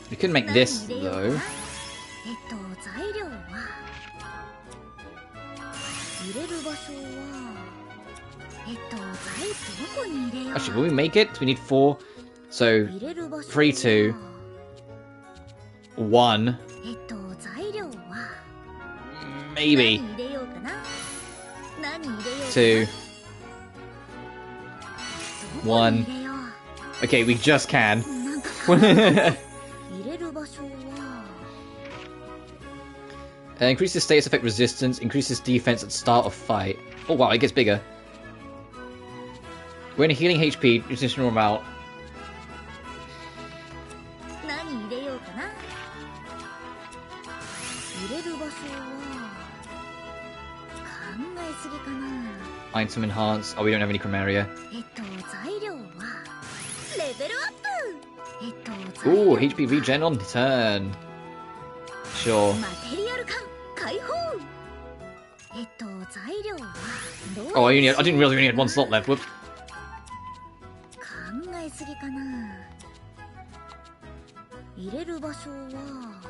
Speaker 1: We can make this though. Actually, will we make it? We need 4. So 3, 2, 1. Maybe 2, 1. Okay, we just can. Increases status effect resistance, increases defense at start of fight. Oh wow, it gets bigger. When healing HP, additional amount.
Speaker 3: 何入れようかな。入れる場所は考えすぎかな。
Speaker 1: Item enhance. Oh, we don't have any Chromaria.
Speaker 3: 材料はレベルアップ。
Speaker 1: Ooh, HP regen on turn. Sure.
Speaker 3: マテリアル感解放。材料はどう
Speaker 1: Oh, I didn't realize we only had one slot left. Whoops.
Speaker 3: 考えすぎかな。入れる場所は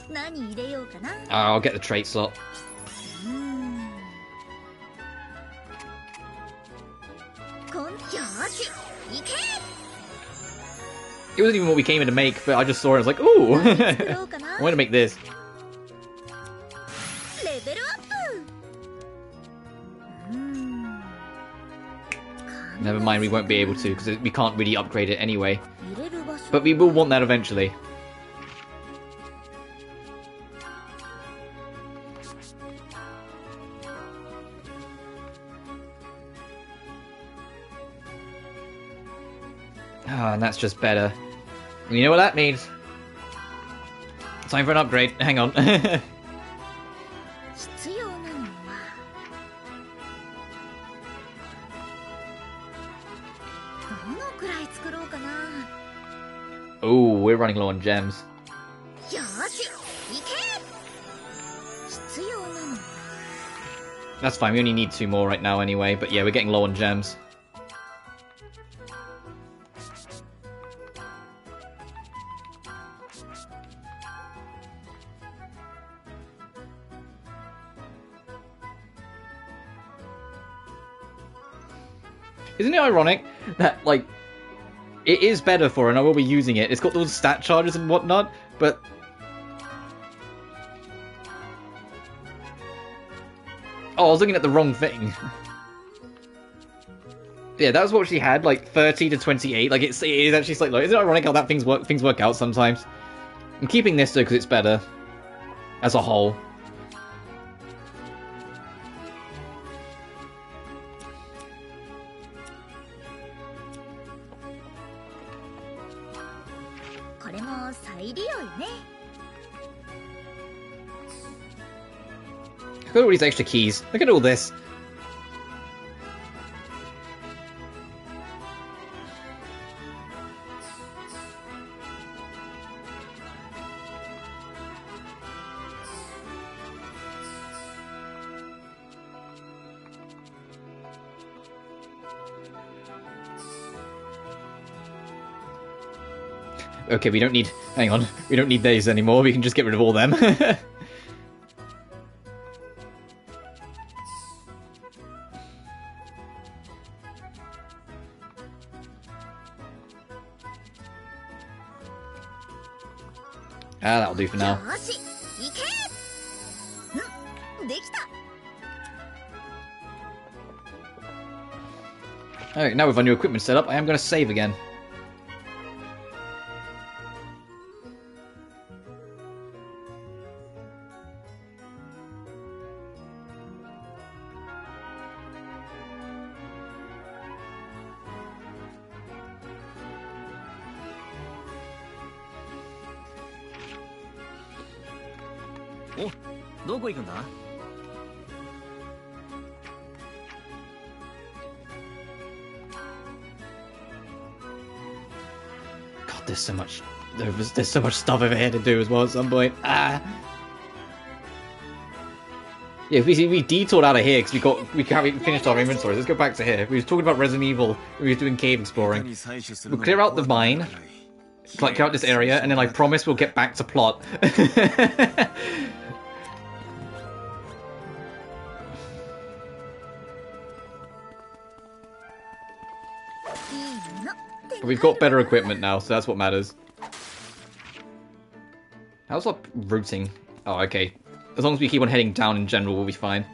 Speaker 3: 何入れようかな。
Speaker 1: I'll get the trait slot.
Speaker 3: よし、行け。
Speaker 1: It wasn't even what we came in to make, but I just saw it. I was like, ooh, I want to make this.
Speaker 3: レベルアップ。
Speaker 1: Never mind, we won't be able to because we can't really upgrade it anyway.
Speaker 3: 入れる場所
Speaker 1: But we will want that eventually. Ah, and that's just better. You know what that means? Time for an upgrade. Hang on.
Speaker 3: 必要なのはどのくらい作ろうかな。
Speaker 1: Oh, we're running low on gems.
Speaker 3: よし、行け。必要なのは
Speaker 1: That's fine, we only need 2 more right now anyway, but yeah, we're getting low on gems. Isn't it ironic that, like, it is better for it and I will be using it. It's got those stat charges and whatnot, but... Oh, I was looking at the wrong thing. Yeah, that was what she had, like 30 to 28. Like, it is actually slightly low. Isn't it ironic how that things work out sometimes? I'm keeping this though because it's better as a whole. Look at all these extra keys. Look at all this. Okay, we don't need... Hang on. We don't need these anymore. We can just get rid of all them. Ah, that'll do for now. Alright, now with our new equipment set up, I am going to save again. God, there's so much. There's so much stuff over here to do as well at some point. Ah. Yeah, we detoured out of here because we haven't finished our inventory. Let's go back to here. We were talking about Resident Evil. We were doing cave exploring. We'll clear out the mine, like clear out this area, and then I promise we'll get back to plot. We've got better equipment now, so that's what matters. How's our routing? Oh, okay. As long as we keep on heading down in general, we'll be fine.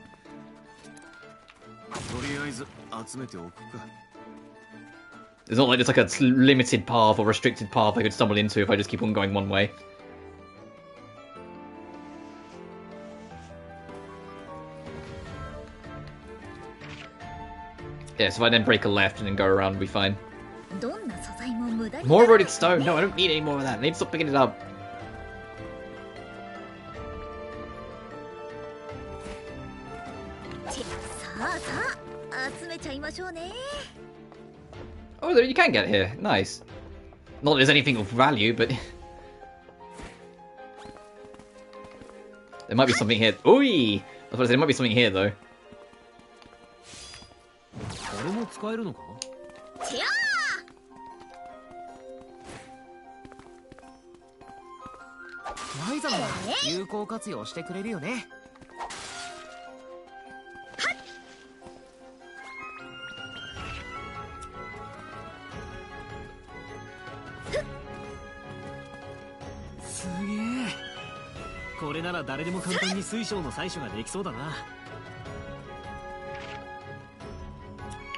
Speaker 1: It's not like there's like a limited path or restricted path I could stumble into if I just keep on going one way. Yeah, so if I then break a left and then go around, we'll be fine.
Speaker 3: どんな素材も無駄に
Speaker 1: More eroded stone! No, I don't need any more of that. I need to stop picking it up.
Speaker 3: さあさあ集めちゃいましょうね
Speaker 1: Oh, you can get here. Nice. Not that there's anything of value, but... there might be something here. Oi! I was about to say, there might be something here, though.
Speaker 2: これも使えるのか
Speaker 3: ちや
Speaker 4: ワイザも有効活用してくれるよね。
Speaker 2: すげえ。これなら誰でも簡単に水晶の採取ができそうだな。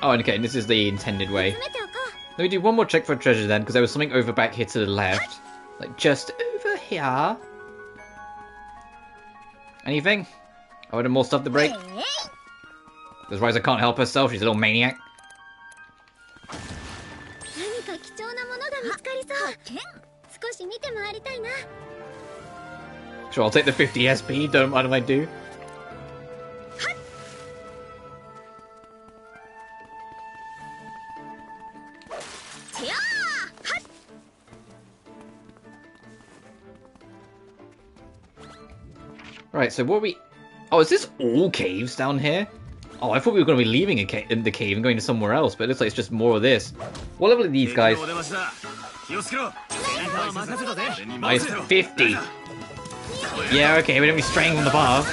Speaker 1: Oh, okay, this is the intended way.
Speaker 3: 集めておこ
Speaker 1: Let me do one more check for treasure then, because there was something over back here to the left. Like, just over here. Anything? Oh, and more stuff to
Speaker 3: う
Speaker 1: break? Because Ryza can't help herself, she's a little maniac.
Speaker 3: 何か貴重なものが見つかりそう少し見て回りたいな
Speaker 1: Sure, I'll take the 50 SP, don't mind if I do. Right, so what are we... Oh, is this all caves down here? Oh, I thought we were going to be leaving in the cave and going to somewhere else, but it looks like it's just more of this. What level are these guys? Minus 50. Yeah, okay, we don't be straying from the path.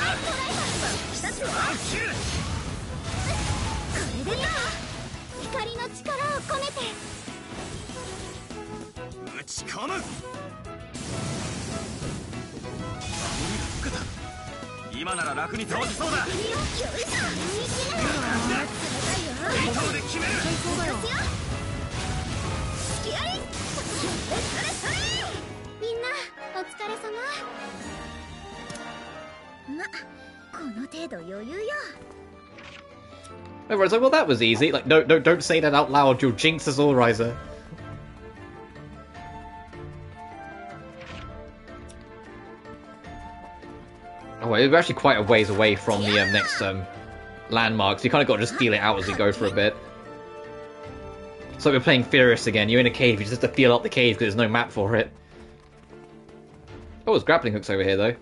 Speaker 3: これでさ光の力を込めて
Speaker 2: 打ち込む。今なら楽に倒せそうだ。
Speaker 3: よいしょ冷たいよ
Speaker 2: で決める。
Speaker 3: そうだよ隙ありそれみんなお疲れ様まこの程度余裕よ
Speaker 1: Everyone's like, well, that was easy. Like, no, don't say that out loud. You'll jinx us all, Ryza. Oh, wait, we're actually quite a ways away from the next landmark, so you kind of got to just feel it out as we go for a bit. So we're playing Furious again. You're in a cave, you just have to feel out the cave because there's no map for it. Oh, there's grappling hooks over here, though.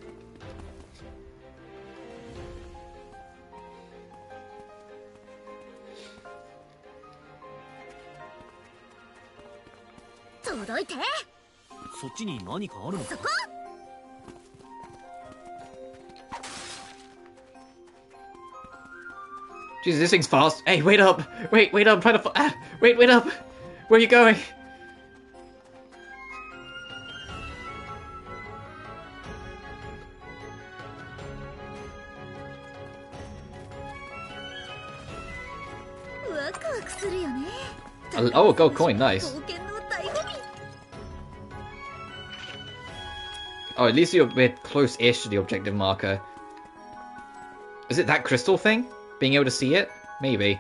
Speaker 2: そっちに何かあるのか。
Speaker 1: Jesus, this thing's fast. Hey, wait up! Wait up! I'm trying to. Wait up! Where are you going? Oh, a gold coin, nice. Oh, at least we're close-ish to the objective marker. Is it that crystal thing? Being able to see it? Maybe.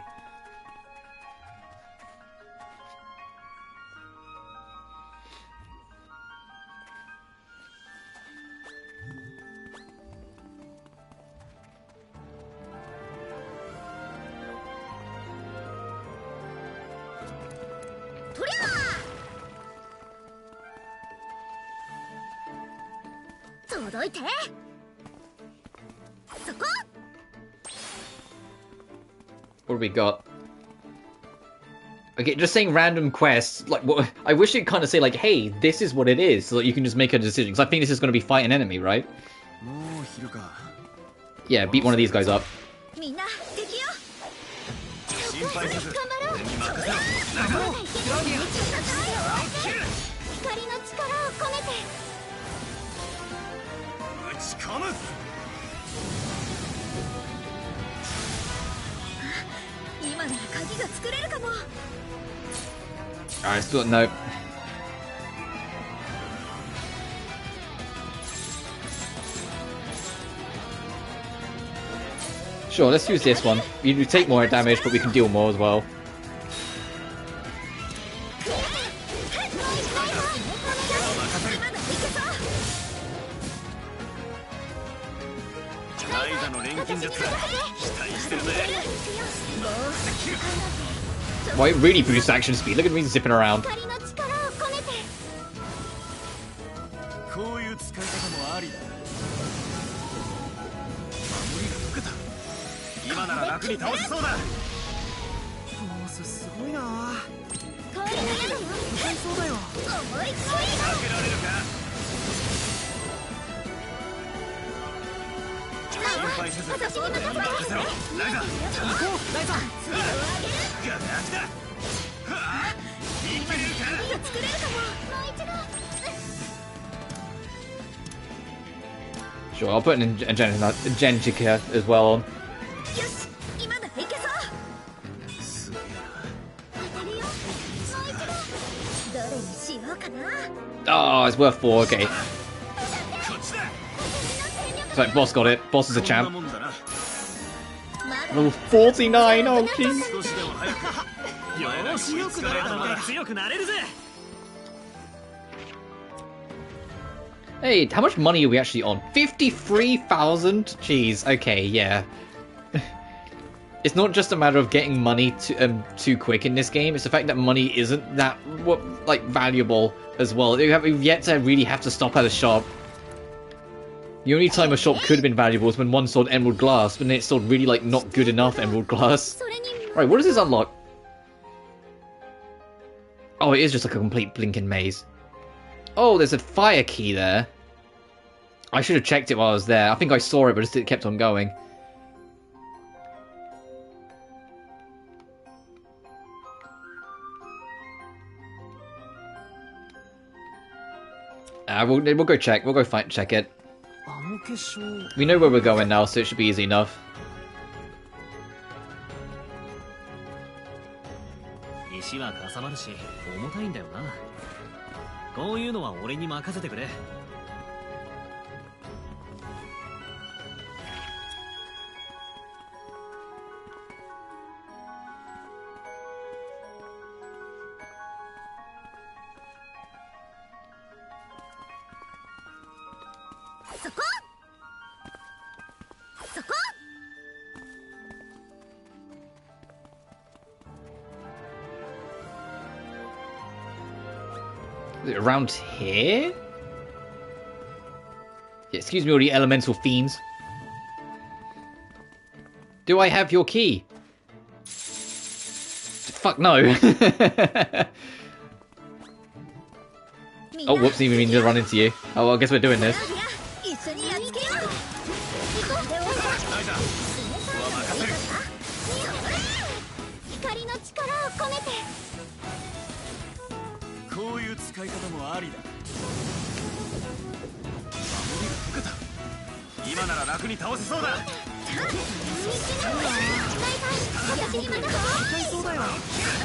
Speaker 1: What do we got? Okay, just saying random quests, like, what, I wish you'd kind of say, like, hey, this is what it is, so that you can just make a decision, because I think this is going to be fight an enemy, right? Yeah, beat one of these guys up. Alright, still no. Sure, let's use this one. You take more damage, but we can deal more as well. Well, it really boosts action speed. Look at me zipping around. Sure, I'll put an Genjica as well on. Oh, it's worth 4, okay. So, boss got it. Boss is a champ. Level 49, oh jeez. Hey, how much money are we actually on? 53,000? Jeez, okay, yeah. It's not just a matter of getting money too quick in this game, it's the fact that money isn't that, like, valuable as well. We've yet to really have to stop at a shop. The only time a shop could have been valuable was when one sold emerald glass, but then it sold really, like, not good enough emerald glass. Right, what does this unlock? Oh, it is just like a complete blinking maze. Oh, there's a fire key there. I should have checked it while I was there. I think I saw it, but it kept on going. We'll go check. We'll go check it. We know where we're going now, so it should be easy enough. Is it around here? Yeah, excuse me, all the elemental fiends. Do I have your key? Fuck no. Oh, whoops, didn't even mean to run into you. Oh, well, I guess we're doing this.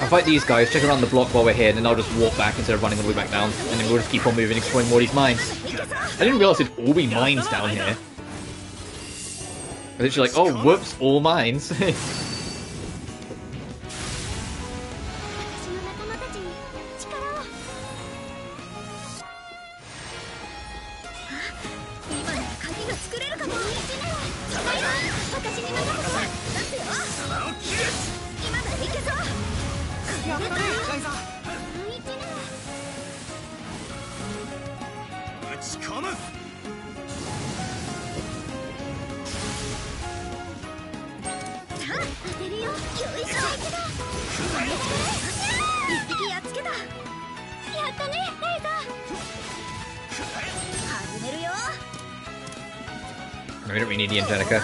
Speaker 1: I'll fight these guys, check around the block while we're here, and then I'll just walk back instead of running all the way back down. And then we'll just keep on moving, exploring more of these mines. I didn't realise it'd all be mines down here. I was literally like, oh, whoops, all mines. We don't really need the Angelica.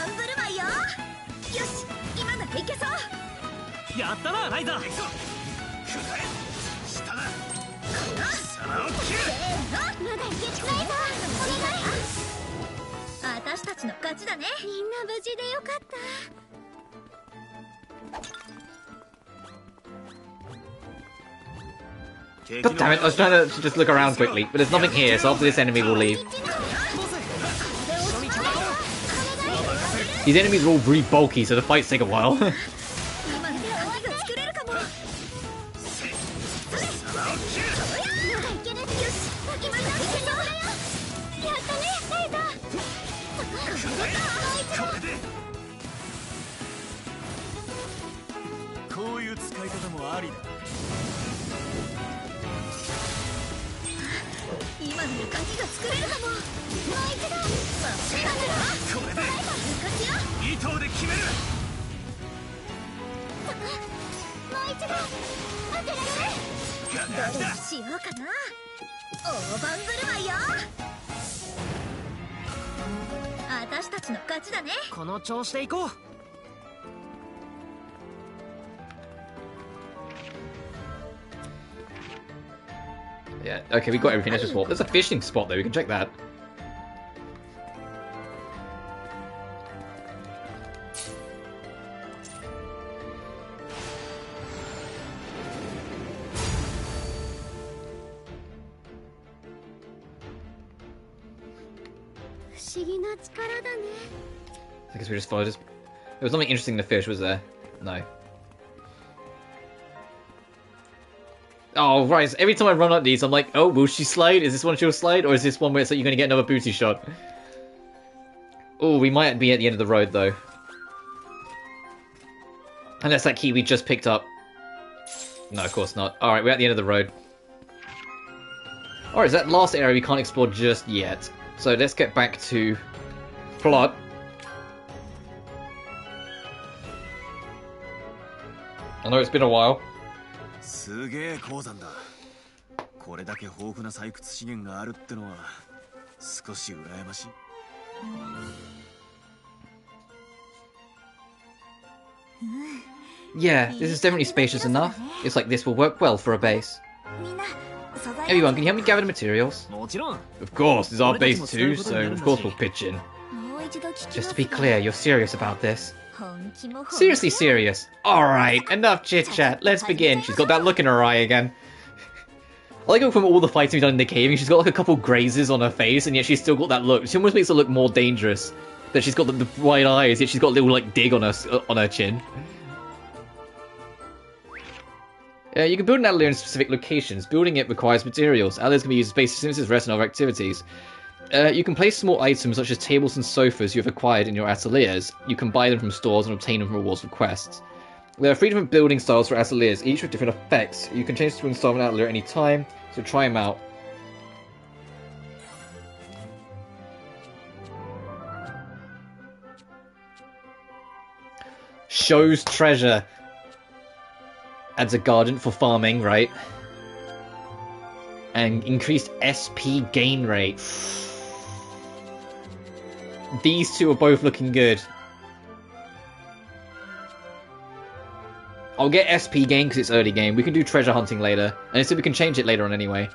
Speaker 1: God damn it, I was trying to just look around quickly, but there's nothing here, so after this enemy we'll leave. These enemies are all really bulky, so the fights take a while.
Speaker 3: 今なら鍵が作れるかも。
Speaker 2: こういう使い方もありだ。
Speaker 3: 今なら鍵が作れるかも。もう一度。これで
Speaker 2: 糸で決める。
Speaker 3: もう一度当てられる。どれにしようかな。大盤振る舞いよ。私たちの勝ちだね。
Speaker 4: この調子でいこう。
Speaker 1: Yeah, okay, we got everything. Let's just walk. There's a fishing spot though, we can check that. I guess we just followed this. There was something interesting in the fish, was there? No. Oh, right. Every time I run up these, I'm like, oh, will she slide? Is this one she'll slide? Or is this one where it's like you're going to get another booty shot? Oh, we might be at the end of the road, though. Unless that key we just picked up. No, of course not. Alright, we're at the end of the road. Alright, is that last area we can't explore just yet. So let's get back to plot. I know it's been a while.
Speaker 2: すげえ鉱山だ。これだけ豊富な採掘資源があるってのは少し羨ましい。
Speaker 1: Yeah, this is definitely spacious enough. It's like this will work well for a base. Everyone, can you help me gather the materials?
Speaker 2: もちろん。
Speaker 1: Of course, it's our base too, so of course we'll pitch in. Just to be clear, you're serious about this? Seriously serious? Alright, enough chit-chat, let's begin. She's got that look in her eye again. I like how from all the fights we've done in the cave, she's got like a couple grazes on her face, and yet she's still got that look. She almost makes her look more dangerous. That she's got the bright eyes, yet she's got a little like dig on her chin. You can build an atelier in specific locations. Building it requires materials. Ateliers can be used as bases, synthesis, rest, and other activities. You can place small items such as tables and sofas you have acquired in your ateliers. You can buy them from stores and obtain them from rewards with quests. There are 3 different building styles for ateliers, each with different effects. You can change the building style of an atelier at any time, so try them out. Shows treasure. Adds a garden for farming, right? And increased SP gain rate. These two are both looking good. I'll get SP gain because it's early game. We can do treasure hunting later. And so we can change it later on anyway.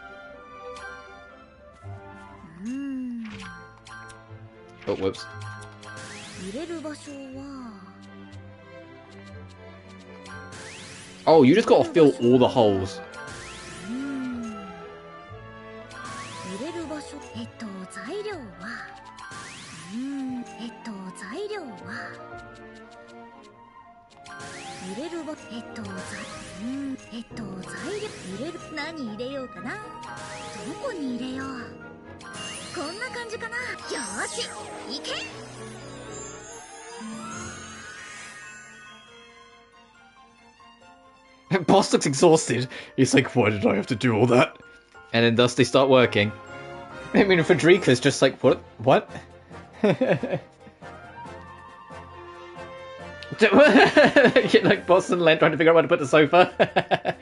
Speaker 1: Oh, whoops. Oh, you just gotta fill all the holes. Boss looks exhausted. He's like, why did I have to do all that? And then thus they start working. I mean, Frederica's just like, what? What? Like Boss and Len trying to figure out where to put the sofa.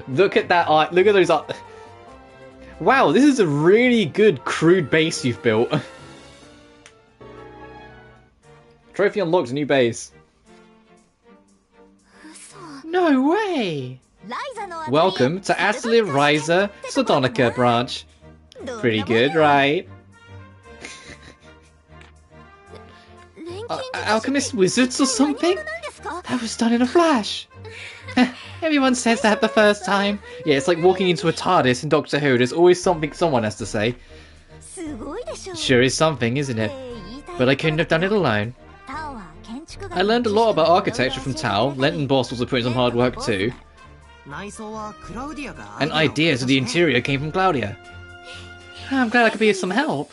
Speaker 1: Look at that art. Look at those art. Wow, this is a really good crude base you've built. Trophy unlocked, a new base. No way! Welcome to Atelier Ryza Sardonica branch. Pretty good, right? Alchemist wizards or something? That was done in a flash. Everyone says that the first time. Yeah, it's like walking into a TARDIS in Doctor Who. There's always something someone has to say. Sure is something, isn't it? But I couldn't have done it alone. I learned a lot about architecture from Tao. Lent and Boss also put in some hard work too. And ideas of the interior came from Claudia. I'm glad I could be of some help.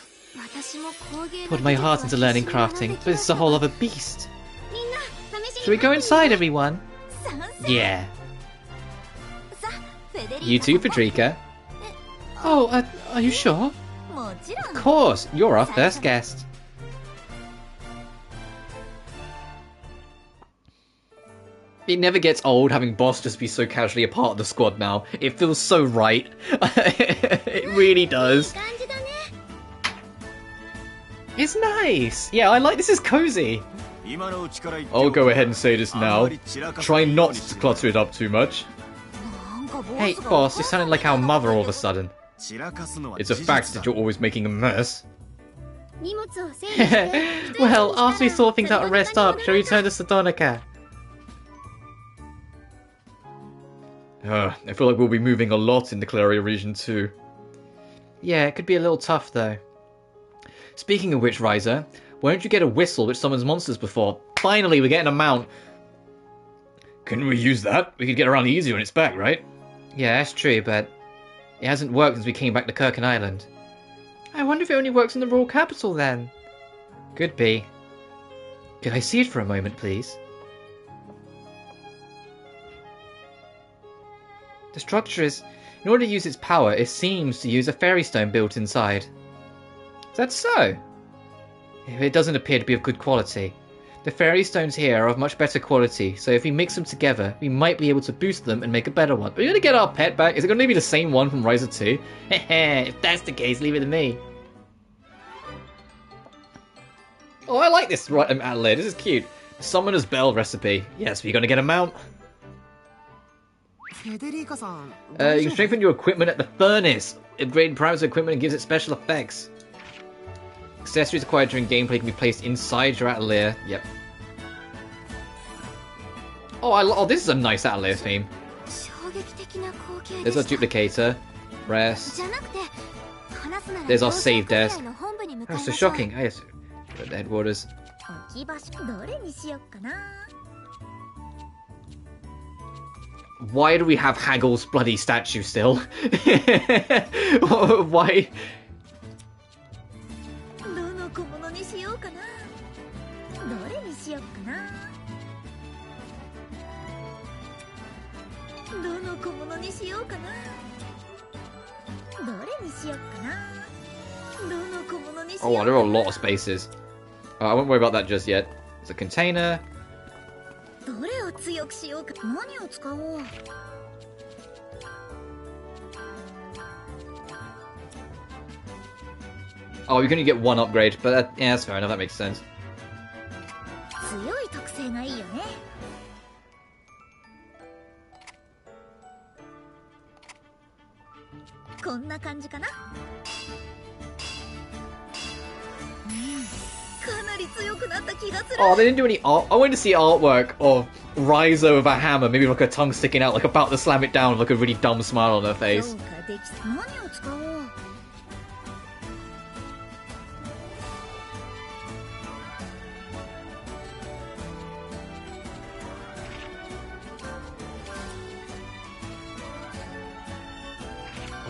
Speaker 1: Put my heart into learning crafting, but it's a whole other beast. Should we go inside, everyone? Yeah. You too, Federica. Oh, are you sure? Of course, you're our first guest. It never gets old having Boss just be so casually a part of the squad now. It feels so right. It really does. It's nice. Yeah, I like this. Is cozy. I'll go ahead and say this now. Try not to clutter it up too much. Hey, Boss, you're sounding like our mother all of a sudden. It's a fact that you're always making a mess. Well, after we sort things out and rest up, shall we return to Sardonica? I feel like we'll be moving a lot in the Claria region too. Yeah, it could be a little tough though. Speaking of which, Ryza, why don't you get a whistle which summons monsters before? Finally, we're getting a mount. Couldn't we use that? We could get around easier on its back, right? Yeah, that's true, but it hasn't worked since we came back to Kirkin Island. I wonder if it only works in the royal capital then. Could be. Could I see it for a moment, please? The structure is... In order to use its power, it seems to use a fairy stone built inside. Is that so? It doesn't appear to be of good quality. The fairy stones here are of much better quality, so if we mix them together, we might be able to boost them and make a better one. Are we going to get our pet back? Is it going to be the same one from Ryza 2? Heh, if that's the case, leave it to me. Oh, I like this Atelier. This is cute. Summoner's Bell recipe. Yes, we're going to get a mount. You can strengthen your equipment at the furnace. Upgrade parameter equipment and gives it special effects. Accessories acquired during gameplay can be placed inside your Atelier. Yep. Oh, this is a nice Atelier theme. There's our duplicator. Rest. There's our save desk. Oh, so shocking. Oh, yes. The headquarters. Why do we have Haggle's bloody statue still? Why? Oh, there are a lot of spaces. I won't worry about that just yet. It's a container. Oh, you're gonna get one upgrade, but yeah, that's fair enough, that makes sense. Oh, they didn't do any art. I wanted to see artwork of Ryza with a hammer, maybe like a tongue sticking out, like about to slam it down, with like a really dumb smile on her face.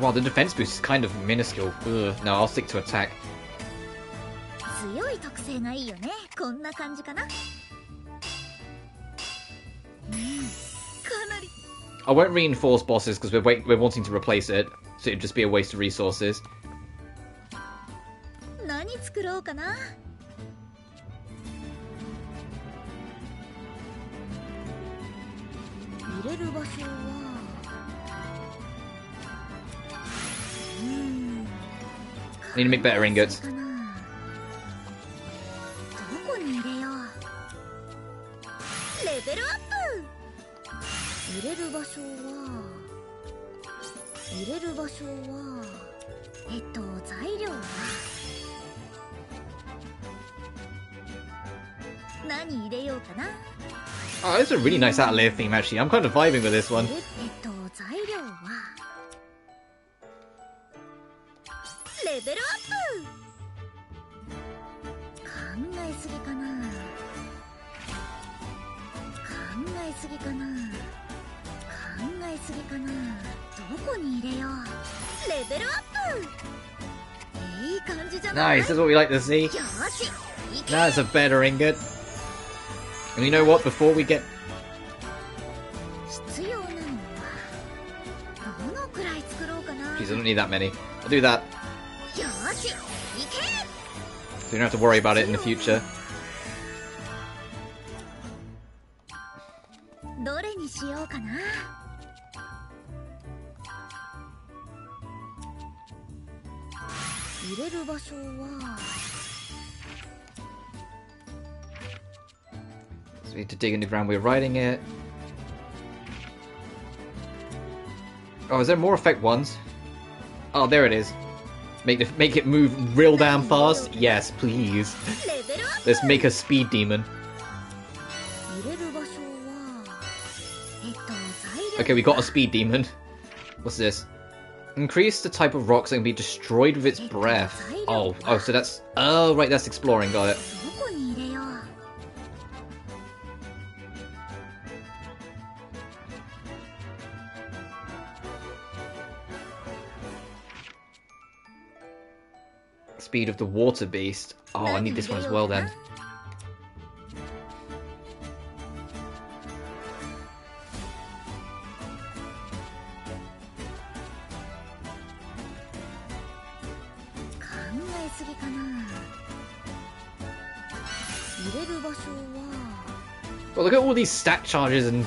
Speaker 1: Wow, the defense boost is kind of minuscule. Ugh. No, I'll stick to attack. I won't reinforce bosses because we're wanting to replace it, so it'd just be a waste of resources. I need to make better ingots. Oh, this is a really nice Atelier theme actually. I'm kind of vibing with this one.
Speaker 3: すぎかな。考えすぎかな。考えすぎかな。どこに入れよう。レベルアップ。いい感じじゃない？
Speaker 1: Nice, that's what we like to see.
Speaker 3: よし、いけ。
Speaker 1: That's a better ingot. And you know what, before we get...
Speaker 3: 必要なのはどのくらい作ろうかな。
Speaker 1: Jeez, I don't need that many. I'll do that.
Speaker 3: よし、いけ。
Speaker 1: So you don't have to worry about it in the future.
Speaker 3: どれにしようかな。入れる場所は
Speaker 1: So we need to dig in the ground we're riding it. Oh, is there more effect ones? Oh, there it is. Make it move real damn fast? Yes, please.
Speaker 3: レベルアッ
Speaker 1: Let's make a speed demon.
Speaker 3: プ。入れる場所は材料
Speaker 1: Okay, we got a speed demon. What's this? Increase the type of rocks that can be destroyed with its breath. Oh, so that's... Oh, right, that's exploring, got it.
Speaker 3: どこに入れよう。
Speaker 1: Speed of the water beast. Oh, I need this one as well then.
Speaker 3: 考えすぎかな。入れる場所は
Speaker 1: Well, look at all these stat charges and...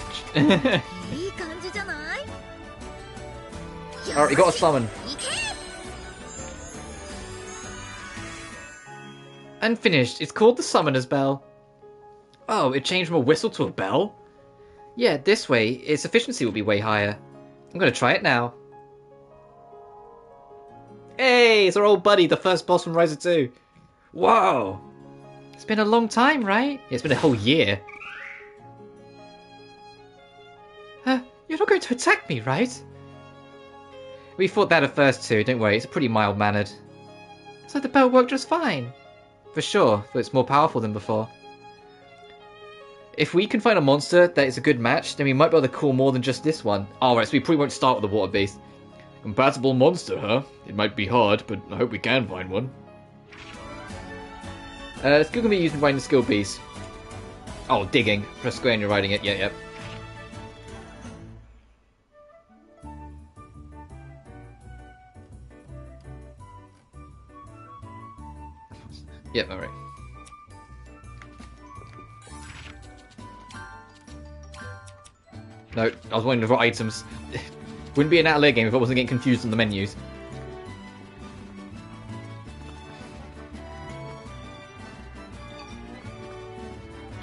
Speaker 3: いい感じじゃない？
Speaker 1: Alright, you got a summon.
Speaker 3: いけ。
Speaker 1: And finished. It's called the Summoner's Bell. Oh, it changed from a whistle to a bell? Yeah, this way, its efficiency will be way higher. I'm gonna try it now. Hey, it's our old buddy, the first boss from Ryza 2. Whoa! It's been a long time, right? Yeah, it's been a whole year. You're not going to attack me, right? We thought that at first too, don't worry, it's pretty mild-mannered. So the bell worked just fine. For sure, though it's more powerful than before. If we can find a monster that is a good match, then we might be able to call more than just this one. Alright, so we probably won't start with the water beast. Compatible monster, huh? It might be hard, but I hope we can find one. It's good to be used in riding the skill piece. Oh, digging. Press square and you're riding it. Yep. Yep, alright. No, I was wanting the right items. Wouldn't be an Atelier game if I wasn't getting confused on the menus.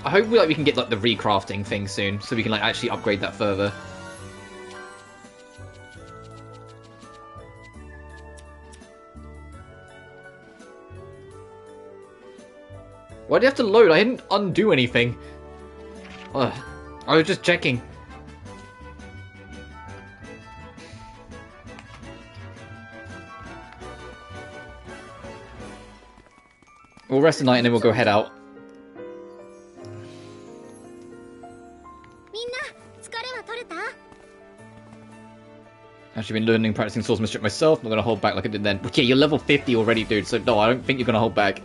Speaker 1: I hope we can get like the recrafting thing soon, so we can like actually upgrade that further. Why did you have to load? I didn't undo anything. Ugh. I was just checking. We'll rest tonight and then we'll go head out.
Speaker 3: みんな疲れは取れた？
Speaker 1: Actually been learning practicing swordsmanship myself, not gonna hold back like I did then. But yeah, you're level 50 already, dude, so no, I don't think you're gonna hold back.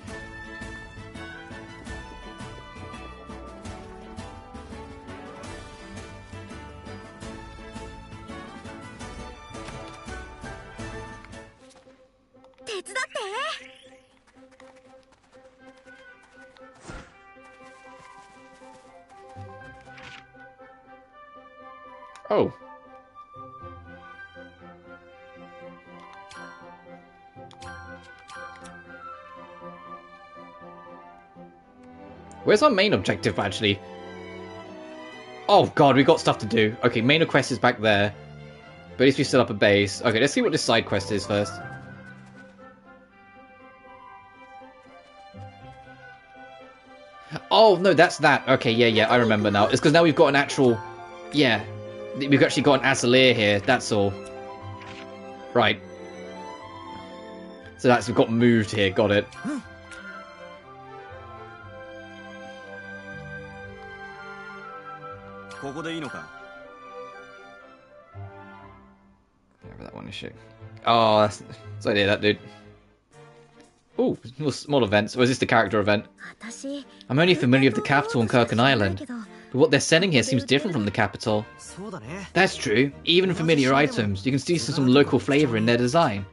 Speaker 1: Oh. Where's our main objective, actually? Oh god, we got stuff to do. Okay, main quest is back there. But at least we set up a base. Okay, let's see what this side quest is first. Oh, no, that's that. Okay, yeah, I remember now. It's because now we've got an actual... Yeah, we've actually got an Atelier here, that's all. Right. So we've got moved here, got it.
Speaker 2: ここでいいのか?
Speaker 1: Whatever that one is shit. Oh, that's I did that, dude. Oh, small events. Or is this the character event? I'm only familiar with the capital and Kirkin Island, but what they're sending here seems different from the capital. That's true. Even in familiar items, you can see some local flavour in their design.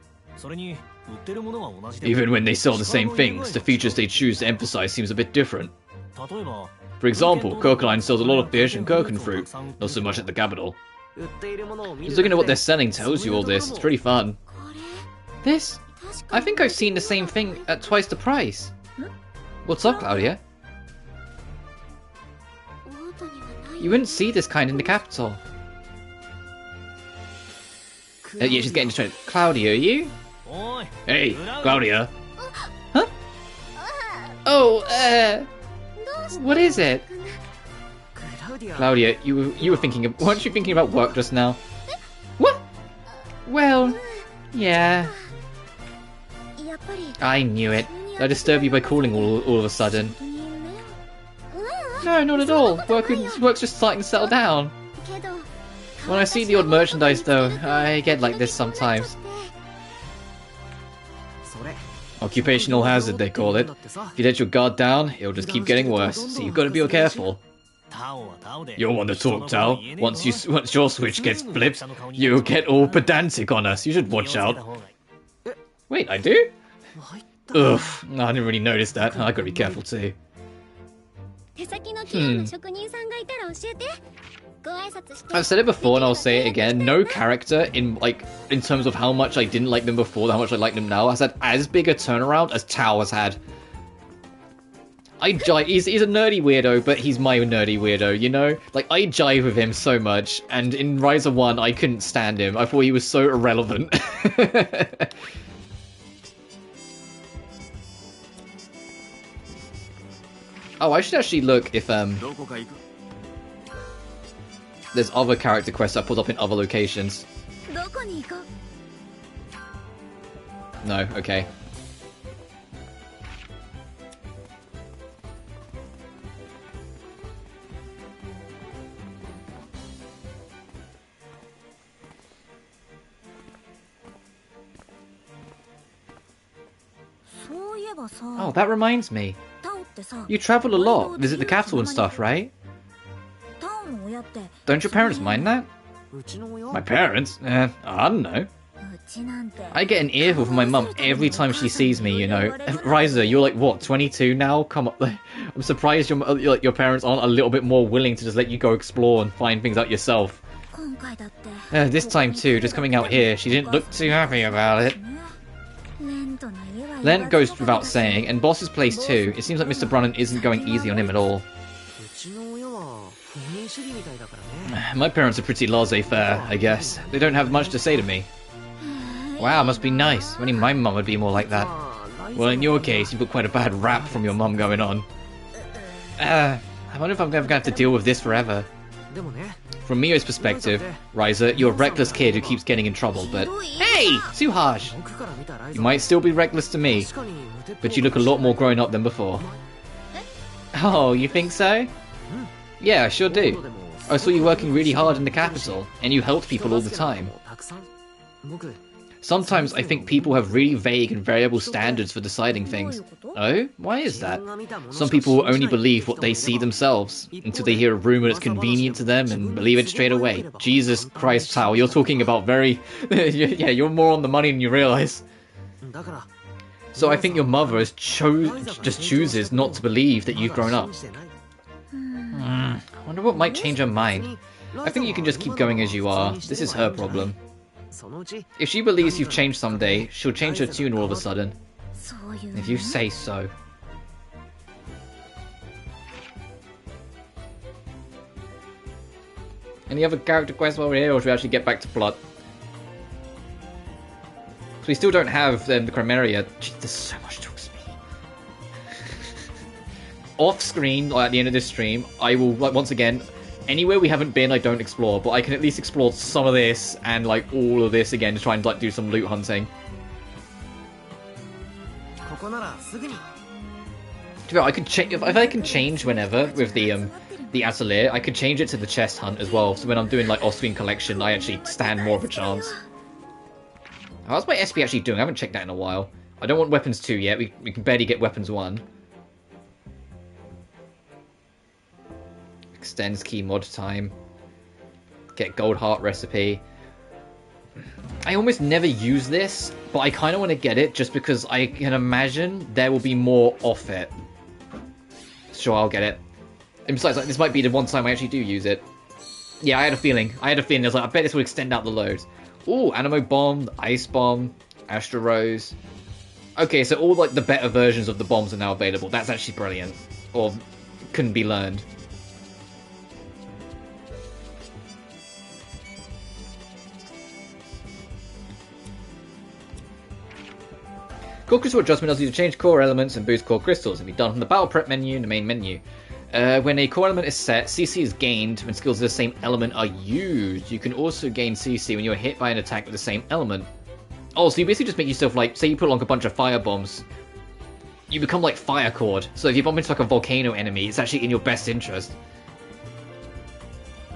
Speaker 1: Even when they sell the same things, the features they choose to emphasize seems a bit different. For example, Kirkin Island sells a lot of fish and Kirkin fruit, not so much at the capital. Just looking at what they're selling tells you all this. It's pretty fun. This? I think I've seen the same thing at twice the price. What's up, Claudia? You wouldn't see this kind in the capital. Yeah, she's getting distracted. Claudia, are you? Hey, Claudia. Huh? Oh, what is it? Claudia, you were thinking of, weren't you thinking about work just now? What? Well, yeah. I knew it. I disturbed you by calling all of a sudden. No, not at all. Work's just starting to settle down. When I see the odd merchandise though, I get like this sometimes. Occupational hazard, they call it. If you let your guard down, it'll just keep getting worse, so you've got to be careful. You're one to talk, Tao. Once your switch gets flipped, you'll get all pedantic on us. You should watch out. Wait, I do? Ugh, I didn't really notice that. I gotta be careful too. I've said it before and I'll say it again. No character in terms of how much I didn't like them before, how much I like them now, has had as big a turnaround as Tao has had. He's a nerdy weirdo, but he's my nerdy weirdo, you know? Like, I jive with him so much, and in Ryza 1, I couldn't stand him. I thought he was so irrelevant. Oh, I should actually look if, there's other character quests that put up in other locations. No, okay. Oh, that reminds me. You travel a lot, visit the capital and stuff, right? Don't your parents mind that? My parents? I don't know. I get an earful from my mum every time she sees me, you know. Ryza, you're like, what, 22 now? Come on. I'm surprised your parents aren't a little bit more willing to just let you go explore and find things out yourself. This time too, just coming out here, she didn't look too happy about it. Lent goes without saying, and Boss's place too. It seems like Mr. Brunnan isn't going easy on him at all. My parents are pretty laissez-faire, I guess. They don't have much to say to me. Wow, must be nice. Only my mum would be more like that. Well, in your case, you've got quite a bad rap from your mum going on. I wonder if I'm ever going to have to deal with this forever. From Mio's perspective, Ryza, you're a reckless kid who keeps getting in trouble, but... Hey! Too harsh! You might still be reckless to me, but you look a lot more grown up than before. Oh, you think so? Yeah, I sure do. I saw you working really hard in the capital, and you helped people all the time. Sometimes I think people have really vague and variable standards for deciding things. Oh? Why is that? Some people will only believe what they see themselves, until they hear a rumor that's convenient to them and believe it straight away. Jesus Christ, Tao, you're talking about very... yeah, you're more on the money than you realize. So I think your mother just chooses not to believe that you've grown up. I wonder what might change her mind. I think you can just keep going as you are. This is her problem. If she believes you've changed someday, she'll change her tune all of a sudden. If you say so. Any other character quests while we're here, or should we actually get back to plot? Because we still don't have the Chromeria. Jeez, there's so much to explain. Off screen, at the end of this stream, I will, once again... Anywhere we haven't been, I don't explore, but I can at least explore some of this and all of this again to try and do some loot hunting. I could change if I can change whenever with the the Atelier, I could change it to the chest hunt as well. So when I'm doing like off-screen collection, I actually stand more of a chance. How's my SP actually doing? I haven't checked that in a while. I don't want weapons 2 yet. We can barely get weapons 1. Extends key mod time. Get gold heart recipe. I almost never use this, but I kind of want to get it just because I can imagine there will be more off it. Sure, I'll get it. And besides, like, this might be the one time I actually do use it. Yeah, I had a feeling. I was like, I bet this will extend out the loads. Ooh, Animo Bomb, Ice Bomb, Astro Rose. Okay, so all like the better versions of the bombs are now available. That's actually brilliant. Or couldn't be learned. Core Crystal Adjustment allows you to change core elements and boost core crystals. It can be done from the Battle Prep menu in the main menu. When a core element is set, CC is gained when skills of the same element are used. You can also gain CC when you are hit by an attack with the same element. Oh, so you basically just make yourself like, say you put like a bunch of fire bombs, you become like Fire Cord. So if you bump into like a volcano enemy, it's actually in your best interest.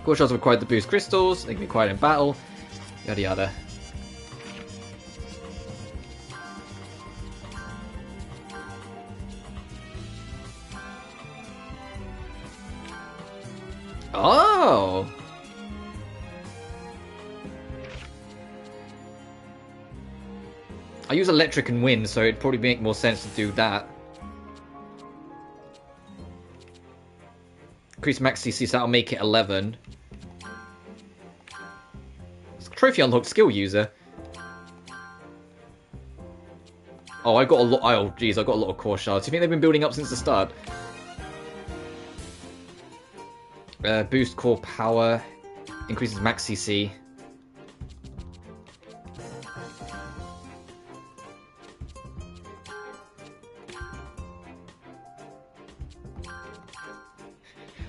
Speaker 1: Core shells are required to boost crystals, they can be required in battle, yada yada. Oh! I use electric and wind, so it'd probably make more sense to do that. Increase max CC, so that'll make it 11. Trophy unlocked skill user. Oh, I got a lot. Oh, geez, I got a lot of core shards. Do you think they've been building up since the start? Boost core power, increases max CC.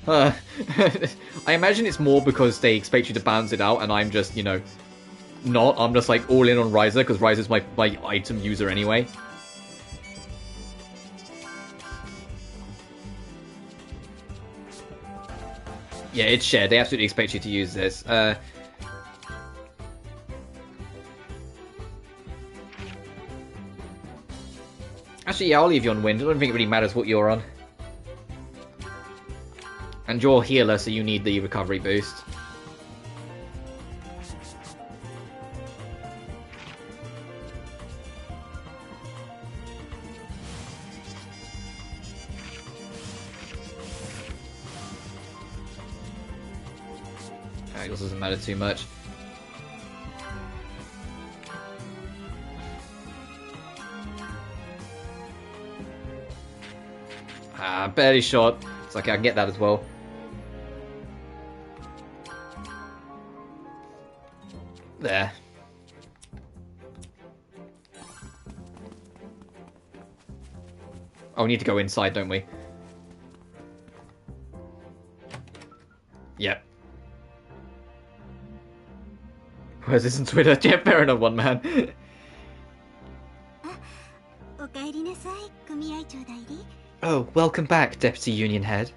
Speaker 1: I imagine it's more because they expect you to balance it out, and I'm just, you know, not. I'm just like all in on Ryza because Ryza's my item user anyway. Yeah, it's shared. They absolutely expect you to use this. Actually, yeah, I'll leave you on wind. I don't think it really matters what you're on. And you're healer, so you need the recovery boost. This doesn't matter too much. Barely short. It's okay, I can get that as well. There. Oh, we need to go inside, don't we? Yep. Where's this on Twitter? Yeah, fair enough, one man. Oh, welcome back, Deputy Union Head.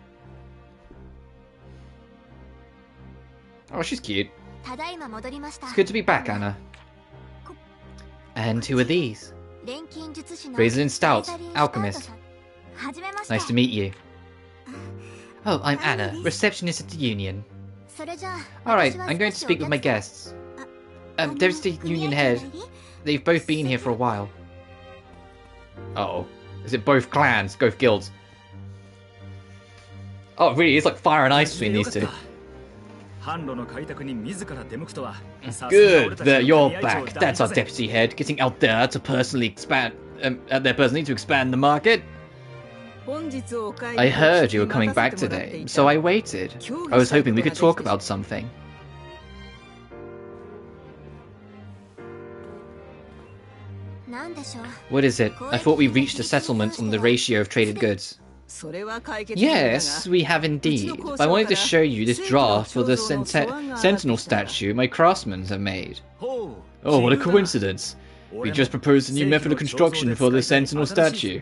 Speaker 1: Oh, she's cute. It's good to be back, Anna. And who are these? Raisin Stout, alchemist. Nice to meet you. Oh, I'm Anna, receptionist at the Union. Alright, I'm going to speak with my guests. Deputy Union Head, they've both been here for a while. Uh-oh. Is it both clans, both guilds? Oh, really? It's like fire and ice between these two. Good that you're back. That's our deputy head, getting out there to personally expand. Personally to expand the market. I heard you were coming back today, so I waited. I was hoping we could talk about something. What is it? I thought we reached a settlement on the ratio of traded goods. Yes, we have indeed. But I wanted to show you this draft for the Sentinel statue my craftsmen have made. Oh, what a coincidence. We just proposed a new method of construction for the Sentinel statue.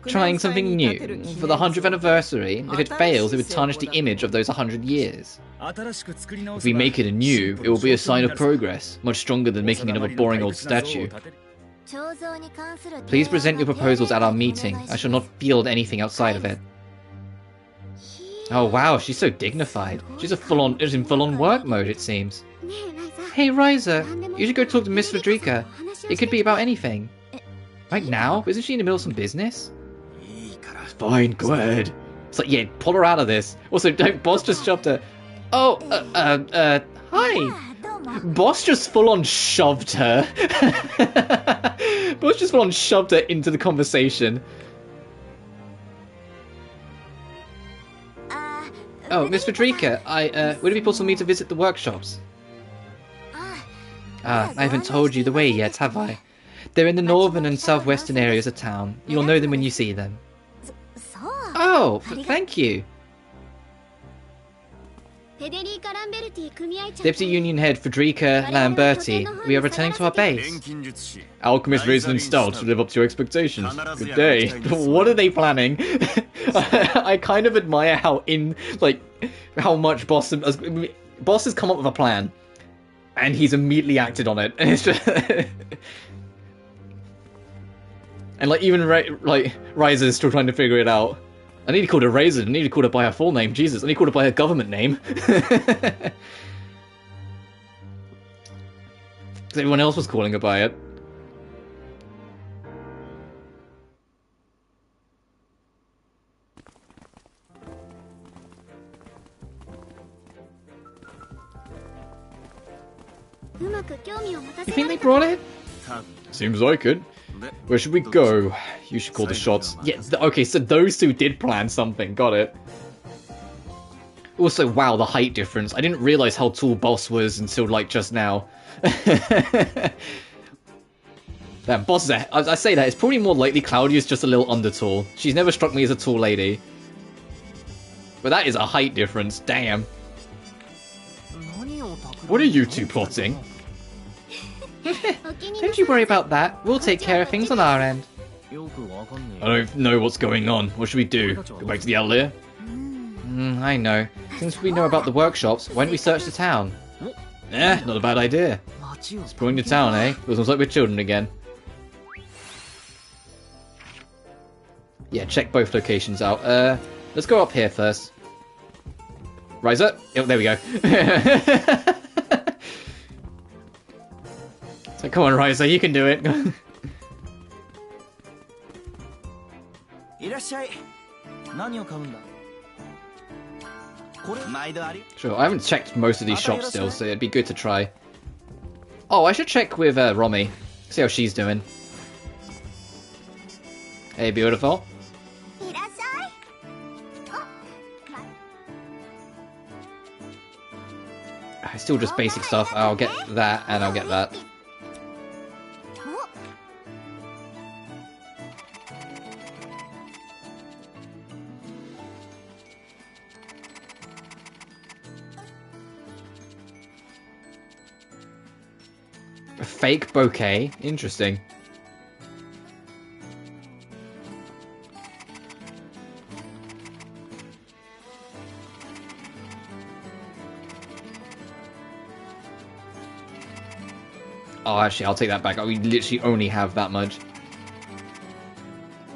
Speaker 1: Trying something new for the 100th anniversary. If it fails, it would tarnish the image of those 100 years. If we make it anew, it will be a sign of progress, much stronger than making another boring old statue. Please present your proposals at our meeting. I shall not field anything outside of it. Oh wow, she's so dignified. She's in full-on work mode, it seems. Hey Ryza, you should go talk to Miss Frederica. It could be about anything. Right now? Isn't she in the middle of some business? Fine, go ahead. It's like, yeah, pull her out of this. Also, Boss just shoved her. Oh, hi. Boss just full-on shoved her. Boss just full-on shoved her into the conversation. Oh, Miss Frederica, would it be possible for me to visit the workshops? I haven't told you the way yet, have I? They're in the northern and southwestern areas of town. You'll know them when you see them. Oh, thank you. Deputy Union Head Frederica Lamberti, we are returning to our base. Alchemist Raisin and Stout to live up to your expectations. Good day. What are they planning? I kind of admire how much Boss has come up with a plan, and he's immediately acted on it. And it's just and like even Ryza is still trying to figure it out. I need to call her Raisin. I need to call her by her full name. Jesus, I need to call her by her government name. Because everyone else was calling her by it. You think they brought it? Seems like it. Where should we go? You should call the shots. Yeah, okay, so those two did plan something. Got it. Also, wow, the height difference. I didn't realize how tall Boss was until, like, just now. Damn, Boss is I say that, it's probably more likely Claudia's just a little under tall. She's never struck me as a tall lady. But that is a height difference, damn. What are you two plotting? Don't you worry about that. We'll take care of things on our end. I don't know what's going on. What should we do? Go back to the Atelier? I know. Since we know about the workshops, why don't we search the town? Not a bad idea. Exploring the town, eh? Feels almost like we're children again. Yeah, check both locations out. Let's go up here first. Ryza? Oh, there we go. So come on, Ryza, you can do it. Sure, I haven't checked most of these shops still, so it'd be good to try. Oh, I should check with Romy. See how she's doing. Hey, beautiful. Still just basic stuff. I'll get that, and I'll get that. A fake bouquet? Interesting. Oh, actually, I'll take that back. We literally only have that much.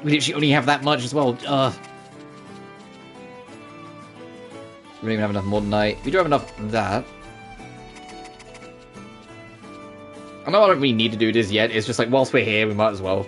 Speaker 1: We literally only have that much as well. Ugh. We don't even have enough Mordenite. We do have enough of that. I know I don't really need to do this yet. It's just like, whilst we're here, we might as well.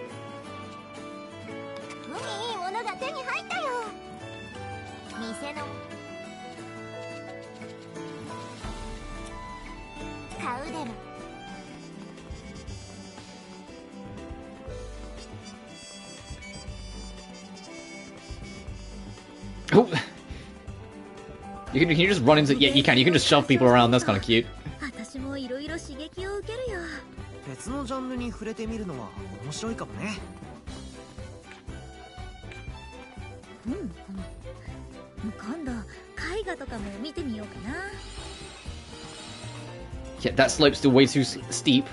Speaker 1: Oh! You can just run into... Yeah, you can. You can just shove people around. That's kind of cute. Yeah, that slope's still way too steep.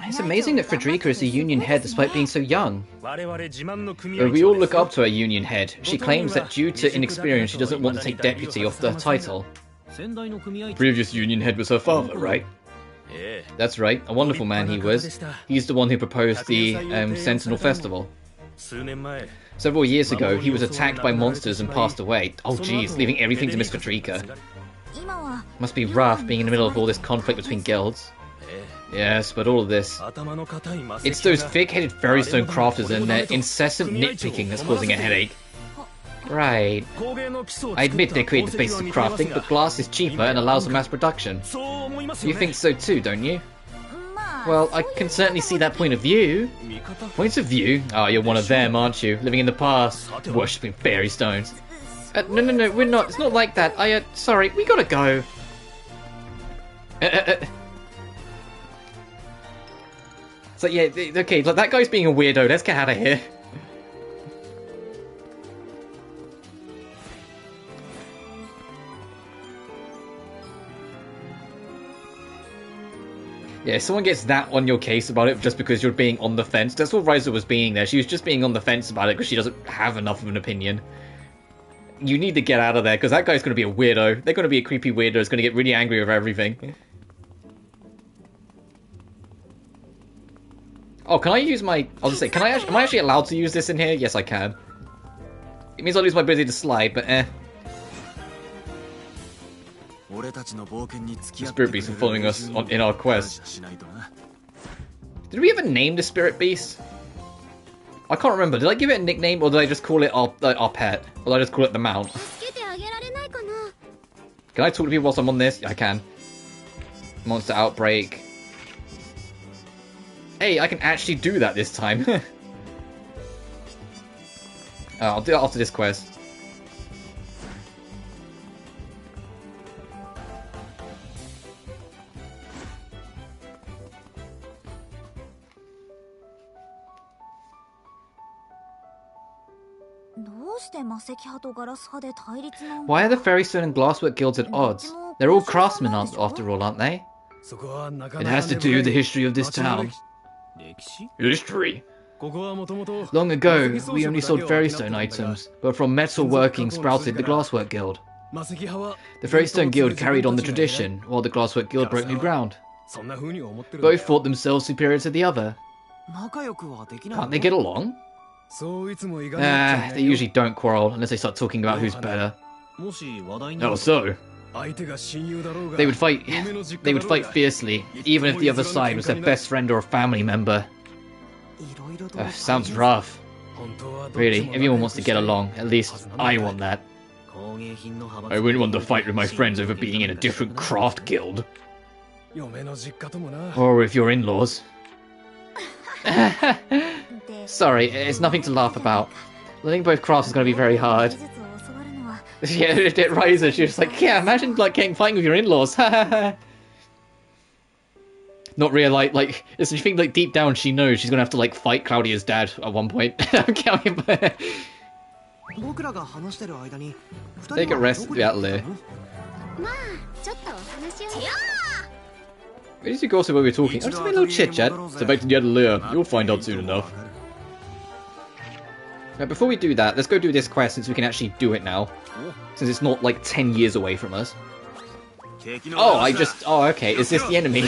Speaker 1: It's amazing that Frederica is a union head despite being so young. We all look up to a union head. She claims that due to inexperience she doesn't want to take deputy off the title. Previous union head was her father, right? That's right, a wonderful man he was. He's the one who proposed the Sentinel Festival. Several years ago, he was attacked by monsters and passed away. Oh jeez, leaving everything to Miss Frederica. Must be rough being in the middle of all this conflict between guilds. Yes, but all of this... It's those thick-headed Ferrystone crafters and their incessant nitpicking that's causing a headache. Right. I admit they create the basis of crafting, but glass is cheaper and allows for mass production. You think so too, don't you? Well, I can certainly see that point of view. Points of view? Oh, you're one of them, aren't you? Living in the past, worshipping fairy stones. No, we're not. It's not like that. Sorry, we gotta go. So yeah, okay, like, that guy's being a weirdo. Let's get out of here. Yeah, someone gets that on your case about it just because you're being on the fence. That's what Ryza was being there. She was just being on the fence about it because she doesn't have enough of an opinion. You need to get out of there because that guy's going to be a weirdo. They're going to be a creepy weirdo. It's going to get really angry over everything. Oh, can I use my... I'll just say, am I actually allowed to use this in here? Yes, I can. It means I'll lose my ability to slide, but eh. The Spirit Beast are following us in our quest. Did we ever name the Spirit Beast? I can't remember. Did I give it a nickname, or did I just call it our pet? Or did I just call it the mount? Can I talk to people whilst I'm on this? I can. Monster outbreak. Hey, I can actually do that this time. I'll do it after this quest. Why are the Ferrystone and Glasswork guilds at odds? They're all craftsmen after all, aren't they? It has to do with the history of this town. History? Long ago, we only sold Ferrystone items, but from metalworking sprouted the Glasswork Guild. The Ferrystone Guild carried on the tradition, while the Glasswork Guild broke new ground. Both thought themselves superior to the other. Can't they get along? They usually don't quarrel unless they start talking about who's better. Oh, so? They would fight fiercely, even if the other side was their best friend or a family member. Sounds rough. Really, everyone wants to get along. At least, I want that. I wouldn't want to fight with my friends over being in a different craft guild. Or with your in-laws. Sorry, it's nothing to laugh about. Learning both crafts is going to be very hard. Yeah, Ryza, she was like, yeah, imagine like fighting with your in-laws. Not real, like, you think like deep down she knows she's going to have to like fight Claudia's dad at one point. Take a rest at the Atelier. Where did you go so while we were talking? Oh, just a little chit-chat. So back to the Atelier. You'll find out soon enough. Right, before we do that, let's go do this quest since we can actually do it now. Since it's not like 10 years away from us. Oh, okay, is this the enemy?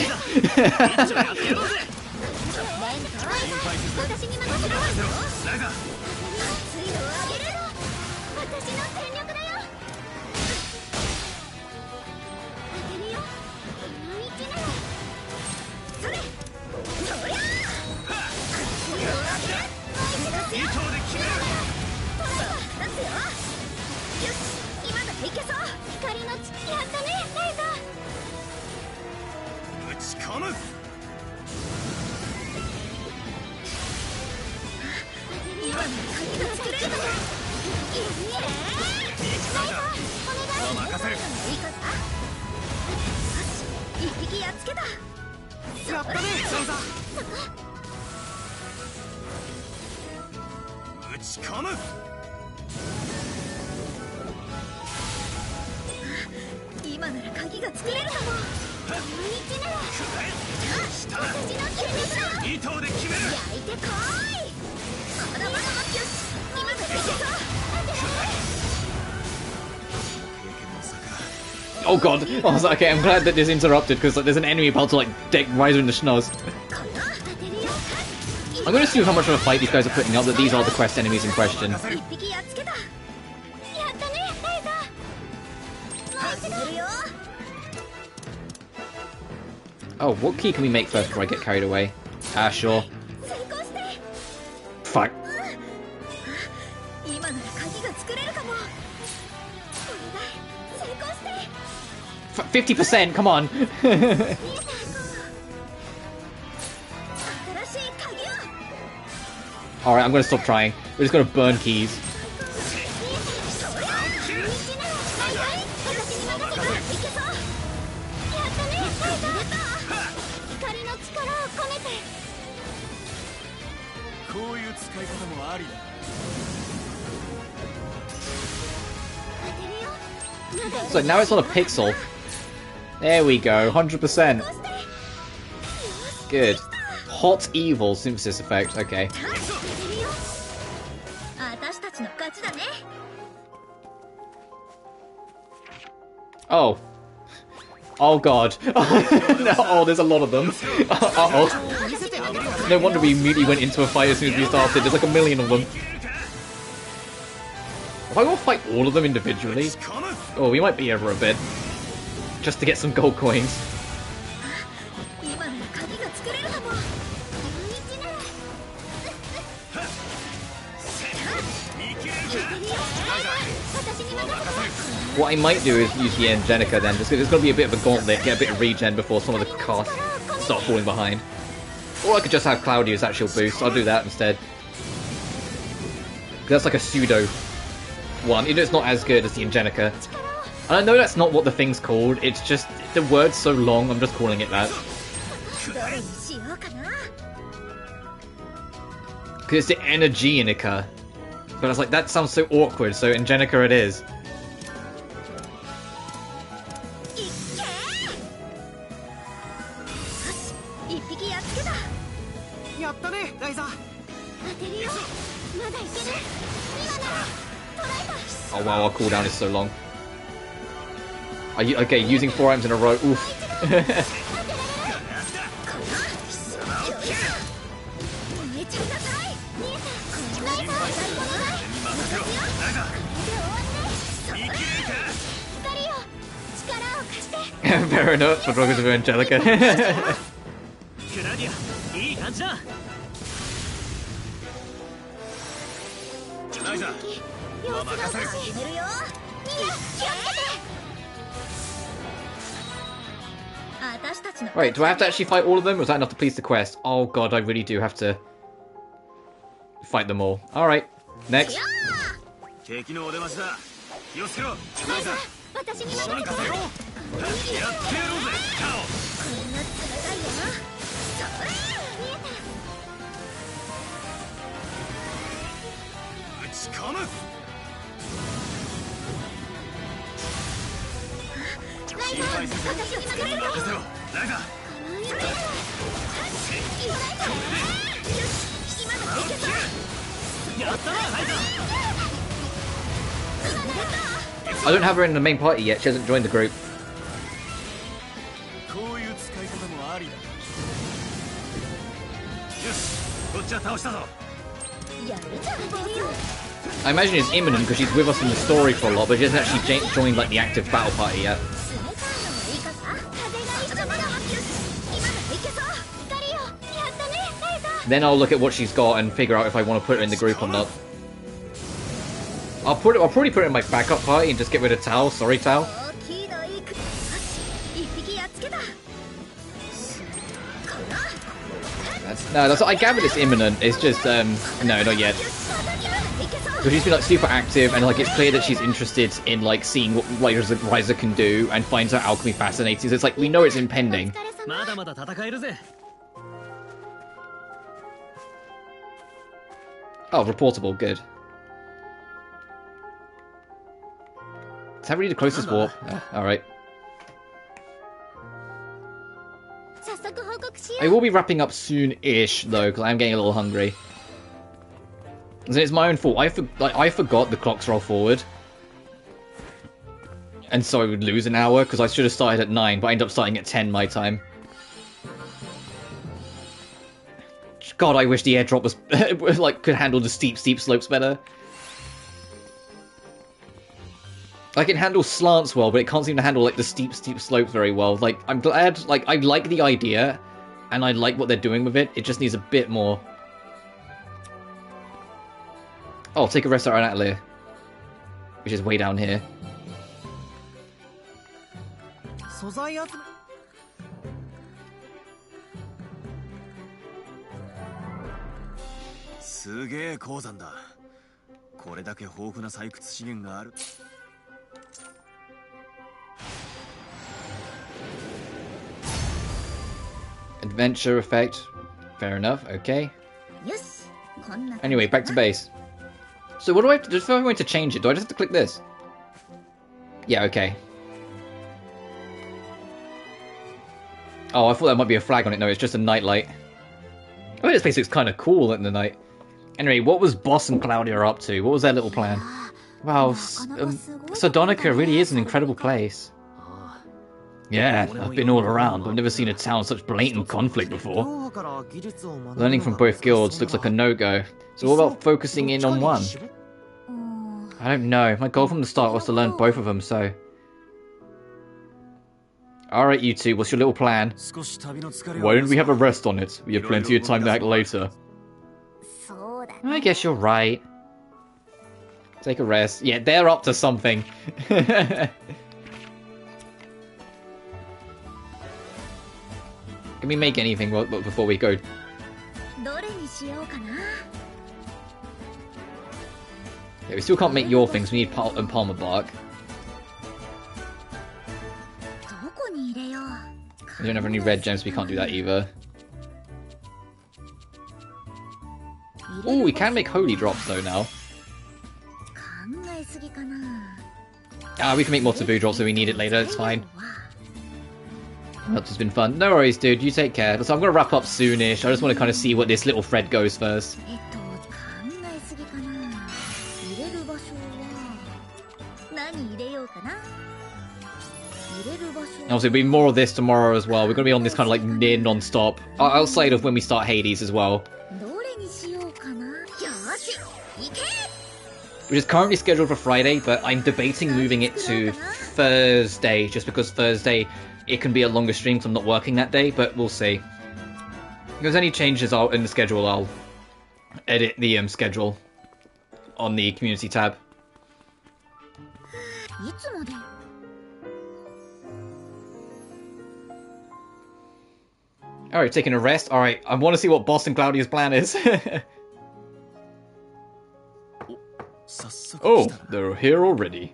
Speaker 2: 糸で決める。
Speaker 1: Oh god! I was like, okay, I'm glad that this interrupted because like, there's an enemy about to like deck Ryza in the schnoz. I'm gonna see how much of a fight these guys are putting up. That these are the quest enemies in question. Oh, what key can we make first before I get carried away? Ah, sure. Fuck. 50%, come on. Alright, I'm gonna stop trying. We're just gonna burn keys. So now it's on a pixel. There we go, 100%. Good. Hot evil synthesis effect, okay. Oh. Oh god. No, oh, there's a lot of them. Uh-oh. No wonder we immediately went into a fight as soon as we started. There's like a million of them. If I want to fight all of them individually, oh, we might be here for a bit. Just to get some gold coins. What I might do is use the Angenica then, just because it's going to be a bit of a gauntlet, get a bit of regen before some of the casts start falling behind. Or I could just have Claudio's actual boost, I'll do that instead. That's like a pseudo one, even though it's not as good as the Angenica. And I know that's not what the thing's called, it's just, the word's so long, I'm just calling it that. Because it's the Energenica. But I was like, that sounds so awkward, so Angenica it is. Oh wow, our cooldown is so long. Are you okay? Using 4 items in a row. Oof. Fair enough, for Drogos of Angelica. Wait, do I have to actually fight all of them, or is that enough to please the quest? Oh god, I really do have to fight them all. Alright, next. I don't have her in the main party yet, she hasn't joined the group. I imagine it's imminent because she's with us in the story for a lot, but she hasn't actually joined like the active battle party yet. Then I'll look at what she's got and figure out if I want to put her in the group or not. I'll probably put her in my backup party and just get rid of Tao. Sorry, Tao. That's I gathered it's imminent. It's just no, not yet. Because she's been like super active, and like it's clear that she's interested in like seeing what Ryza can do, and finds her alchemy fascinating. So it's like we know it's impending. Oh, reportable, good. Is that really the closest warp? Yeah, alright. I will be wrapping up soon-ish, though, because I am getting a little hungry. And it's my own fault. I forgot the clocks roll forward. And so I would lose an hour, because I should have started at 9, but I ended up starting at 10 my time. God, I wish the airdrop was like could handle the steep slopes better. Like, it handles slants well, but it can't seem to handle like the steep slopes very well. Like, I'm glad, like, I like the idea, and I like what they're doing with it. It just needs a bit more. Oh, take a rest at our Atelier, which is way down here. Adventure effect. Fair enough, okay. Anyway, back to base. So what do I have to do if I want to change it? Do I just have to click this? Yeah, okay. Oh, I thought that might be a flag on it. No, it's just a nightlight. I mean, this place looks kind of cool at the night. Anyway, what was Boss and Claudia up to? What was their little plan? Wow, Sardonica really is an incredible place. Yeah, I've been all around, but I've never seen a town with such blatant conflict before. Learning from both guilds looks like a no-go. So what about focusing in on one? I don't know. My goal from the start was to learn both of them, so... Alright, you two, what's your little plan? Why don't we have a rest on it? We have plenty of time to act later. I guess you're right. Take a rest. Yeah, they're up to something. Can we make anything before we go? Yeah, we still can't make your things. We need palmer bark. We don't have any red gems, we can't do that either. Oh, we can make holy drops though now. Ah, we can make more taboo drops if we need it later, it's fine. That's just been fun. No worries, dude, you take care. So I'm gonna wrap up soonish. I just want to kind of see what this little thread goes first. Obviously, there'll be more of this tomorrow as well. We're going to be on this kind of like near non-stop. Outside of when we start Hades as well. Which is currently scheduled for Friday, but I'm debating moving it to Thursday. Just because Thursday, it can be a longer stream because I'm not working that day, but we'll see. If there's any changes in the schedule, I'll edit the schedule on the community tab. Alright, taking a rest. Alright, I want to see what Boss and Claudia's plan is. Oh, they're here already.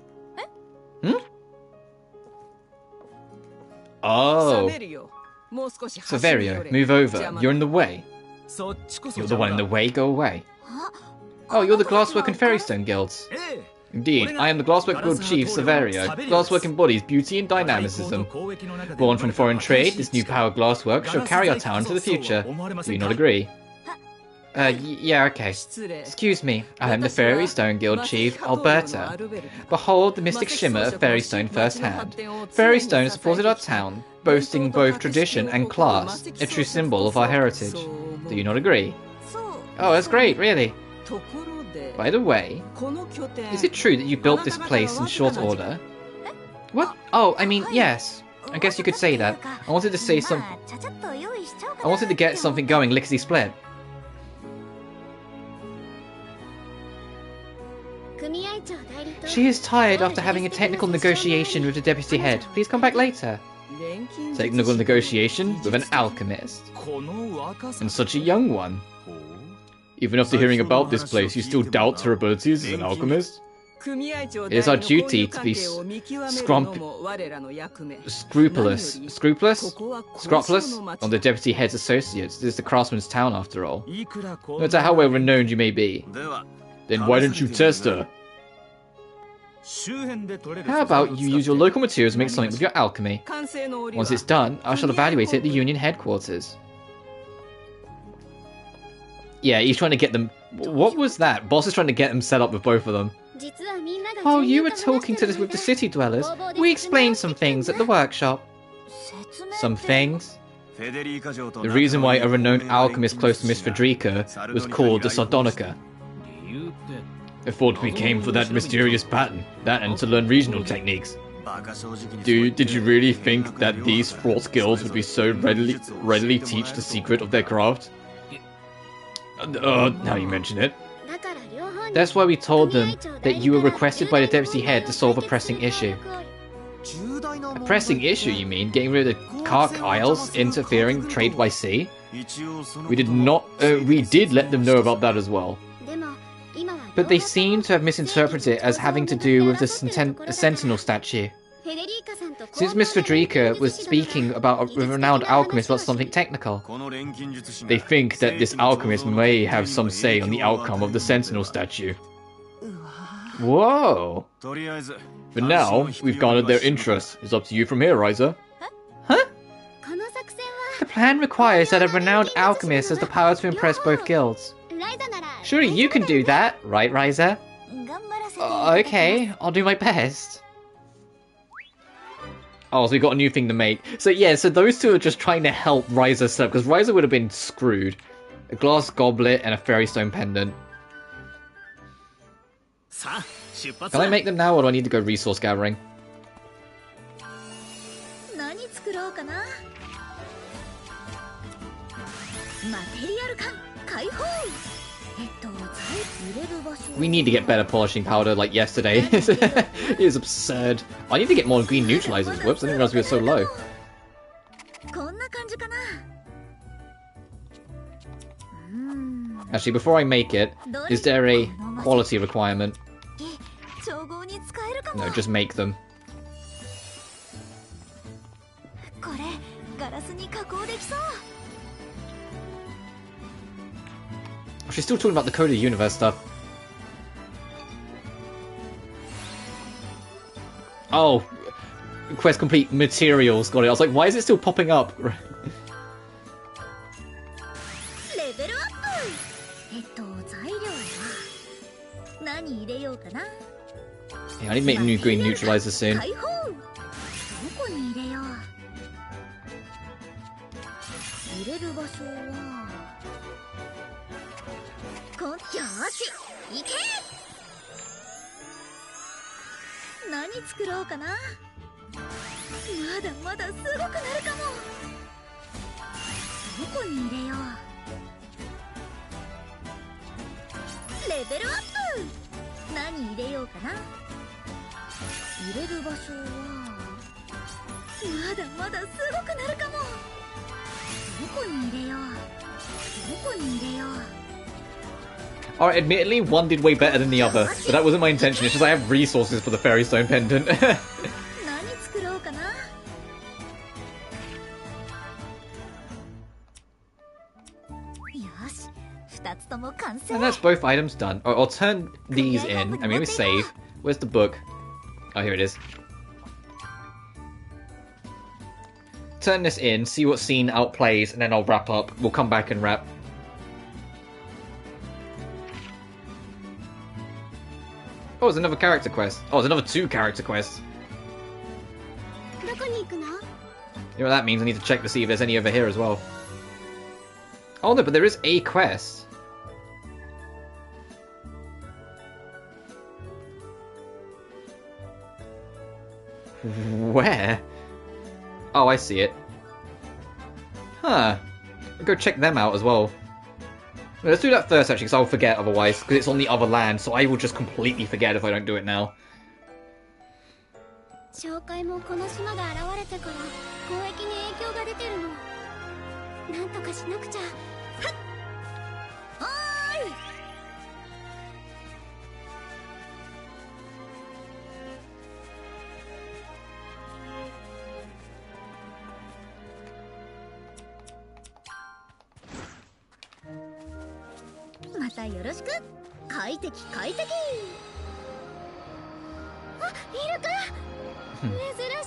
Speaker 1: Hmm? Oh. Severio, move over. You're in the way. You're the one in the way, go away. Oh, you're the Glasswork and Ferrystone guilds. Indeed, I am the Glasswork Guild Chief, Severio. Glasswork embodies beauty and dynamicism. Born from foreign trade, this new power Glasswork shall carry our town into the future. Do you not agree? Yeah, okay. Excuse me, I am the Ferrystone Guild Chief, Alberta. Behold the mystic shimmer of Ferrystone firsthand. Ferrystone has supported our town, boasting both tradition and class, a true symbol of our heritage. Do you not agree? Oh, that's great, really. By the way, is it true that you built this place in short order? What? Oh, I mean, yes. I guess you could say that. I wanted to say some... I wanted to get something going lickety-split. She is tired after having a technical negotiation with the deputy head. Please come back later. Technical negotiation with an alchemist. And such a young one. Even after hearing about this place, you still doubt her abilities as an alchemist? It is our duty to be scrupulous on the deputy head's associates. This is the craftsman's town, after all. No matter how well renowned you may be. Then why don't you test her? How about you use your local materials and make something with your alchemy? Once it's done, I shall evaluate it at the Union headquarters. Yeah, he's trying to get them... What was that? Boss is trying to get them set up with both of them. While you were talking to this with the city dwellers, we explained some things at the workshop. Some things? The reason why a renowned alchemist close to Miss Frederica was called the Sardonica. I thought we came for that mysterious pattern, that and to learn regional techniques. Did you really think that these fraught guilds would be so readily teach the secret of their craft? Now you mention it. That's why we told them that you were requested by the deputy head to solve a pressing issue. A pressing issue, you mean? Getting rid of the Kark Isles, interfering, trade by sea? We did let them know about that as well. But they seem to have misinterpreted it as having to do with the Sentinel statue. Since Miss Frederica was speaking about a renowned alchemist about something technical, they think that this alchemist may have some say on the outcome of the Sentinel statue. Whoa! But now, we've garnered their interest. It's up to you from here, Ryza. Huh? The plan requires that a renowned alchemist has the power to impress both guilds. Surely you can do that, right, Ryza? Okay, I'll do my best. Oh, so we got a new thing to make. So yeah, so those two are just trying to help Ryza set up, because Ryza would have been screwed. A glass goblet and a fairy stone pendant. Can I make them now, or do I need to go resource gathering? We need to get better polishing powder like yesterday. It is absurd. I need to get more green neutralizers. Whoops, I didn't realize we were so low. Actually, before I make it, is there a quality requirement? No, just make them. Oh, she's still talking about the Code of the Universe stuff. Oh, quest complete materials, got it. I was like, why is it still popping up? Yeah, I need to make new green neutralizers soon. Alright, admittedly, one did way better than the other, but that wasn't my intention. It's just I have resources for the Fairy Stone Pendant. And that's both items done. I'll turn these in. I mean, we save. Where's the book? Oh, here it is. Turn this in, see what scene outplays, and then I'll wrap up. We'll come back and wrap. Oh, it's another character quest. Oh, it's another 2 character quests. You know what that means? I need to check to see if there's any over here as well. Oh no, but there is a quest. Where? Oh, I see it. Huh. I'll go check them out as well. Let's do that first, actually, because I'll forget otherwise, because it's on the other land, so I will just completely forget if I don't do it now.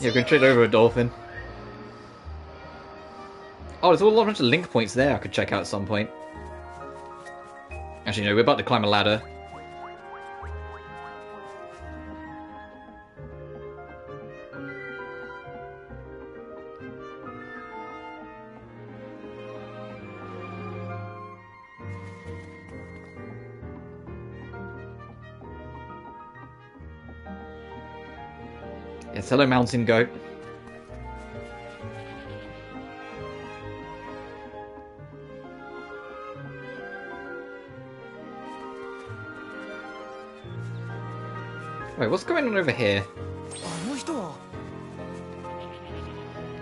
Speaker 1: You're going to trade over a dolphin. Oh, there's a bunch of link points there I could check out at some point. Actually, no, we're about to climb a ladder. Yes, hello, mountain goat. Wait, what's going on over here?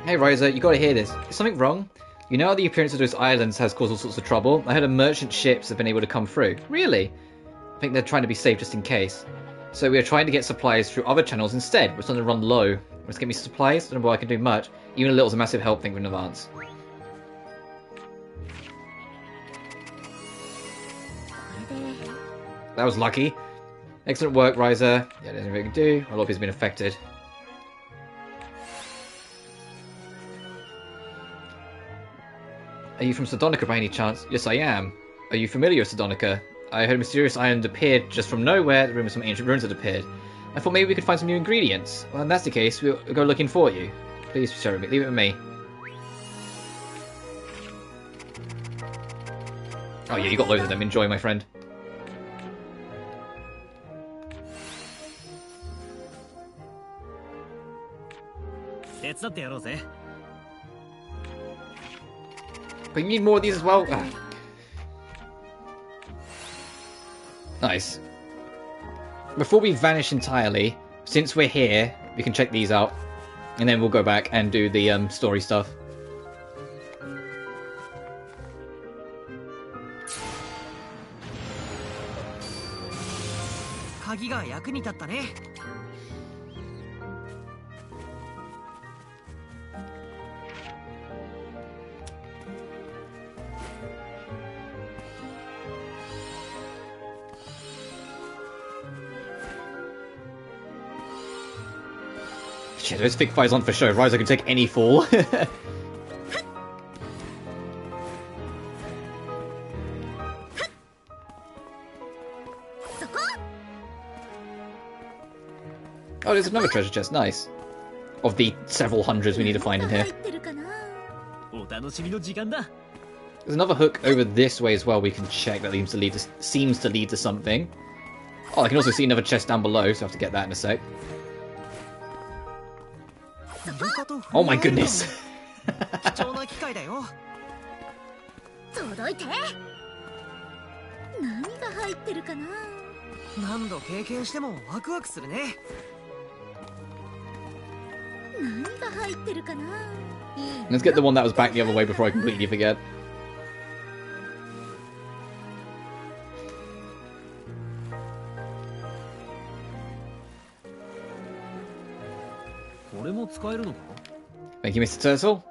Speaker 1: Hey Ryza, you gotta hear this. Is something wrong? You know how the appearance of those islands has caused all sorts of trouble? I heard of merchant ships have been able to come through. Really? I think they're trying to be safe just in case. So we are trying to get supplies through other channels instead. We're starting to run low. Let's get me supplies. I don't know why I can do much. Even a little is a massive help, thank you in advance. That was lucky. Excellent work, Ryza. Yeah, there's nothing we can do. A lot of people have been affected. Are you from Sardonica by any chance? Yes, I am. Are you familiar with Sardonica? I heard a mysterious island appeared just from nowhere. The rumors some ancient ruins had appeared. I thought maybe we could find some new ingredients. Well, if that's the case, we'll go looking for you. Please share it with me. Leave it with me. Oh yeah, you got loads of them. Enjoy, my friend. But you need more of these as well? Ah. Nice. Before we vanish entirely, since we're here, we can check these out. And then we'll go back and do the story stuff. Shit, those thick fires on for sure. Ryza can take any fall. Oh, there's another treasure chest. Nice. Of the several hundreds we need to find in here. There's another hook over this way as well we can check that seems to lead to something. Oh, I can also see another chest down below, so I have to get that in a sec. Oh my goodness. Let's get the one that was back the other way before I completely forget. Thank you, Mr. Turtle.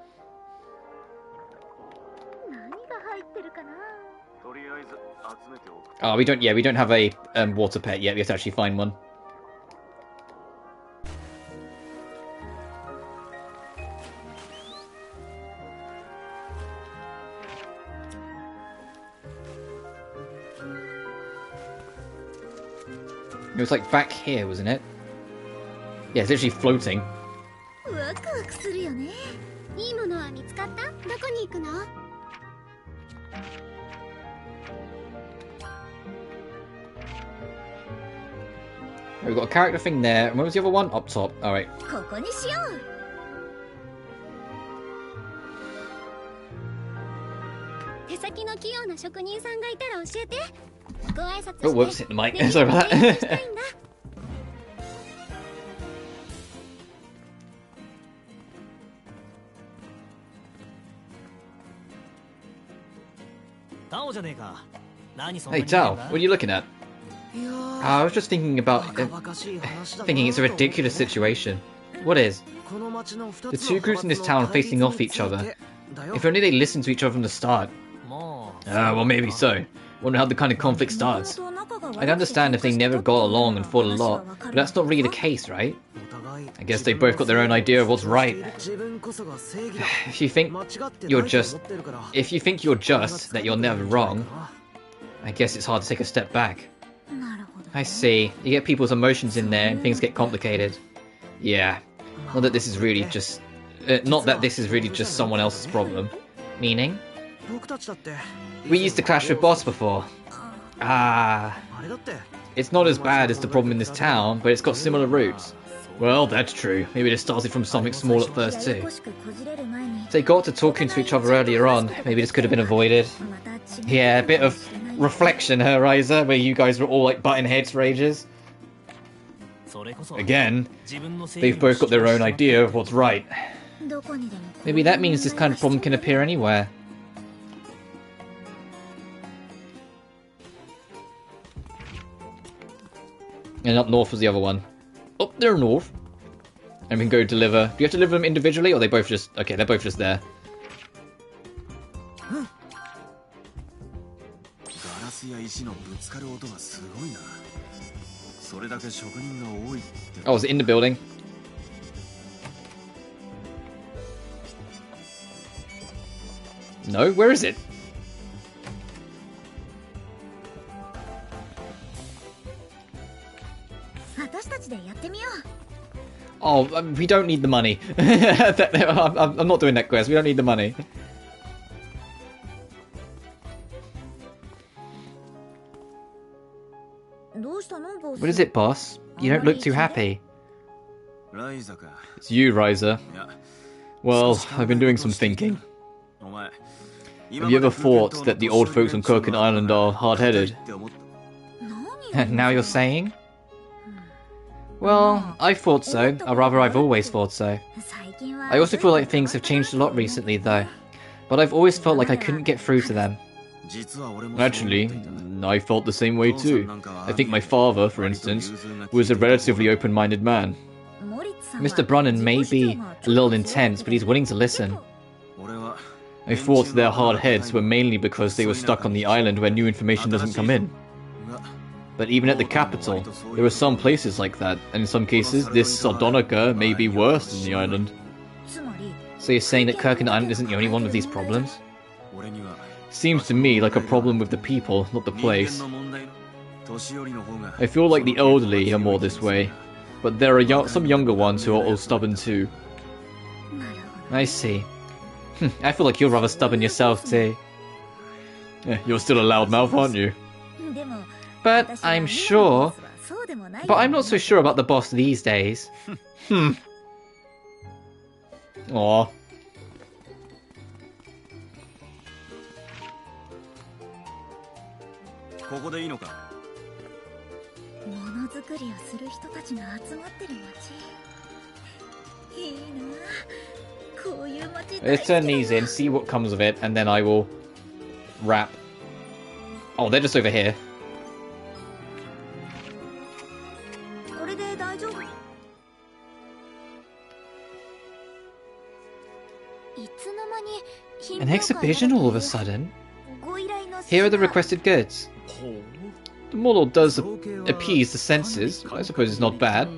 Speaker 1: Oh, we don't have a water pet yet. We have to actually find one. It was like back here, wasn't it? Yeah, it's literally floating. We've got a character thing there. And where was the other one? Up top. Alright. Oh, whoops, hit the mic. Sorry about that. Hey Tao, what are you looking at? I was just thinking about thinking it's a ridiculous situation. What is? The two groups in this town facing off each other. If only they listened to each other from the start. Well, maybe so. Wonder how the kind of conflict starts. I understand if they never got along and fought a lot, but that's not really the case, right? I guess they both got their own idea of what's right. If you think you're just, that you're never wrong, I guess it's hard to take a step back. I see. You get people's emotions in there and things get complicated. Yeah. Not that this is really just... not that this is really just someone else's problem. Meaning? We used to clash with boss before. Ah. It's not as bad as the problem in this town, but it's got similar roots. Well, that's true. Maybe it started from something small at first too. They got to talking to each other earlier on. Maybe this could have been avoided. Yeah, a bit of reflection, huh, Ryza, where you guys were all like butting heads for ages. Again, they've both got their own idea of what's right. Maybe that means this kind of problem can appear anywhere. And up north was the other one. Up there north. And we can go deliver. Do you have to deliver them individually, or are they both just... Okay, they're both just there. Oh, is it in the building? No? Where is it? Oh, we don't need the money. I'm not doing that quest. We don't need the money. What is it, boss? You don't look too happy. It's you, Ryza. Well, I've been doing some thinking. Have you ever thought that the old folks on Kurumi Island are hard-headed? Now you're saying? Well, I thought so, or rather I've always thought so. I also feel like things have changed a lot recently though, but I've always felt like I couldn't get through to them. Actually, I felt the same way too. I think my father, for instance, was a relatively open-minded man. Mr. Brunnan may be a little intense, but he's willing to listen. I thought their hard heads were mainly because they were stuck on the island where new information doesn't come in. But even at the capital, there are some places like that, and in some cases, this Sardonica may be worse than the island. So you're saying that Kurumi Island isn't the only one with these problems? Seems to me like a problem with the people, not the place. I feel like the elderly are more this way, but there are some younger ones who are all stubborn too. I see. I feel like you're rather stubborn yourself too. You're still a loudmouth, aren't you? But I'm sure... But I'm not so sure about the boss these days. Aww. Let's turn these in, see what comes of it, and then I will wrap. Oh, they're just over here. An exhibition all of a sudden? Here are the requested goods. The model does appease the senses. I suppose it's not bad.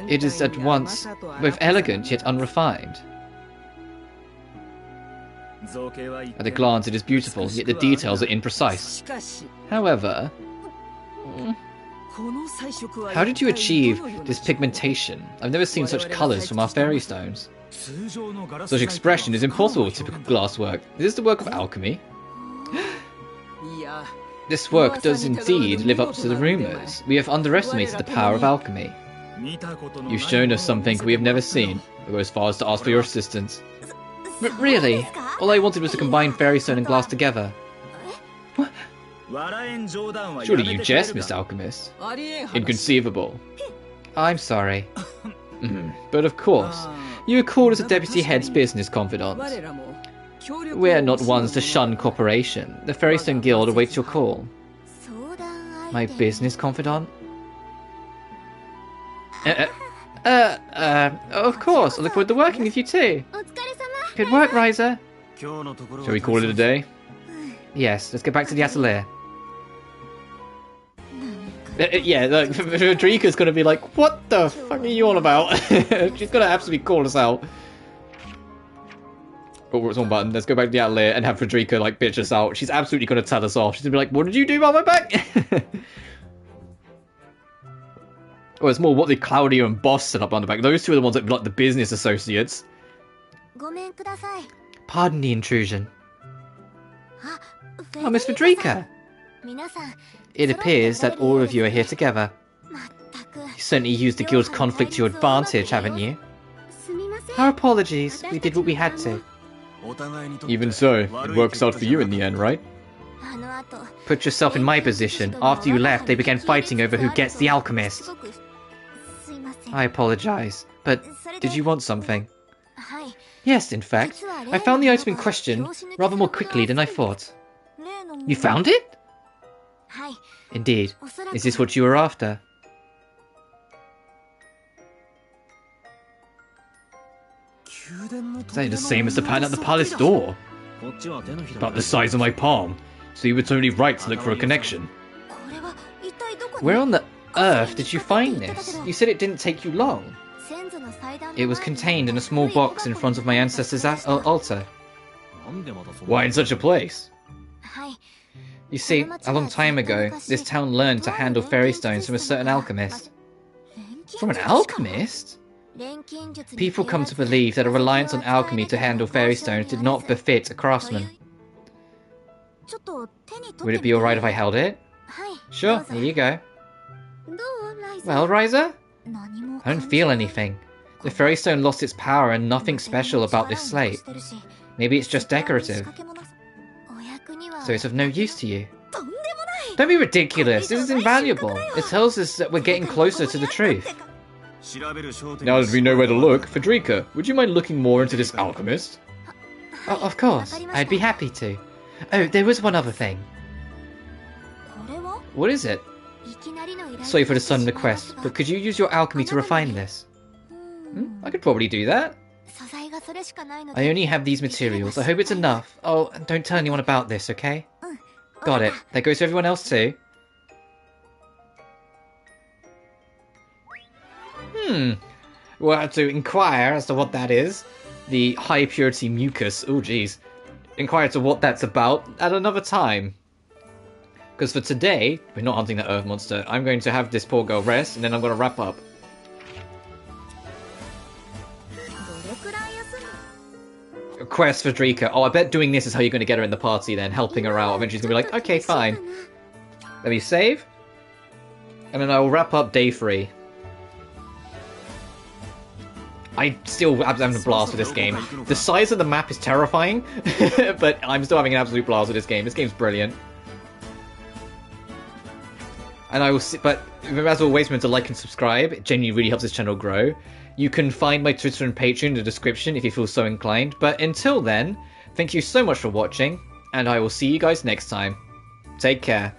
Speaker 1: It is at once both elegant yet unrefined. At a glance it is beautiful, yet the details are imprecise. However... How did you achieve this pigmentation? I've never seen such colours from our fairy stones. Such expression is impossible with typical glasswork. Is this the work of alchemy? This work does indeed live up to the rumours. We have underestimated the power of alchemy. You've shown us something we have never seen. I go as far as to ask for your assistance. But really, all I wanted was to combine fairy stone and glass together. Surely you jest, Miss Alchemist. Inconceivable. I'm sorry. But of course, you are called as a deputy head's business confidant. We're not ones to shun cooperation. The Ferrystone Guild awaits your call. My business confidant? Of course. I look forward to working with you too. Good work, Ryza. Shall we call it a day? Yes, let's get back to the Atelier. Yeah, like, Drika's gonna be like, what the fuck are you on about? She's gonna absolutely call us out. But it's on button. Let's go back to the Atelier and have Frederica, like, bitch us out. She's absolutely going to tell us off. She's going to be like, what did you do behind my back? Or it's more what did Claudio and Boss set up behind the back. Those two are the ones that like the business associates. Pardon the intrusion. Oh, Miss Frederica. It appears that all of you are here together. You certainly used the guild's conflict to your advantage, haven't you? Our apologies. We did what we had to. Even so, it works out for you in the end, right? Put yourself in my position. After you left, they began fighting over who gets the alchemist. I apologize, but did you want something? Yes, in fact. I found the item in question rather more quickly than I thought. You found it? Indeed. Is this what you were after? Is that the same as the pattern at the palace door? About the size of my palm. So you were totally right to look for a connection. Where on the earth did you find this? You said it didn't take you long. It was contained in a small box in front of my ancestors' altar. Why in such a place? You see, a long time ago, this town learned to handle fairy stones from a certain alchemist. From an alchemist? People come to believe that a reliance on alchemy to handle fairy stones did not befit a craftsman. Would it be alright if I held it? Sure, here you go. Well, Ryza? I don't feel anything. The fairy stone lost its power and nothing special about this slate. Maybe it's just decorative. So it's of no use to you. Don't be ridiculous, this is invaluable. It tells us that we're getting closer to the truth. Now that we know where to look, Frederica, would you mind looking more into this alchemist? Oh, of course, I'd be happy to. Oh, there was one other thing. What is it? Sorry for the sudden request, but could you use your alchemy to refine this? I could probably do that. I only have these materials. I hope it's enough. Oh, and don't tell anyone about this, okay? Got it. That goes to everyone else too. We'll have to inquire as to what that is. The high purity mucus. Oh, jeez. Inquire to what that's about at another time. Because for today, we're not hunting that earth monster. I'm going to have this poor girl rest, and then I'm going to wrap up. Quest Frederica. Oh, I bet doing this is how you're going to get her in the party then, helping her out. Eventually she's going to be like, okay, fine. Let me save. And then I will wrap up day 3. I still am having a blast with this game. The size of the map is terrifying, but I'm still having an absolute blast with this game. This game's brilliant. And I will see, but as always, remember to like and subscribe. It genuinely really helps this channel grow. You can find my Twitter and Patreon in the description if you feel so inclined. But until then, thank you so much for watching, and I will see you guys next time. Take care.